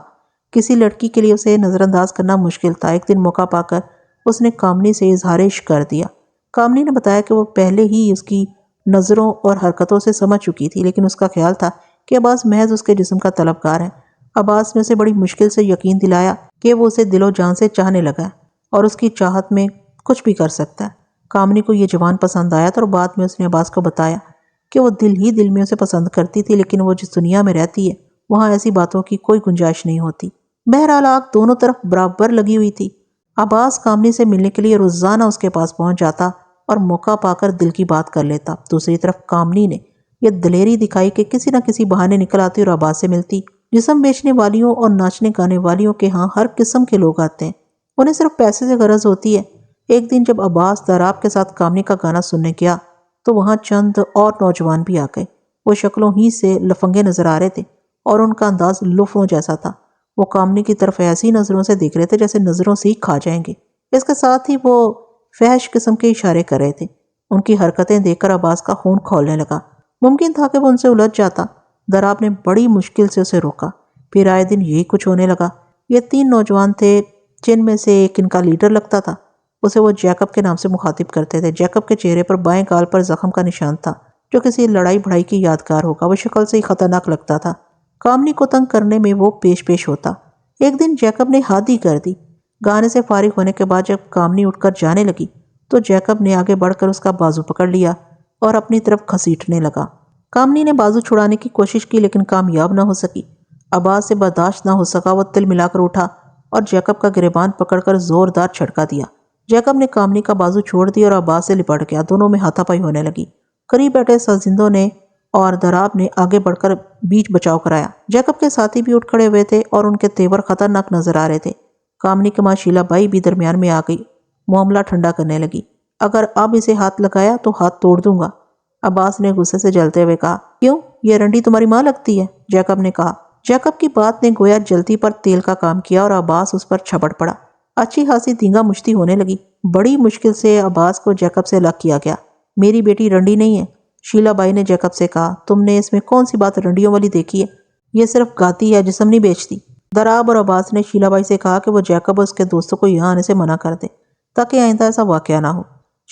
کسی لڑکی کے لیے اسے نظر انداز کرنا مشکل تھا۔ ایک دن موقع پا کر اس نے کامنی سے اظہار عشق کر دیا۔ کامنی نے بتایا کہ وہ پہلے ہی اس کی نظروں اور حرکتوں سے سمجھ چکی تھی، لیکن اس کا خیال تھا کہ عباس محض اس کے جسم کا طلبگار ہے۔ عباس نے اسے بڑی مشکل سے یقین دلایا کہ وہ اسے دل و جان سے چاہنے لگا ہے اور اس کی چاہت میں کچھ بھی کر سکتا ہے۔ کامنی کو یہ جوان پسند آیا تھا اور بعد میں اس نے عباس کو بتایا کہ وہ دل ہی دل میں اسے پسند کرتی تھی، لیکن وہ جس دنیا میں رہتی ہے وہاں ایسی باتوں کی کوئی گنجائش نہیں ہوتی۔ بہرحال آگ دونوں طرف برابر لگی ہوئی تھی۔ عباس کامنی سے ملنے کے لیے روزانہ اس کے پاس پہنچ جاتا اور موقع پا کر دل کی بات کر لیتا۔ دوسری طرف کامنی نے یہ دلیری دکھائی کہ کسی نہ کسی بہانے نکل آتی اور عباس سے ملتی۔ جسم بیچنے والیوں اور ناچنے گانے والیوں کے ہاں ہر قسم کے لوگ آتے ہیں، انہیں صرف پیسے سے غرض ہوتی ہے۔ ایک دن جب عباس دراب کے ساتھ کامنی کا گانا سننے گیا تو وہاں چند اور نوجوان بھی آ گئے۔ وہ شکلوں ہی سے لفنگے نظر آ رہے تھے اور ان کا انداز لفوں جیسا تھا۔ وہ کامنی کی طرف ایسی نظروں سے دیکھ رہے تھے جیسے نظروں سے ہی کھا جائیں گے۔ اس کے ساتھ ہی وہ فحش قسم کے اشارے کر رہے تھے۔ ان کی حرکتیں دیکھ کر عباس کا خون کھولنے لگا۔ ممکن تھا کہ وہ ان سے الجھ جاتا۔ دراب نے بڑی مشکل سے اسے روکا۔ پھر آئے دن یہی کچھ ہونے لگا۔ یہ تین نوجوان تھے، جن میں سے ایک ان کا لیڈر لگتا تھا۔ اسے وہ جیکب کے نام سے مخاطب کرتے تھے۔ جیکب کے چہرے پر بائیں گال پر زخم کا نشان تھا جو کسی لڑائی بڑھائی کی یادگار ہوگا۔ وہ شکل سے ہی خطرناک لگتا تھا۔ کامنی کو تنگ کرنے میں وہ پیش ہوتا۔ ایک دن جیکب نے حادی کر دی۔ گانے سے فارغ ہونے کے بعد جب کامنی اٹھ کر جانے لگی تو جیکب نے آگے بڑھ کر اس کا بازو پکڑ لیا اور اپنی طرف گھسیٹنے لگا۔ کامنی نے بازو چھڑانے کی کوشش کی لیکن کامیاب نہ ہو سکی۔ عباس سے برداشت نہ ہو سکا، وہ تل ملا کر اٹھا اور جیکب کا گریبان پکڑ کر زوردار جھٹکا دیا۔ جیکب نے کامنی کا بازو چھوڑ دیا اور عباس سے لپٹ گیا۔ دونوں میں ہاتھا پائی ہونے لگی۔ قریب بیٹھے سرزندوں نے اور دراب نے آگے بڑھ کر بیچ بچاؤ کرایا۔ جیکب کے ساتھی بھی اٹھ کھڑے ہوئے تھے اور ان کے تیور خطرناک نظر آ رہے تھے۔ کامنی کی ماں شیلا بائی بھی درمیان میں آ گئی، معاملہ ٹھنڈا کرنے لگی۔ اگر اب اسے ہاتھ لگایا تو ہاتھ توڑ دوں گا، عباس نے غصے سے جلتے ہوئے کہا۔ کیوں، یہ رنڈی تمہاری ماں لگتی ہے؟ جیکب نے کہا۔ جیکب کی بات نے گویا جلتی پر تیل کا کام کیا اور عباس اس پر چھپٹ پڑا۔ اچھی خاصی دینگا مشتی ہونے لگی۔ بڑی مشکل سے عباس کو جیکب سے الگ کیا گیا۔ میری بیٹی رنڈی نہیں ہے، شیلا بائی نے جیکب سے کہا۔ تم نے اس میں کون سی بات رنڈیوں والی دیکھی ہے؟ یہ صرف گاتی ہے، جسم نہیں بیچتی۔ دراب اور عباس نے شیلا بائی سے کہا کہ وہ جیکب اور اس کے دوستوں کو یہاں آنے سے منع کر دے تاکہ آئندہ ایسا واقعہ نہ ہو۔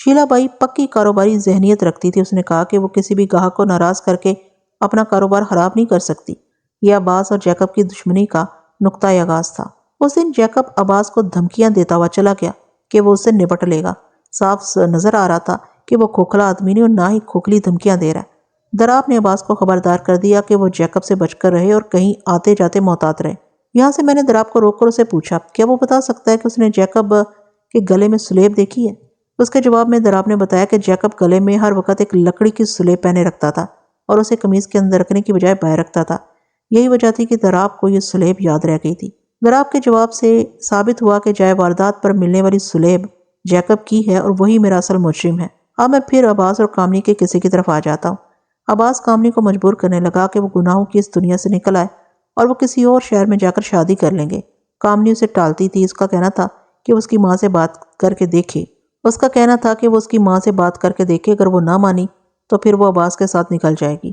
شیلا بائی پکی کاروباری ذہنیت رکھتی تھی۔ اس نے کہا کہ وہ کسی بھی گاہک کو ناراض کر کے اپنا کاروبار خراب نہیں کر سکتی۔ یہ عباس اور جیکب کی دشمنی کا نقطہ آغاز تھا۔ اس دن جیکب عباس کو دھمکیاں دیتا ہوا چلا گیا کہ وہ اس سے نپٹ لے گا۔ صاف نظر آ رہا تھا کہ وہ کھوکھلا آدمی نہیں اور نہ ہی کھوکھلی دھمکیاں دے رہا ہے۔ دراب نے عباس کو خبردار کر دیا کہ وہ جیکب سے بچ کر رہے اور کہیں آتے جاتے محتاط رہے۔ یہاں سے میں نے دراب کو روک کر اسے پوچھا، کیا وہ بتا سکتا ہے کہ اس نے جیکب کے گلے میں سلیب دیکھی ہے؟ اس کے جواب میں دراب نے بتایا کہ جیکب گلے میں ہر وقت ایک لکڑی کی سلیب پہنے رکھتا تھا اور اسے قمیض کے اندر رکھنے کی بجائے باہر رکھتا تھا۔ یہی وجہ تھی کہ دراب کو یہ سلیب یاد رہ گئی تھی۔ دراب کے جواب سے ثابت ہوا کہ جائے واردات پر ملنے والی سلیب جیکب کی ہے اور وہی میرا اصل مجرم ہے۔ اب میں پھر عباس اور کامنی کے قصے کی طرف آ جاتا ہوں۔ عباس کامنی کو مجبور کرنے لگا کہ وہ گناہوں کی اس دنیا سے نکل آئے اور وہ کسی اور شہر میں جا کر شادی کر لیں گے۔ کامنی اسے ٹالتی تھی۔ اس کا کہنا تھا کہ وہ اس کی ماں سے بات کر کے دیکھے۔ اگر وہ نہ مانی تو پھر وہ عباس کے ساتھ نکل جائے گی۔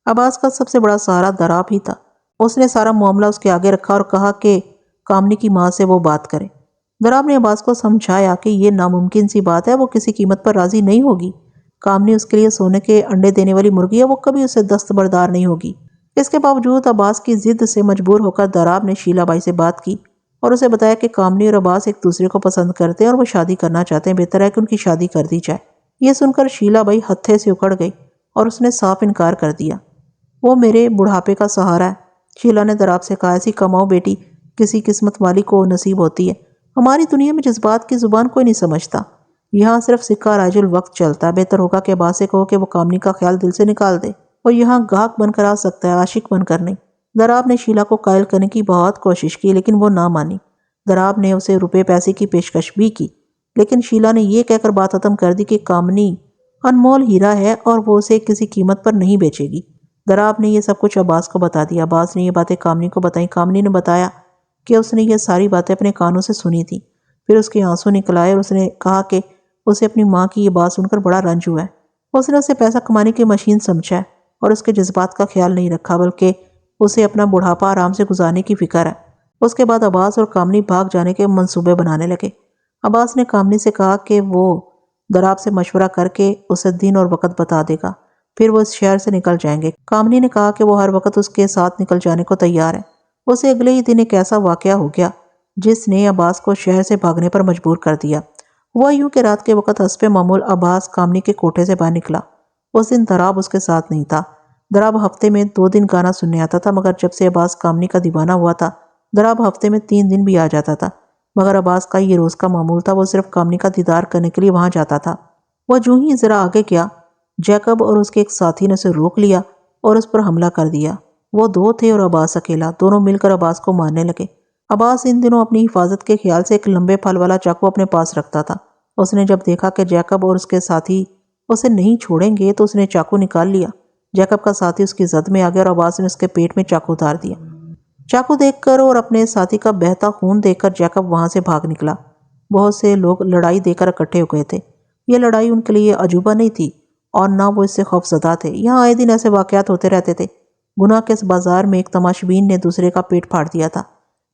عباس کا سب سے بڑا سہارا دراب ہی تھا۔ اس نے سارا معاملہ اس کے آگے رکھا اور کہا کہ کامنی کی ماں سے وہ بات کرے۔ دراب نے عباس کو سمجھایا کہ یہ ناممکن سی بات ہے، وہ کسی قیمت پر راضی نہیں ہوگی۔ کامنی اس کے لیے سونے کے انڈے دینے والی مرغی ہے، وہ کبھی اسے دستبردار نہیں ہوگی۔ اس کے باوجود عباس کی ضد سے مجبور ہو کر دراب نے شیلا بائی سے بات کی اور اسے بتایا کہ کامنی اور عباس ایک دوسرے کو پسند کرتے ہیں اور وہ شادی کرنا چاہتے ہیں، بہتر ہے کہ ان کی شادی کر دی جائے۔ یہ سن کر شیلا بائی ہتھے سے اکھڑ گئی اور اس نے صاف انکار کر دیا۔ وہ میرے بڑھاپے کا سہارا ہے، شیلا نے دراب سے کہا۔ ایسی کماؤ بیٹی کسی قسمت والی کو نصیب ہوتی ہے۔ ہماری دنیا میں جذبات کی زبان کوئی نہیں سمجھتا، یہاں صرف سکہ رائج الوقت چلتا ہے۔ بہتر ہوگا کہ عباس سے کہو کہ وہ کامنی کا خیال دل سے نکال دے۔ وہ یہاں گاہک بن کر آ سکتا ہے، عاشق بن کر نہیں۔ دراب نے شیلا کو قائل کرنے کی بہت کوشش کی لیکن وہ نہ مانی۔ دراب نے اسے روپے پیسے کی پیشکش بھی کی لیکن شیلا نے یہ کہہ کر بات ختم کر دی کہ کامنی انمول ہیرا ہے اور وہ اسے کسی قیمت پر نہیں بیچے گی۔ دراب نے یہ سب کچھ عباس کو بتا دیا۔ عباس نے یہ باتیں کامنی کو بتائیں۔ کامنی نے بتایا کہ اس نے یہ ساری باتیں اپنے کانوں سے سنی تھی۔ پھر اس کے آنسو نکل آئے اور اس نے کہا کہ اسے اپنی ماں کی یہ بات سن کر بڑا رنج ہوا ہے۔ اس نے اسے پیسہ کمانے کی مشین سمجھا ہے اور اس کے جذبات کا خیال نہیں رکھا، بلکہ اسے اپنا بڑھاپا آرام سے گزارنے کی فکر ہے۔ اس کے بعد عباس اور کامنی بھاگ جانے کے منصوبے بنانے لگے۔ عباس نے کامنی سے کہا کہ وہ دراب سے مشورہ کر کے اسے دن اور وقت بتا دے گا، پھر وہ اس شہر سے نکل جائیں گے۔ کامنی نے کہا کہ وہ ہر وقت اس کے ساتھ نکل جانے کو تیار ہے۔ اسے اگلے ہی دن ایک ایسا واقعہ ہو گیا جس نے عباس کو شہر سے بھاگنے پر مجبور کر دیا۔ ہوا یوں کہ رات کے وقت حسب معمول عباس کامنی کے کوٹھے سے باہر نکلا۔ اس دن دراب اس کے ساتھ نہیں تھا۔ دراب ہفتے میں 2 دن گانا سننے آتا تھا، مگر جب سے عباس کامنی کا دیوانہ ہوا تھا دراب ہفتے میں 3 دن بھی آ جاتا تھا۔ مگر عباس کا یہ روز کا معمول تھا، وہ صرف کامنی کا دیدار کرنے کے لیے وہاں جاتا تھا۔ وہ جو ہی ذرا آگے گیا، جیکب اور اس کے ایک ساتھی نے اسے روک لیا اور اس پر حملہ کر دیا۔ وہ 2 تھے اور عباس اکیلا، دونوں مل کر عباس کو مارنے لگے۔ عباس ان دنوں اپنی حفاظت کے خیال سے ایک لمبے پھل والا چاقو اپنے پاس رکھتا تھا۔ اس نے جب دیکھا کہ جیکب اور اس کے ساتھی اسے نہیں چھوڑیں گے تو اس نے چاقو نکال لیا۔ جیکب کا ساتھی اس کی زد میں آ گیا اور عباس نے اس کے پیٹ میں چاقو اتار دیا۔ چاقو دیکھ کر اور اپنے ساتھی کا بہتا خون دیکھ کر جیکب وہاں سے بھاگ نکلا۔ بہت سے لوگ لڑائی دیکھ کر اکٹھے ہو گئے تھے۔ یہ لڑائی ان کے لیے عجوبہ نہیں تھی اور نہ وہ اس سے خوف زدہ تھے۔ یہاں آئے دن ایسے واقعات ہوتے رہتے تھے۔ گناہ کے اس بازار میں ایک تماشبین نے دوسرے کا پیٹ پھاڑ دیا تھا۔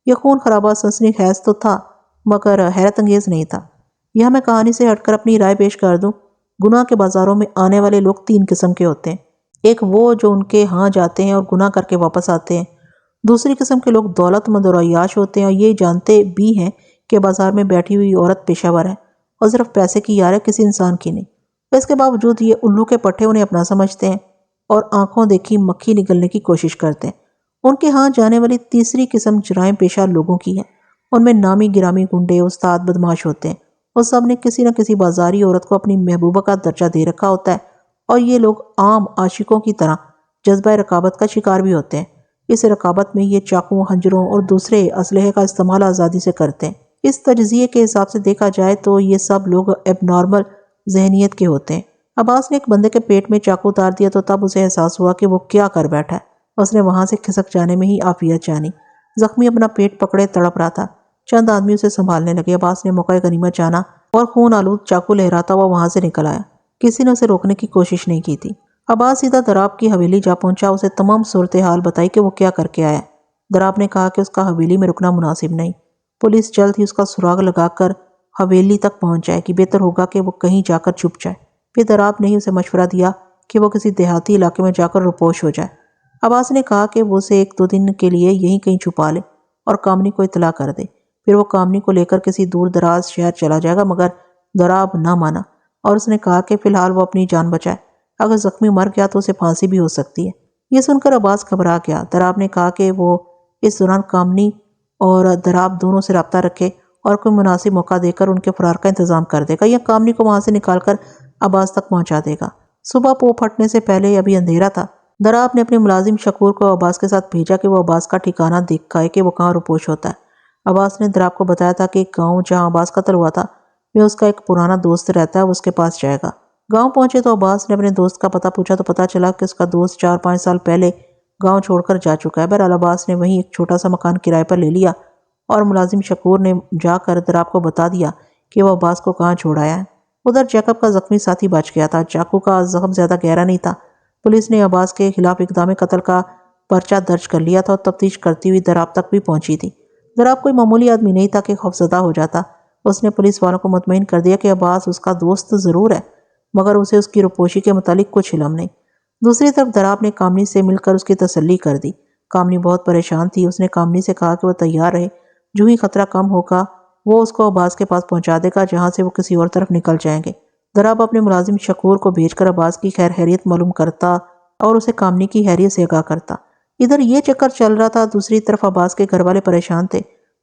یہ خون خرابہ سنسنی خیز تو تھا مگر حیرت انگیز نہیں تھا۔ یہاں میں کہانی سے ہٹ کر اپنی رائے پیش کر دوں۔ گناہ کے بازاروں میں آنے والے لوگ 3 قسم کے ہوتے ہیں۔ ایک وہ جو ان کے ہاں جاتے ہیں اور گناہ کر کے واپس آتے ہیں۔ دوسری قسم کے لوگ دولت مند اور عیاش ہوتے ہیں اور یہ جانتے بھی ہیں کہ بازار میں بیٹھی ہوئی عورت پیشہ ور ہے اور صرف پیسے کی یار ہے، کسی انسان کی نہیں۔ اس کے باوجود یہ الو کے پٹھے انہیں اپنا سمجھتے ہیں اور آنکھوں دیکھی مکھی نگلنے کی کوشش کرتے ہیں۔ ان کے ہاں جانے والی تیسری قسم جرائم پیشہ لوگوں کی ہے۔ ان میں نامی گرامی گنڈے، استاد، بدماش ہوتے ہیں اور سب نے کسی نہ کسی بازاری عورت کو اپنی محبوبہ کا درجہ دے رکھا ہوتا ہے اور یہ لوگ عام عاشقوں کی طرح جذبہ رقابت کا شکار بھی ہوتے ہیں۔ اس رقابت میں یہ چاقوں، خنجروں اور دوسرے اسلحے کا استعمال آزادی سے کرتے ہیں۔ اس تجزیے کے حساب سے دیکھا جائے تو یہ سب لوگ ایب نارمل ذہنیت کے ہوتے ہیں۔ عباس نے ایک بندے کے پیٹ میں چاقو اتار دیا تو تب اسے احساس ہوا کہ وہ کیا کر بیٹھا ہے۔ اس نے وہاں سے کھسک جانے میں ہی عافیت جانی۔ زخمی اپنا پیٹ پکڑے تڑپ رہا تھا۔ چند آدمی اسے سنبھالنے لگے۔ عباس نے موقع غنیمت جانا اور خون آلود چاقو لہراتا ہوا وہاں سے نکل آیا۔ کسی نے اسے روکنے کی کوشش نہیں کی تھی۔ عباس سیدھا دراب کی حویلی جا پہنچا، اسے تمام صورتحال بتائی کہ وہ کیا کر کے آیا۔ دراب نے کہا کہ اس کا حویلی میں رکنا مناسب نہیں، پولیس جلد ہی اس کا سراغ لگا کر حویلی تک پہنچ جائے گی، بہتر ہوگا کہ وہ کہیں جا کر چھپ جائے۔ پھر دراب نے ہی اسے مشورہ دیا کہ وہ کسی دیہاتی علاقے میں جا کر روپوش ہو جائے۔ عباس نے کہا کہ وہ اسے 1-2 دن کے لیے یہیں کہیں چھپا لے اور کامنی کو اطلاع کر دے، پھر وہ کامنی کو لے کر کسی دور دراز شہر چلا جائے گا۔ مگر دراب نہ مانا اور اس نے کہا کہ فی الحال وہ اپنی جان بچائے، اگر زخمی مر گیا تو اسے پھانسی بھی ہو سکتی ہے۔ یہ سن کر عباس گھبرا گیا۔ دراب نے کہا کہ وہ اس دوران کامنی اور دراب دونوں سے رابطہ رکھے اور کوئی مناسب موقع دے کر ان کے فرار کا انتظام کر دے گا یا کامنی کو وہاں سے نکال کر عباس تک پہنچا دے گا۔ صبح پو پھٹنے سے پہلے ابھی اندھیرا تھا۔ دراب نے اپنے ملازم شکور کو عباس کے ساتھ بھیجا کہ وہ عباس کا ٹھکانہ دکھائے کہ وہ کہاں روپوش ہوتا ہے۔ عباس نے دراب کو بتایا تھا کہ ایک گاؤں جہاں عباس قتل ہوا تھا میں اس کا ایک پرانا دوست رہتا ہے، وہ اس کے پاس جائے گا۔ گاؤں پہنچے تو عباس نے اپنے دوست کا پتہ پوچھا تو پتہ چلا کہ اس کا دوست 4-5 سال پہلے گاؤں چھوڑ کر جا چکا ہے۔ بہرحال عباس نے وہیں ایک چھوٹا سا مکان کرائے پر لے لیا اور ملازم شکور نے جا کر دراب کو بتا دیا کہ وہ عباس کو کہاں چھوڑ آیا ہے۔ ادھر جیکب کا زخمی ساتھی بچ گیا تھا۔ چاقو کا زخم زیادہ گہرا نہیں تھا۔ پولیس نے عباس کے خلاف اقدام قتل کا پرچہ درج کر لیا تھا اور تفتیش کرتی ہوئی دراب تک بھی پہنچی تھی۔ دراب کوئی معمولی آدمی نہیں تھا کہ خوفزدہ ہو جاتا۔ اس نے پولیس والوں کو مطمئن کر دیا کہ عباس اس کا دوست ضرور ہے مگر اسے اس کی روپوشی کے متعلق کچھ علم نہیں۔ دوسری طرف دراب نے کامنی سے مل کر اس کی تسلی کر دی۔ کامنی بہت پریشان تھی۔ اس نے کامنی سے کہا کہ وہ تیار رہے، جو ہی خطرہ کم ہوگا وہ اس کو عباس کے پاس پہنچا دے گا جہاں سے وہ کسی اور طرف نکل جائیں گے۔ دراب اپنے ملازم شکور کو بھیج کر عباس کی خیر خیریت معلوم کرتا اور اسے کامنی کی خیریت سے آگاہ کرتا۔ ادھر یہ چکر چل رہا تھا، دوسری طرف عباس کے گھر والے پریشان تھے۔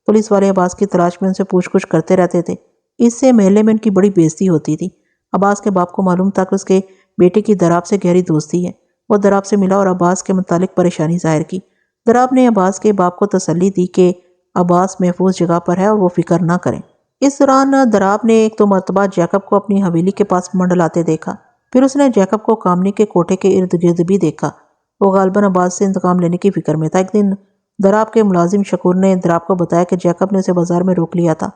پولیس والے عباس کی تلاش میں ان سے پوچھ گچھ کرتے رہتے تھے۔ اس سے محلے میں ان کی بڑی بے عزتی ہوتی تھی۔ عباس کے باپ کو معلوم تھا کہ اس کے بیٹے کی دراب سے گہری دوستی ہے۔ وہ دراب سے ملا اور عباس کے متعلق پریشانی ظاہر کی۔ دراب نے عباس کے باپ کو تسلی دی کہ عباس محفوظ جگہ پر ہے اور وہ فکر نہ کریں۔ اس دوران دراب نے 1-2 مرتبہ جیکب کو اپنی حویلی کے پاس منڈلاتے دیکھا۔ پھر اس نے جیکب کو کامنی کے کوٹھے کے ارد گرد بھی دیکھا۔ وہ غالباً عباس سے انتقام لینے کی فکر میں تھا۔ ایک دن دراب کے ملازم شکور نے دراب کو بتایا کہ جیکب نے اسے بازار میں روک لیا تھا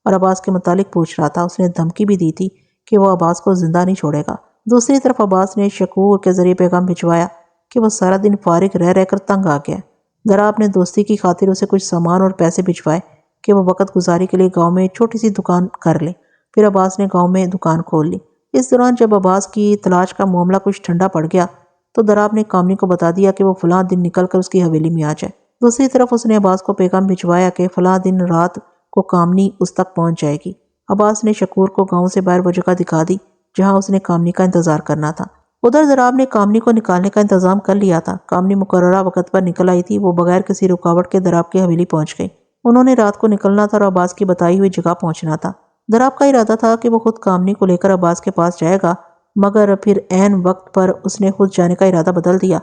اور عباس کے متعلق پوچھ رہا تھا۔ اس نے دھمکی بھی دی تھی کہ وہ عباس کو زندہ نہیں چھوڑے گا۔ دوسری طرف عباس نے شکور کے ذریعے پیغام بھجوایا کہ وہ سارا دن فارغ رہ کر تنگ آ گیا۔ دراب نے دوستی کی خاطر اسے کچھ سامان اور پیسے بھجوائے کہ وہ وقت گزاری کے لیے گاؤں میں چھوٹی سی دکان کر لے۔ پھر عباس نے گاؤں میں دکان کھول لی۔ اس دوران جب عباس کی تلاش کا معاملہ کچھ ٹھنڈا پڑ گیا تو دراب نے کامنی کو بتا دیا کہ وہ فلاں دن نکل کر اس کی حویلی میں آ جائے۔ دوسری طرف اس نے عباس کو پیغام بھجوایا کہ فلاں دن رات کو کامنی اس تک پہنچ جائے گی۔ عباس نے شکور کو گاؤں سے باہر وہ جگہ دکھا دی جہاں اس نے کامنی کا انتظار کرنا تھا۔ ادھر دراب نے کامنی کو نکالنے کا انتظام کر لیا تھا۔ کامنی مقررہ وقت پر نکل آئی تھی۔ وہ بغیر کسی رکاوٹ کے دراب کی حویلی پہنچ گئی۔ انہوں نے رات کو نکلنا تھا اور عباس کی بتائی ہوئی جگہ پہنچنا تھا۔ دراب کا ارادہ تھا کہ وہ خود کامنی کو لے کر عباس کے پاس جائے گا، مگر پھر عین وقت پر اس نے خود جانے کا ارادہ بدل دیا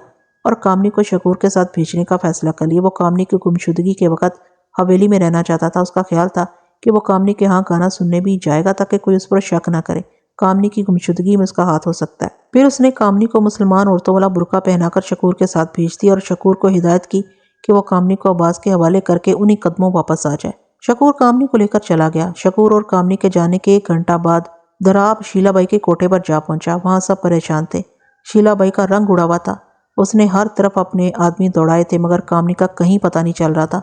اور کامنی کو شکور کے ساتھ بھیجنے کا فیصلہ کر لیا۔ وہ کامنی کی گمشدگی کے وقت حویلی میں رہنا چاہتا تھا۔ اس کا خیال تھا کہ وہ کامنی کے ہاں گانا سننے بھی جائے گا تاکہ کوئی اس پر شک نہ کرے۔ کامنی کی گمشدگی میں اس کا ہاتھ ہو سکتا ہے۔ پھر اس نے کامنی کو مسلمان عورتوں والا برقع پہنا کر شکور کے ساتھ بھیج دیا اور شکور کو ہدایت کی کہ وہ کامنی کو عباس کے حوالے کر کے انہی قدموں واپس آ جائے۔ شکور کامنی کو لے کر چلا گیا۔ شکور اور کامنی کے جانے کے 1 گھنٹہ بعد دراب شیلا بائی کے کوٹھے پر جا پہنچا۔ وہاں سب پریشان تھے۔ شیلا بائی کا رنگ اڑا ہوا تھا۔ اس نے ہر طرف اپنے آدمی دوڑائے تھے مگر کامنی کا کہیں پتہ نہیں چل رہا تھا۔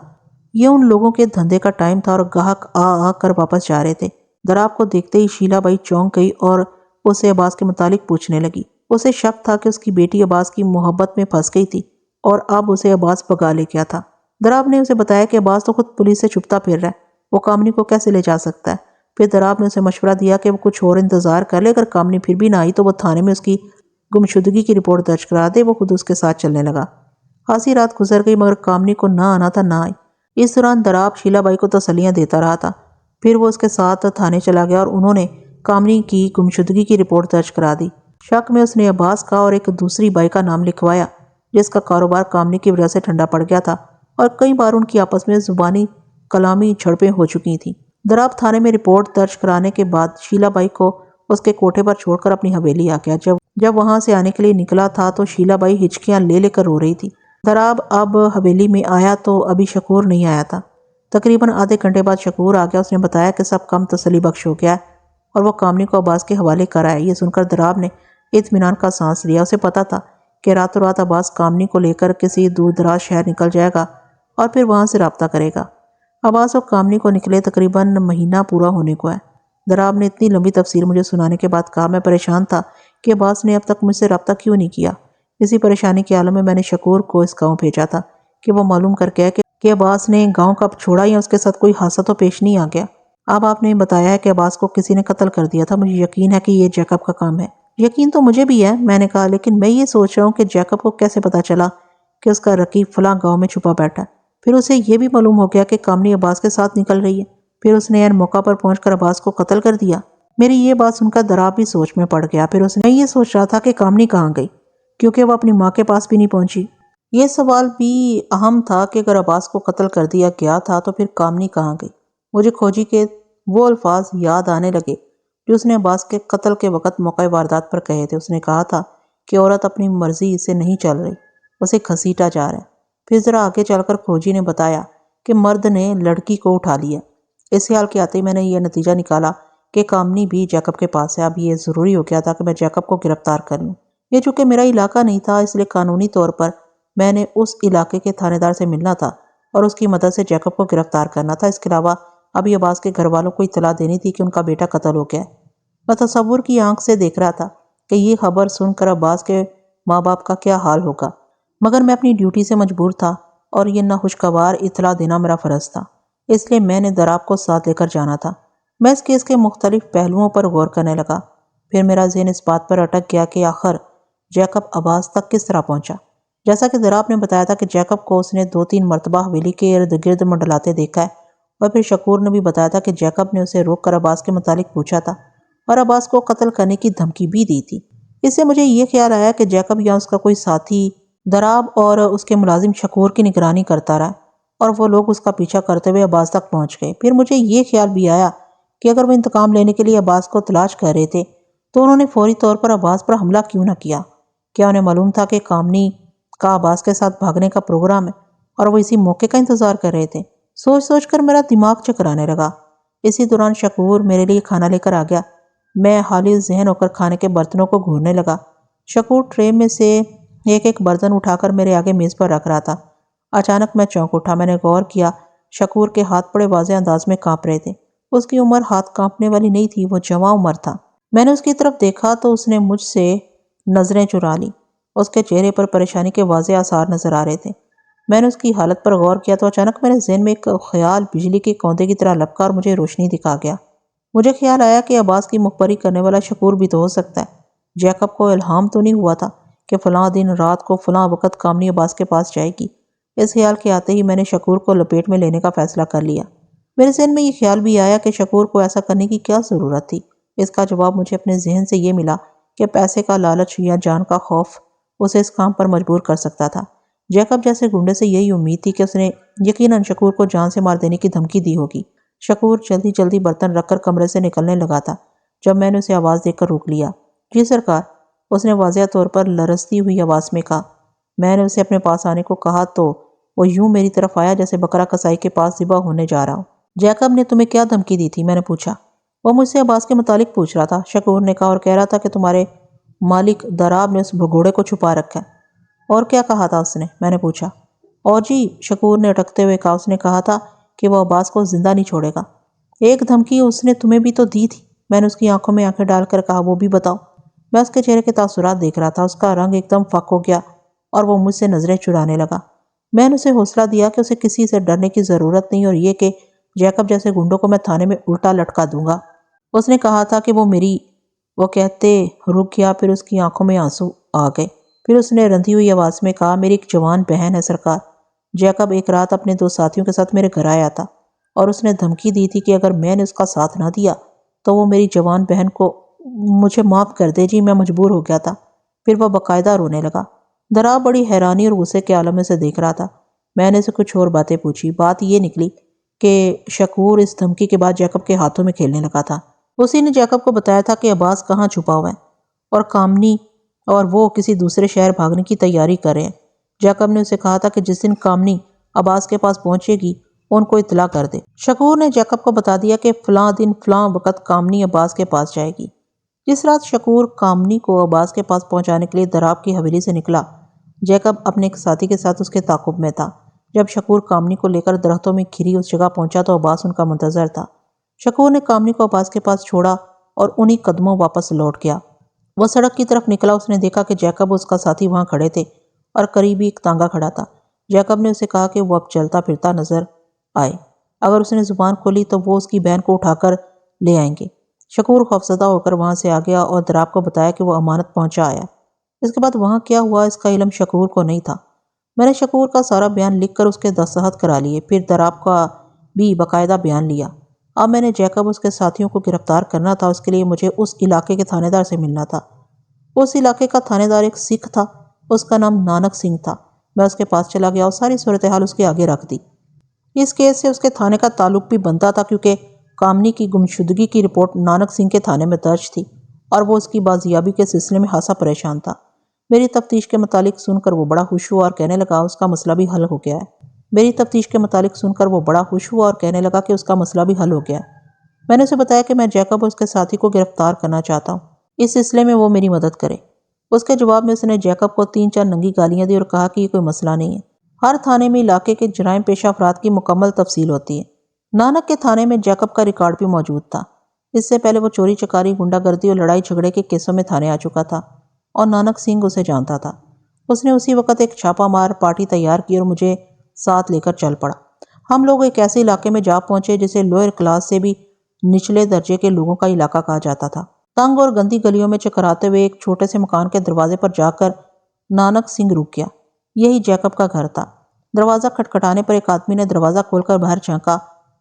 یہ ان لوگوں کے دھندے کا ٹائم تھا اور گاہک آ کر واپس جا رہے تھے۔ دراب کو دیکھتے ہی شیلا بائی چونک گئی اور اسے عباس کے متعلق پوچھنے لگی۔ اسے شک تھا کہ اس کی بیٹی عباس کی محبت میں پھنس گئی تھی اور اب اسے عباس بھگا لے گیا تھا۔ دراب نے اسے بتایا کہ عباس تو خود پولیس سے چھپتا پھر رہا ہے، وہ کامنی کو کیسے لے جا سکتا ہے۔ پھر دراب نے اسے مشورہ دیا کہ وہ کچھ اور انتظار کر لے، اگر کامنی پھر بھی نہ آئی تو وہ تھانے میں اس کی گمشدگی کی رپورٹ درج کرا دے۔ وہ خود اس کے ساتھ چلنے لگا۔ خاصی رات گزر گئی مگر کامنی کو نہ آنا تھا نہ آئی۔ اس دوران دراب شیلا بائی کو تسلیاں دیتا رہا تھا۔ پھر وہ اس کے ساتھ تھانے چلا گیا اور انہوں نے کامنی کی گمشدگی کی رپورٹ درج کرا دی۔ شک میں اس نے عباس کا اور ایک دوسری بائی کا نام لکھوایا جس کا کاروبار کامنی کی وجہ سے ٹھنڈا پڑ گیا تھا اور کئی بار ان کی آپس میں زبانی کلامی جھڑپیں ہو چکی تھیں۔ دراب تھانے میں رپورٹ درج کرانے کے بعد شیلا بائی کو اس کے کوٹھے پر چھوڑ کر اپنی حویلی آ گیا۔ جب وہاں سے آنے کے لیے نکلا تھا تو شیلا بائی ہچکیاں لے کر رو رہی تھی۔ دراب اب حویلی میں آیا تو ابھی شکور نہیں آیا تھا۔ تقریباً آدھے گھنٹے بعد شکور آ گیا۔ اس نے بتایا کہ سب کام تسلی بخش ہو گیا ہے اور وہ کامنی کو عباس کے حوالے کر آئے۔ یہ سن کر دراب نے اطمینان کا سانس لیا۔ اسے پتا تھا کہ راتوں رات عباس کامنی کو لے کر کسی دور دراز شہر نکل جائے گا اور پھر وہاں سے رابطہ کرے گا۔ عباس اور کامنی کو نکلے تقریباً مہینہ پورا ہونے کو ہے۔ دراب نے اتنی لمبی تفصیل مجھے سنانے کے بعد کہا، میں پریشان تھا کہ عباس نے اب تک مجھ سے رابطہ کیوں نہیں کیا۔ اسی پریشانی کے عالم میں میں نے شکور کو اس گاؤں بھیجا تھا کہ وہ معلوم کر کے کہ عباس نے گاؤں کب چھوڑا یا اس کے ساتھ کوئی حادثہ تو پیش نہیں آ گیا۔ اب آپ نے بتایا ہے کہ عباس کو کسی نے قتل کر دیا تھا۔ مجھے یقین ہے کہ یہ جیکب کا کام ہے۔ یقین تو مجھے بھی ہے، میں نے کہا، لیکن میں یہ سوچ رہا ہوں کہ جیکب کو کیسے پتا چلا کہ اس کا رقیب فلاں گاؤں میں چھپا بیٹھا ہے۔ پھر اسے یہ بھی معلوم ہو گیا کہ کامنی عباس کے ساتھ نکل رہی ہے۔ پھر اس نے عین موقع پر پہنچ کر عباس کو قتل کر دیا۔ میری یہ بات سن کر دراب بھی سوچ میں پڑ گیا۔ پھر اس نے یہ سوچ رہا تھا کہ کامنی کہاں گئی کیونکہ وہ اپنی ماں کے پاس بھی نہیں پہنچی۔ یہ سوال بھی اہم تھا کہ اگر عباس کو قتل کر دیا گیا تھا تو پھر کامنی کہاں گئی۔ مجھے کھوجی کے وہ الفاظ یاد آنے لگے جو اس نے عباس کے قتل کے وقت موقع واردات پر کہے تھے۔ اس نے کہا تھا کہ عورت اپنی مرضی سے نہیں چل رہی، اسے گھسیٹا جا رہا ہے۔ پھر ذرا آگے چل کر کھوجی نے بتایا کہ مرد نے لڑکی کو اٹھا لیا۔ اس خیال کے آتے ہی میں نے یہ نتیجہ نکالا کہ کامنی بھی جیکب کے پاس ہے۔ اب یہ ضروری ہو گیا تھا کہ میں جیکب کو گرفتار کر لوں۔ یہ چونکہ میرا علاقہ نہیں تھا اس لیے قانونی طور پر میں نے اس علاقے کے تھانے دار سے ملنا تھا اور اس کی مدد سے جیکب کو گرفتار کرنا تھا۔ اس کے علاوہ ابھی عباس کے گھر والوں کو اطلاع دینی تھی کہ ان کا بیٹا قتل ہو گیا ہے۔ میں تصور کی آنکھ سے دیکھ رہا تھا کہ یہ خبر سن کر عباس کے ماں باپ کا کیا حال ہوگا، مگر میں اپنی ڈیوٹی سے مجبور تھا اور یہ ناخوشگوار اطلاع دینا میرا فرض تھا، اس لیے میں نے دراب کو ساتھ لے کر جانا تھا۔ میں اس کیس کے مختلف پہلوؤں پر غور کرنے لگا۔ پھر میرا ذہن اس بات پر اٹک گیا کہ آخر جیکب عباس تک کس طرح پہنچا۔ جیسا کہ دراب نے بتایا تھا کہ جیکب کو اس نے 2-3 مرتبہ حویلی کے ارد گرد منڈلاتے دیکھا ہے اور پھر شکور نے بھی بتایا تھا کہ جیکب نے اسے روک کر عباس کے متعلق پوچھا تھا اور عباس کو قتل کرنے کی دھمکی بھی دی تھی۔ اس سے مجھے یہ خیال آیا کہ جیکب یا اس کا کوئی ساتھی دراب اور اس کے ملازم شکور کی نگرانی کرتا رہا اور وہ لوگ اس کا پیچھا کرتے ہوئے عباس تک پہنچ گئے۔ پھر مجھے یہ خیال بھی آیا کہ اگر وہ انتقام لینے کے لیے عباس کو تلاش کر رہے تھے تو انہوں نے فوری طور پر عباس پر حملہ کیوں نہ کیا؟ کیا انہیں معلوم تھا کہ کامنی کا عباس کے ساتھ بھاگنے کا پروگرام ہے اور وہ اسی موقع کا انتظار کر رہے تھے؟ سوچ سوچ کر میرا دماغ چکرانے لگا۔ اسی دوران شکور میرے لیے کھانا لے کر آ گیا۔ میں حالی ذہن ہو کر کھانے کے برتنوں کو گھورنے لگا۔ شکور ٹرے میں سے ایک ایک برتن اٹھا کر میرے آگے میز پر رکھ رہا تھا۔ اچانک میں چونک اٹھا۔ میں نے غور کیا، شکور کے ہاتھ بڑے واضح انداز میں کانپ رہے تھے۔ اس کی عمر ہاتھ کانپنے والی نہیں تھی، وہ جوان عمر تھا۔ میں نے اس کی طرف دیکھا تو اس نے مجھ سے نظریں چرا لیں۔ اس کے چہرے پر پریشانی کے واضح آثار نظر آ رہے تھے۔ میں نے اس کی حالت پر غور کیا تو اچانک میرے ذہن میں ایک خیال بجلی کے کوندے کی طرح لپکا اور مجھے روشنی دکھا گیا۔ مجھے خیال آیا کہ عباس کی مخبری کرنے والا شکور بھی تو ہو سکتا ہے۔ جیکب کو الہام تو نہیں ہوا تھا کہ فلاں دن رات کو فلاں وقت کامنی عباس کے پاس جائے گی؟ اس خیال کے آتے ہی میں نے شکور کو لپیٹ میں لینے کا فیصلہ کر لیا۔ میرے ذہن میں یہ خیال بھی آیا کہ شکور کو ایسا کرنے کی کیا ضرورت تھی؟ اس کا جواب مجھے اپنے ذہن سے یہ ملا کہ پیسے کا لالچ یا جان کا خوف اسے اس کام پر مجبور کر سکتا تھا۔ جیکب جیسے گنڈے سے یہی امید تھی کہ اس نے یقیناً شکور کو جان سے مار دینے کی دھمکی دی ہوگی۔ شکور جلدی جلدی برتن رکھ کر کمرے سے نکلنے لگا تھا جب میں نے اسے آواز دے کر روک لیا۔ جی سرکار، اس نے واضح طور پر لرزتی ہوئی آواز میں کہا۔ میں نے اسے اپنے پاس آنے کو کہا تو وہ یوں میری طرف آیا جیسے بکرا کسائی کے پاس ذبح ہونے جا رہا ہوں۔ جیکب نے تمہیں کیا دھمکی دی تھی؟ میں نے پوچھا۔ وہ مجھ سے عباس کے متعلق پوچھ رہا تھا، شکور نے کہا، اور کہہ رہا تھا کہ تمہارے مالک دراب نے اس بھگوڑے کو چھپا رکھا ہے۔ اور کیا کہا تھا اس نے؟ میں نے پوچھا۔ اور جی، شکور نے اٹکتے ہوئے کہا، اس نے کہا تھا کہ وہ عباس کو زندہ نہیں چھوڑے گا۔ ایک دھمکی اس نے تمہیں بھی تو دی تھی۔ میں نے اس کی آنکھوں میں آنکھیں ڈال کر کہا، وہ بھی بتاؤ۔ میں اس کے چہرے کے تاثرات دیکھ رہا تھا۔ اس کا رنگ ایک دم فک ہو گیا اور وہ مجھ سے نظریں چرانے لگا۔ میں نے اسے حوصلہ دیا کہ اسے کسی سے ڈرنے کی ضرورت نہیں اور یہ کہ جیکب جیسے گنڈوں کو میں تھانے میں الٹا لٹکا دوں گا۔ اس نے کہا تھا کہ وہ کہتے رک گیا، پھر اس کی آنکھوں میں آنسو آ گئے۔ پھر اس نے رندھی ہوئی آواز میں کہا، میری ایک جوان بہن ہے سرکار۔ جیکب ایک رات اپنے 2 ساتھیوں کے ساتھ میرے گھر آیا تھا اور اس نے دھمکی دی تھی کہ اگر میں نے اس کا ساتھ نہ دیا تو وہ میری جوان بہن کو مجھے معاف کر دے۔ جی، میں مجبور ہو گیا تھا۔ پھر وہ باقاعدہ رونے لگا۔ دراب بڑی حیرانی اور غصے کے عالم میں سے دیکھ رہا تھا۔ میں نے اسے کچھ اور باتیں پوچھی۔ بات یہ نکلی کہ شکور اس دھمکی کے بعد جیکب کے ہاتھوں میں کھیلنے لگا تھا۔ اسی نے جیکب کو بتایا تھا کہ عباس کہاں چھپا ہوا ہے اور کامنی اور وہ کسی دوسرے شہر بھاگنے کی تیاری کر رہے ہیں۔ جیکب نے اسے کہا تھا کہ جس دن کامنی عباس کے پاس پہنچے گی ان کو اطلاع کر دے۔ شکور نے جیکب کو بتا دیا کہ فلاں دن فلاں وقت کامنی عباس کے پاس جائے گی۔ جس رات شکور کامنی کو عباس کے پاس پہنچانے کے لیے دراب کی حویلی سے نکلا، جیکب اپنے ایک ساتھی کے ساتھ اس کے تعاقب میں تھا۔ جب شکور کامنی کو لے کر درختوں میں گھری اس جگہ پہنچا تو عباس ان کا منتظر تھا۔ شکور نے کامنی کو عباس کے پاس چھوڑا اور انہی قدموں واپس لوٹ گیا۔ وہ سڑک کی طرف نکلا۔ اس نے دیکھا کہ جیکب اور اس کا ساتھی وہاں کھڑے تھے اور قریب ہی ایک تانگا کھڑا تھا۔ جیکب نے اسے کہا کہ وہ اب چلتا پھرتا نظر آئے۔ اگر اس نے زبان کھولی تو وہ اس کی بہن کو اٹھا کر لے آئیں گے۔ شکور خوفزدہ ہو کر وہاں سے آ گیا اور دراب کو بتایا کہ وہ امانت پہنچا آیا۔ اس کے بعد وہاں کیا ہوا اس کا علم شکور کو نہیں تھا۔ میں نے شکور کا سارا بیان لکھ کر اس کے دستخط کرا لیے، پھر دراب کا بھی باقاعدہ بیان لیا۔ اب میں نے جیکب اس کے ساتھیوں کو گرفتار کرنا تھا۔ اس کے لیے مجھے اس علاقے کے تھانے دار سے ملنا تھا۔ اس علاقے کا تھانے دار ایک سکھ تھا، اس کا نام نانک سنگھ تھا۔ میں اس کے پاس چلا گیا اور ساری صورتحال اس کے آگے رکھ دی۔ اس کیس سے اس کے تھانے کا تعلق بھی بنتا تھا کیونکہ کامنی کی گمشدگی کی رپورٹ نانک سنگھ کے تھانے میں درج تھی اور وہ اس کی بازیابی کے سلسلے میں خاصا پریشان تھا۔ میری تفتیش کے متعلق سن کر وہ بڑا خوش ہوا اور کہنے لگا اس کا مسئلہ بھی حل ہو گیا ہے۔ میری تفتیش کے متعلق سن کر وہ بڑا خوش ہوا اور کہنے لگا کہ اس کا مسئلہ بھی حل ہو گیا ہے۔ میں نے اسے بتایا کہ میں جیکب اور اس کے ساتھی کو گرفتار کرنا چاہتا ہوں، اس سلسلے میں وہ میری مدد کرے۔ اس کے جواب میں اس نے جیکب کو 3-4 ننگی گالیاں دی اور کہا کہ یہ کوئی مسئلہ نہیں ہے۔ ہر تھانے میں علاقے کے جرائم پیشہ افراد کی مکمل تفصیل ہوتی ہے۔ نانک کے تھانے میں جیکب کا ریکارڈ بھی موجود تھا۔ اس سے پہلے وہ چوری چکاری، گنڈا گردی اور لڑائی جھگڑے کے کیسوں میں تھانے آ چکا تھا اور نانک سنگھ اسے جانتا تھا۔ اس نے اسی وقت ایک چھاپا مار پارٹی تیار کی اور مجھے ساتھ لے کر چل پڑا۔ ہم لوگ ایک ایسے علاقے میں جا پہنچے جسے لوئر کلاس سے بھی نچلے درجے کے لوگوں کا علاقہ کہا جاتا تھا۔ تنگ اور گندی گلیوں میں چکراتے ہوئے ایک چھوٹے سے مکان کے دروازے پر جا کر نانک سنگھ رک گیا۔ یہی جیکب کا گھر تھا۔ دروازہ کھٹکھٹانے پر ایک آدمی نے دروازہ کھول کر باہر جھانکا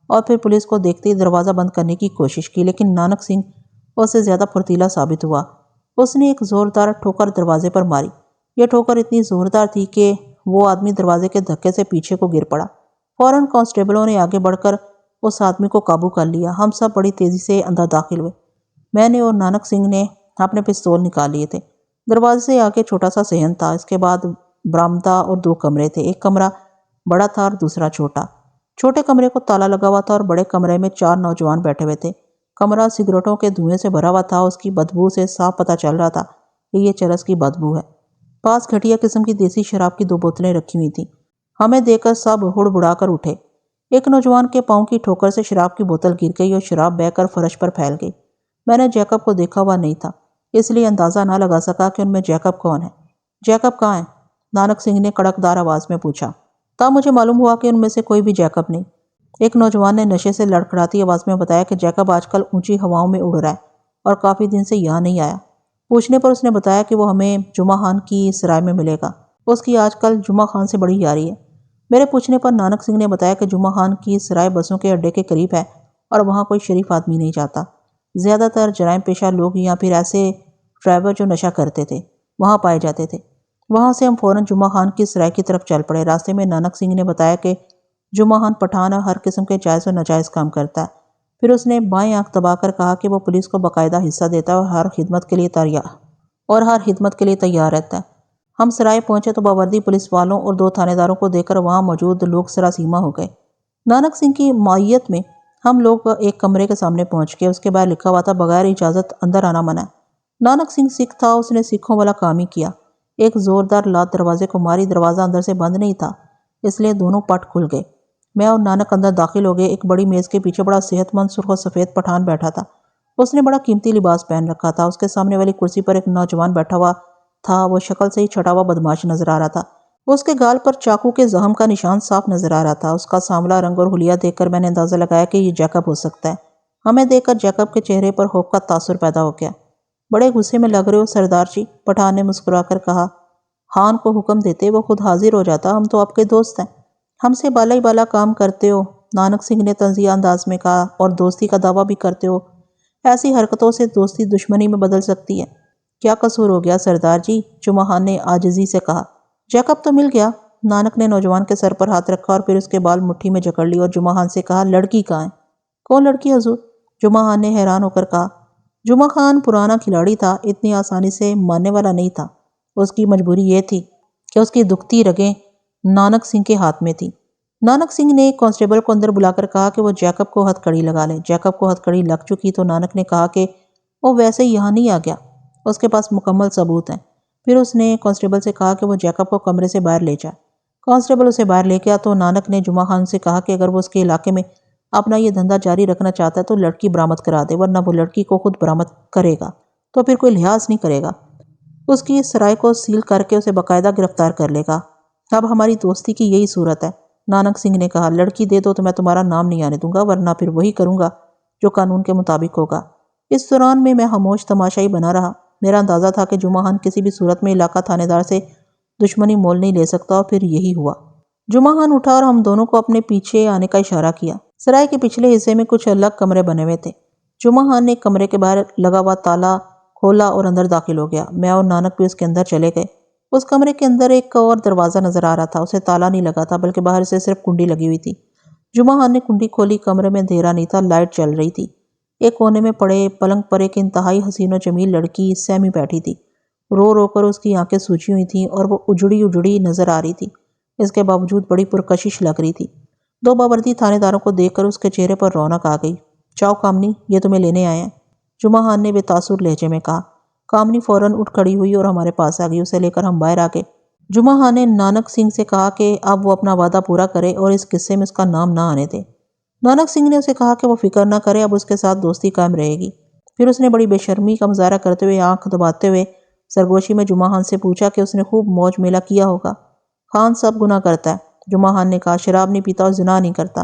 اور پھر پولیس کو دیکھتے ہی دروازہ بند کرنے کی کوشش کی، لیکن نانک سنگھ اس سے زیادہ پھرتیلا ثابت ہوا۔ اس نے ایک زوردار ٹھوکر دروازے پر ماری۔ یہ ٹھوکر اتنی زوردار تھی کہ وہ آدمی دروازے کے دھکے سے پیچھے کو گر پڑا۔ فوراً کانسٹیبلوں نے آگے بڑھ کر اس آدمی کو قابو کر لیا۔ ہم سب بڑی تیزی سے اندر داخل ہوئے۔ میں نے اور نانک سنگھ نے اپنے پستول نکال لیے تھے۔ دروازے سے آگے چھوٹا سا صحن تھا، اس کے بعد برآمدہ اور 2 کمرے تھے۔ ایک کمرہ بڑا تھا اور دوسرا چھوٹا۔ چھوٹے کمرے کو تالا لگا ہوا تھا اور بڑے کمرے میں 4 نوجوان بیٹھے ہوئے تھے۔ کمرہ سگریٹوں کے دھوئیں سے بھرا ہوا تھا، اس کی بدبو سے صاف پتہ چل رہا تھا کہ یہ چرس کی بدبو ہے۔ پاس گھٹیا قسم کی دیسی شراب کی 2 بوتلیں رکھی ہوئی تھیں۔ ہمیں دیکھ کر سب ہڑبڑا کر اٹھے۔ ایک نوجوان کے پاؤں کی ٹھوکر سے شراب کی بوتل گر گئی اور شراب بہہ کر فرش پر پھیل گئی۔ میں نے جیکب کو دیکھا ہوا نہیں تھا، اس لیے اندازہ نہ لگا سکا کہ ان میں جیکب کون ہے۔ جیکب کہاں ہے؟ نانک سنگھ نے کڑکدار آواز میں پوچھا۔ تب مجھے معلوم ہوا کہ ان میں سے کوئی بھی جیکب نہیں۔ ایک نوجوان نے نشے سے لڑکھڑاتی آواز میں بتایا کہ جیکب آج کل اونچی ہواؤں میں اڑ رہا ہے اور کافی دن سے یہاں نہیں آیا۔ پوچھنے پر اس نے بتایا کہ وہ ہمیں جمعہ خان کی سرائے میں ملے گا، اس کی آج کل جمعہ خان سے بڑی یاری ہے۔ میرے پوچھنے پر نانک سنگھ نے بتایا کہ جمعہ خان کی سرائے بسوں کے اڈے کے قریب ہے اور وہاں کوئی شریف آدمی نہیں جاتا۔ زیادہ تر جرائم پیشہ لوگ یا پھر ایسے ڈرائیور جو نشہ کرتے تھے وہاں پائے جاتے تھے۔ وہاں سے ہم فوراً جمعہ خان کی سرائے کی طرف چل پڑے۔ راستے میں نانک سنگھ نے بتایا کہ جمعہ خان پٹھان اور ہر قسم کے جائز و ناجائز کام کرتا ہے۔ پھر اس نے بائیں آنکھ دبا کر کہا کہ وہ پولیس کو باقاعدہ حصہ دیتا ہے اور ہر خدمت کے لیے تیار رہتا ہے۔ ہم سرائے پہنچے تو باوردی پولیس والوں اور 2 تھانے داروں کو دیکھ کر وہاں موجود لوگ سراسیمہ ہو گئے۔ نانک سنگھ کی معیت میں ہم لوگ ایک کمرے کے سامنے پہنچ گئے۔ اس کے باہر لکھا ہوا تھا بغیر اجازت اندر آنا منع ہے۔ نانک سنگھ سکھ تھا، اس نے سکھوں والا کام ہی کیا۔ ایک زوردار لات دروازے کو ماری، دروازہ اندر سے بند نہیں تھا، اس لیے دونوں پٹ کھل گئے۔ میں اور نانک اندر داخل ہو گئے۔ ایک بڑی میز کے پیچھے بڑا صحت مند سرخ و سفید پٹھان بیٹھا تھا۔ اس نے بڑا قیمتی لباس پہن رکھا تھا۔ اس کے سامنے والی کرسی پر ایک نوجوان بیٹھا ہوا تھا، وہ شکل سے ہی چھٹا ہوا بدماش نظر آ رہا تھا۔ اس کے گال پر چاقو کے زخم کا نشان صاف نظر آ رہا تھا۔ اس کا سانولا رنگ اور حلیہ دیکھ کر میں نے اندازہ لگایا کہ یہ جیکب ہو سکتا ہے۔ ہمیں دیکھ کر جیکب کے چہرے پر خوف کا تاثر پیدا ہو گیا۔ بڑے غصے میں لگ رہے ہو سردار جی، پٹھان نے مسکرا کر کہا۔ خان کو حکم دیتے وہ خود حاضر ہو جاتا، ہم تو آپ کے دوست ہیں۔ ہم سے بالا ہی بالا کام کرتے ہو، نانک سنگھ نے طنزیہ انداز میں کہا، اور دوستی کا دعویٰ بھی کرتے ہو۔ ایسی حرکتوں سے دوستی دشمنی میں بدل سکتی ہے۔ کیا قصور ہو گیا سردار جی؟ جمعہ خان نے عاجزی سے کہا۔ جیکب تو مل گیا۔ نانک نے نوجوان کے سر پر ہاتھ رکھا اور پھر اس کے بال مٹھی میں جکڑ لی اور جمعہ خان سے کہا، لڑکی کہاں ہے؟ کون لڑکی حضور؟ جمعہ خان نے حیران ہو کر کہا۔ جمعہ خان پرانا کھلاڑی تھا، اتنی آسانی سے ماننے والا نہیں تھا۔ اس کی مجبوری یہ تھی کہ اس کی دکھتی رگیں نانک سنگھ کے ہاتھ میں تھی۔ نانک سنگھ نے ایک کانسٹیبل کو اندر بلا کر کہا کہ وہ جیکب کو ہتھ کڑی لگا لے۔ جیکب کو ہتھ کڑی لگ چکی تو نانک نے کہا کہ وہ ویسے یہاں نہیں آ گیا، اس کے پاس مکمل ثبوت ہیں۔ پھر اس نے کانسٹیبل سے کہا کہ وہ جیکب کو کمرے سے باہر لے جائے۔ کانسٹیبل اسے باہر لے گیا تو نانک نے جمعہ خان سے کہا کہ اگر وہ اس کے علاقے میں اپنا یہ دھندا جاری رکھنا چاہتا ہے تو لڑکی برآمد کرا دے، ورنہ وہ لڑکی کو خود برآمد کرے گا تو پھر کوئی لحاظ نہیں کرے گا، اس کی سرائے کو سیل کر کے اسے باقاعدہ گرفتار کر لے گا۔ اب ہماری دوستی کی یہی صورت ہے۔ نانک سنگھ نے کہا، لڑکی دے دو تو میں تمہارا نام نہیں آنے دوں گا، ورنہ پھر وہی کروں گا جو قانون کے مطابق ہوگا۔ اس دوران میں خاموش تماشائی بنا رہا۔ میرا اندازہ تھا کہ جمعہ خان کسی بھی صورت میں علاقہ تھانے دار سے دشمنی مول نہیں لے سکتا، اور پھر یہی ہوا۔ جمعہ خان اٹھا اور ہم دونوں کو اپنے پیچھے آنے کا اشارہ کیا۔ سرائے کے پچھلے حصے میں کچھ الگ کمرے بنے ہوئے تھے۔ جمعہ خان نے کمرے کے باہر لگا ہوا تالا کھولا اور اندر داخل ہو گیا۔ میں اور نانک بھی اس کے اندر چلے گئے۔ اس کمرے کے اندر ایک اور دروازہ نظر آ رہا تھا، اسے تالا نہیں لگا تھا بلکہ باہر سے صرف کنڈی لگی ہوئی تھی۔ جمعہ خان نے کنڈی کھولی، کمرے میں اندھیرا نہیں تھا، لائٹ چل رہی تھی۔ ایک کونے میں پڑے پلنگ پر ایک انتہائی حسین و جمیل لڑکی سہمی بیٹھی تھی۔ رو رو کر اس کی آنکھیں سوجی ہوئی تھیں اور وہ اجڑی اجڑی نظر آ رہی تھی، اس کے باوجود بڑی پرکشش لگ رہی تھی۔ 2 باوردی تھانے داروں کو دیکھ کر اس کے چہرے پر رونق آ گئی۔ چاؤ کامنی، یہ تمہیں لینے آئے ہیں، جمعہ خان نے بے تاثر لہجے میں کہا۔ کامنی فوراً اٹھ کھڑی ہوئی اور ہمارے پاس آ گئی، اسے لے کر ہم باہر آ گئے۔ جمعہ خان نے نانک سنگھ سے کہا کہ اب وہ اپنا وعدہ پورا کرے اور اس قصے میں اس کا نام نہ آنے دے۔ نانک سنگھ نے اسے کہا کہ وہ فکر نہ کرے، اب اس کے ساتھ دوستی قائم رہے گی۔ پھر اس نے بڑی بے شرمی کا مظاہرہ کرتے ہوئے آنکھ دباتے ہوئے سرگوشی میں جمعہ خان سے پوچھا کہ اس نے خوب موج میلہ کیا ہوگا۔ خان سب گناہ کرتا ہے، جمعہ خان نے کہا، شراب نہیں پیتا اور زنا نہیں کرتا،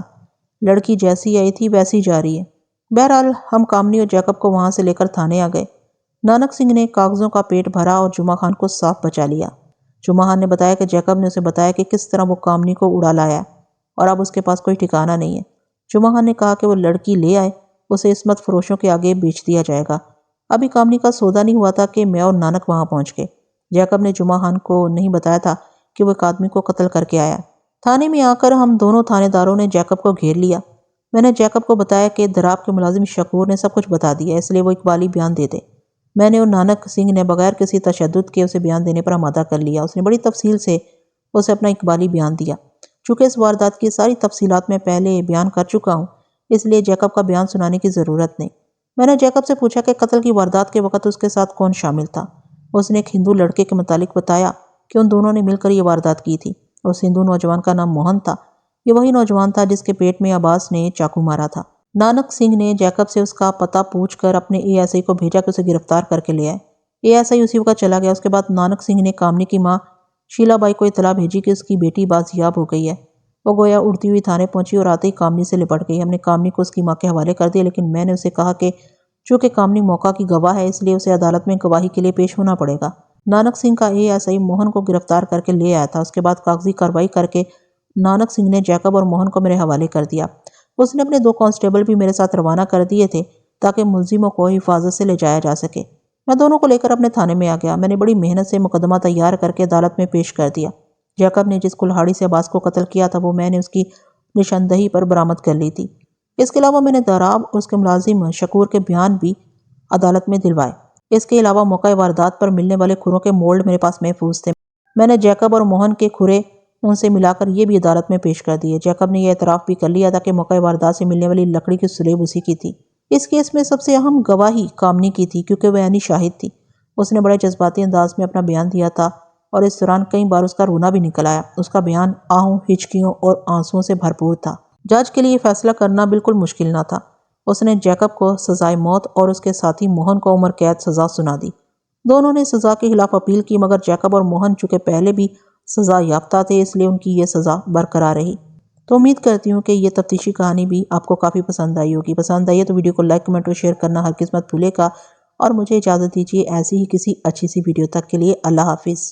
لڑکی جیسی آئی تھی ویسی جا رہی ہے۔ بہرحال ہم کامنی اور جیکب کو وہاں سے لے کر تھانے آ گئے۔ نانک سنگھ نے کاغذوں کا پیٹ بھرا اور جمعہ خان کو صاف بچا لیا۔ جمعہ خان نے بتایا کہ جیکب نے اسے بتایا کہ کس طرح وہ کامنی کو اڑا لایا ہے اور اب اس کے پاس کوئی ٹھکانہ نہیں ہے۔ جمعہ خان نے کہا کہ وہ لڑکی لے آئے، اسے عصمت فروشوں کے آگے بیچ دیا جائے گا۔ ابھی کامنی کا سودا نہیں ہوا تھا کہ میں اور نانک وہاں پہنچ گئے۔ جیکب نے جمعہ خان کو نہیں بتایا تھا کہ وہ ایک آدمی کو قتل کر کے آیا۔ تھانے میں آ کر ہم دونوں تھانے داروں نے جیکب کو گھیر لیا۔ میں نے جیکب کو بتایا کہ دراب کے ملازم شکور نے سب کچھ بتا دیا، اس لیے وہ اقبالی بیان دے دے۔ میں نے اور نانک سنگھ نے بغیر کسی تشدد کے اسے بیان دینے پر آمادہ کر لیا۔ اس نے بڑی تفصیل سے اسے اپنا اقبالی بیان دیا۔ چونکہ اس واردات کی ساری تفصیلات میں پہلے بیان کر چکا ہوں، اس لیے جیکب کا بیان سنانے کی ضرورت نہیں۔ میں نے جیکب سے پوچھا کہ قتل کی واردات کے وقت اس کے ساتھ کون شامل تھا۔ اس نے ایک ہندو لڑکے کے متعلق بتایا کہ ان دونوں نے مل کر یہ واردات کی تھی۔ اس ہندو نوجوان کا نام موہن تھا۔ یہ وہی نوجوان تھا جس کے پیٹ میں عباس نے چاقو مارا تھا۔ نانک سنگھ نے جیکب سے اس کا پتہ پوچھ کر اپنے اے ایس آئی کو بھیجا کہ اسے گرفتار کر کے لے آئے۔ اے ایس آئی اسی وقت چلا گیا۔ اس کے بعد نانک سنگھ نے کامنی کی ماں شیلا بائی کو اطلاع بھیجی کہ اس کی بیٹی بازیاب ہو گئی ہے۔ وہ گویا اڑتی ہوئی تھانے پہنچی اور آتے ہی کامنی سے لپٹ گئی۔ ہم نے کامنی کو اس کی ماں کے حوالے کر دیا، لیکن میں نے اسے کہا کہ چونکہ کامنی موقع کی گواہ ہے، اس لیے اسے عدالت میں گواہی کے لیے پیش ہونا پڑے گا۔ نانک سنگھ کا اے ایس آئی موہن کو گرفتار کر کے لے آیا تھا۔ اس کے بعد کاغذی کارروائی کر کے نانک سنگھ نے جیکب اور موہن کو میرے حوالے کر دیا۔ اس نے اپنے 2 کانسٹیبل بھی میرے ساتھ روانہ کر دیے تھے تاکہ ملزموں کو حفاظت سے لے جایا جا سکے۔ میں دونوں کو لے کر اپنے تھانے میں آ گیا۔ میں نے بڑی محنت سے مقدمہ تیار کر کے عدالت میں پیش کر دیا۔ جیکب نے جس کلہاڑی سے عباس کو قتل کیا تھا وہ میں نے اس کی نشاندہی پر برآمد کر لی تھی۔ اس کے علاوہ میں نے داراب اور اس کے ملازم شکور کے بیان بھی عدالت میں دلوائے۔ اس کے علاوہ موقع واردات پر ملنے والے کھروں کے مولڈ میرے پاس محفوظ تھے۔ میں نے جیکب اور موہن کے کھرے ان سے ملا کر یہ بھی عدالت میں پیش کر دیے۔ جیکب نے یہ اعتراف بھی کر لیا تھا کہ موقع واردات سے ملنے والی لکڑی کی سلیب اسی کی تھی۔ اس کیس میں سب سے اہم گواہی کامنی کی تھی کیونکہ وہ عینی شاہد تھی۔ اس نے بڑے جذباتی انداز میں اپنا بیان دیا تھا اور اس دوران کئی بار اس کا رونا بھی نکل آیا۔ اس کا بیان آہوں، ہچکیوں اور آنسوؤں سے بھرپور تھا۔ جج کے لیے فیصلہ کرنا بالکل مشکل نہ تھا۔ اس نے جیکب کو سزائے موت اور اس کے ساتھی موہن کو عمر قید سزا سنا دی۔ دونوں نے سزا کے خلاف اپیل کی، مگر جیکب اور موہن چونکہ پہلے بھی سزا یافتہ تھے اس لیے ان کی یہ سزا برقرار رہی۔ تو امید کرتی ہوں کہ یہ تفتیشی کہانی بھی آپ کو کافی پسند آئی ہوگی۔ پسند آئی ہے تو ویڈیو کو لائک، کمنٹ اور شیئر کرنا ہرگز مت بھولے گا، اور مجھے اجازت دیجیے ایسی ہی کسی اچھی سی ویڈیو تک کے لیے۔ اللہ حافظ۔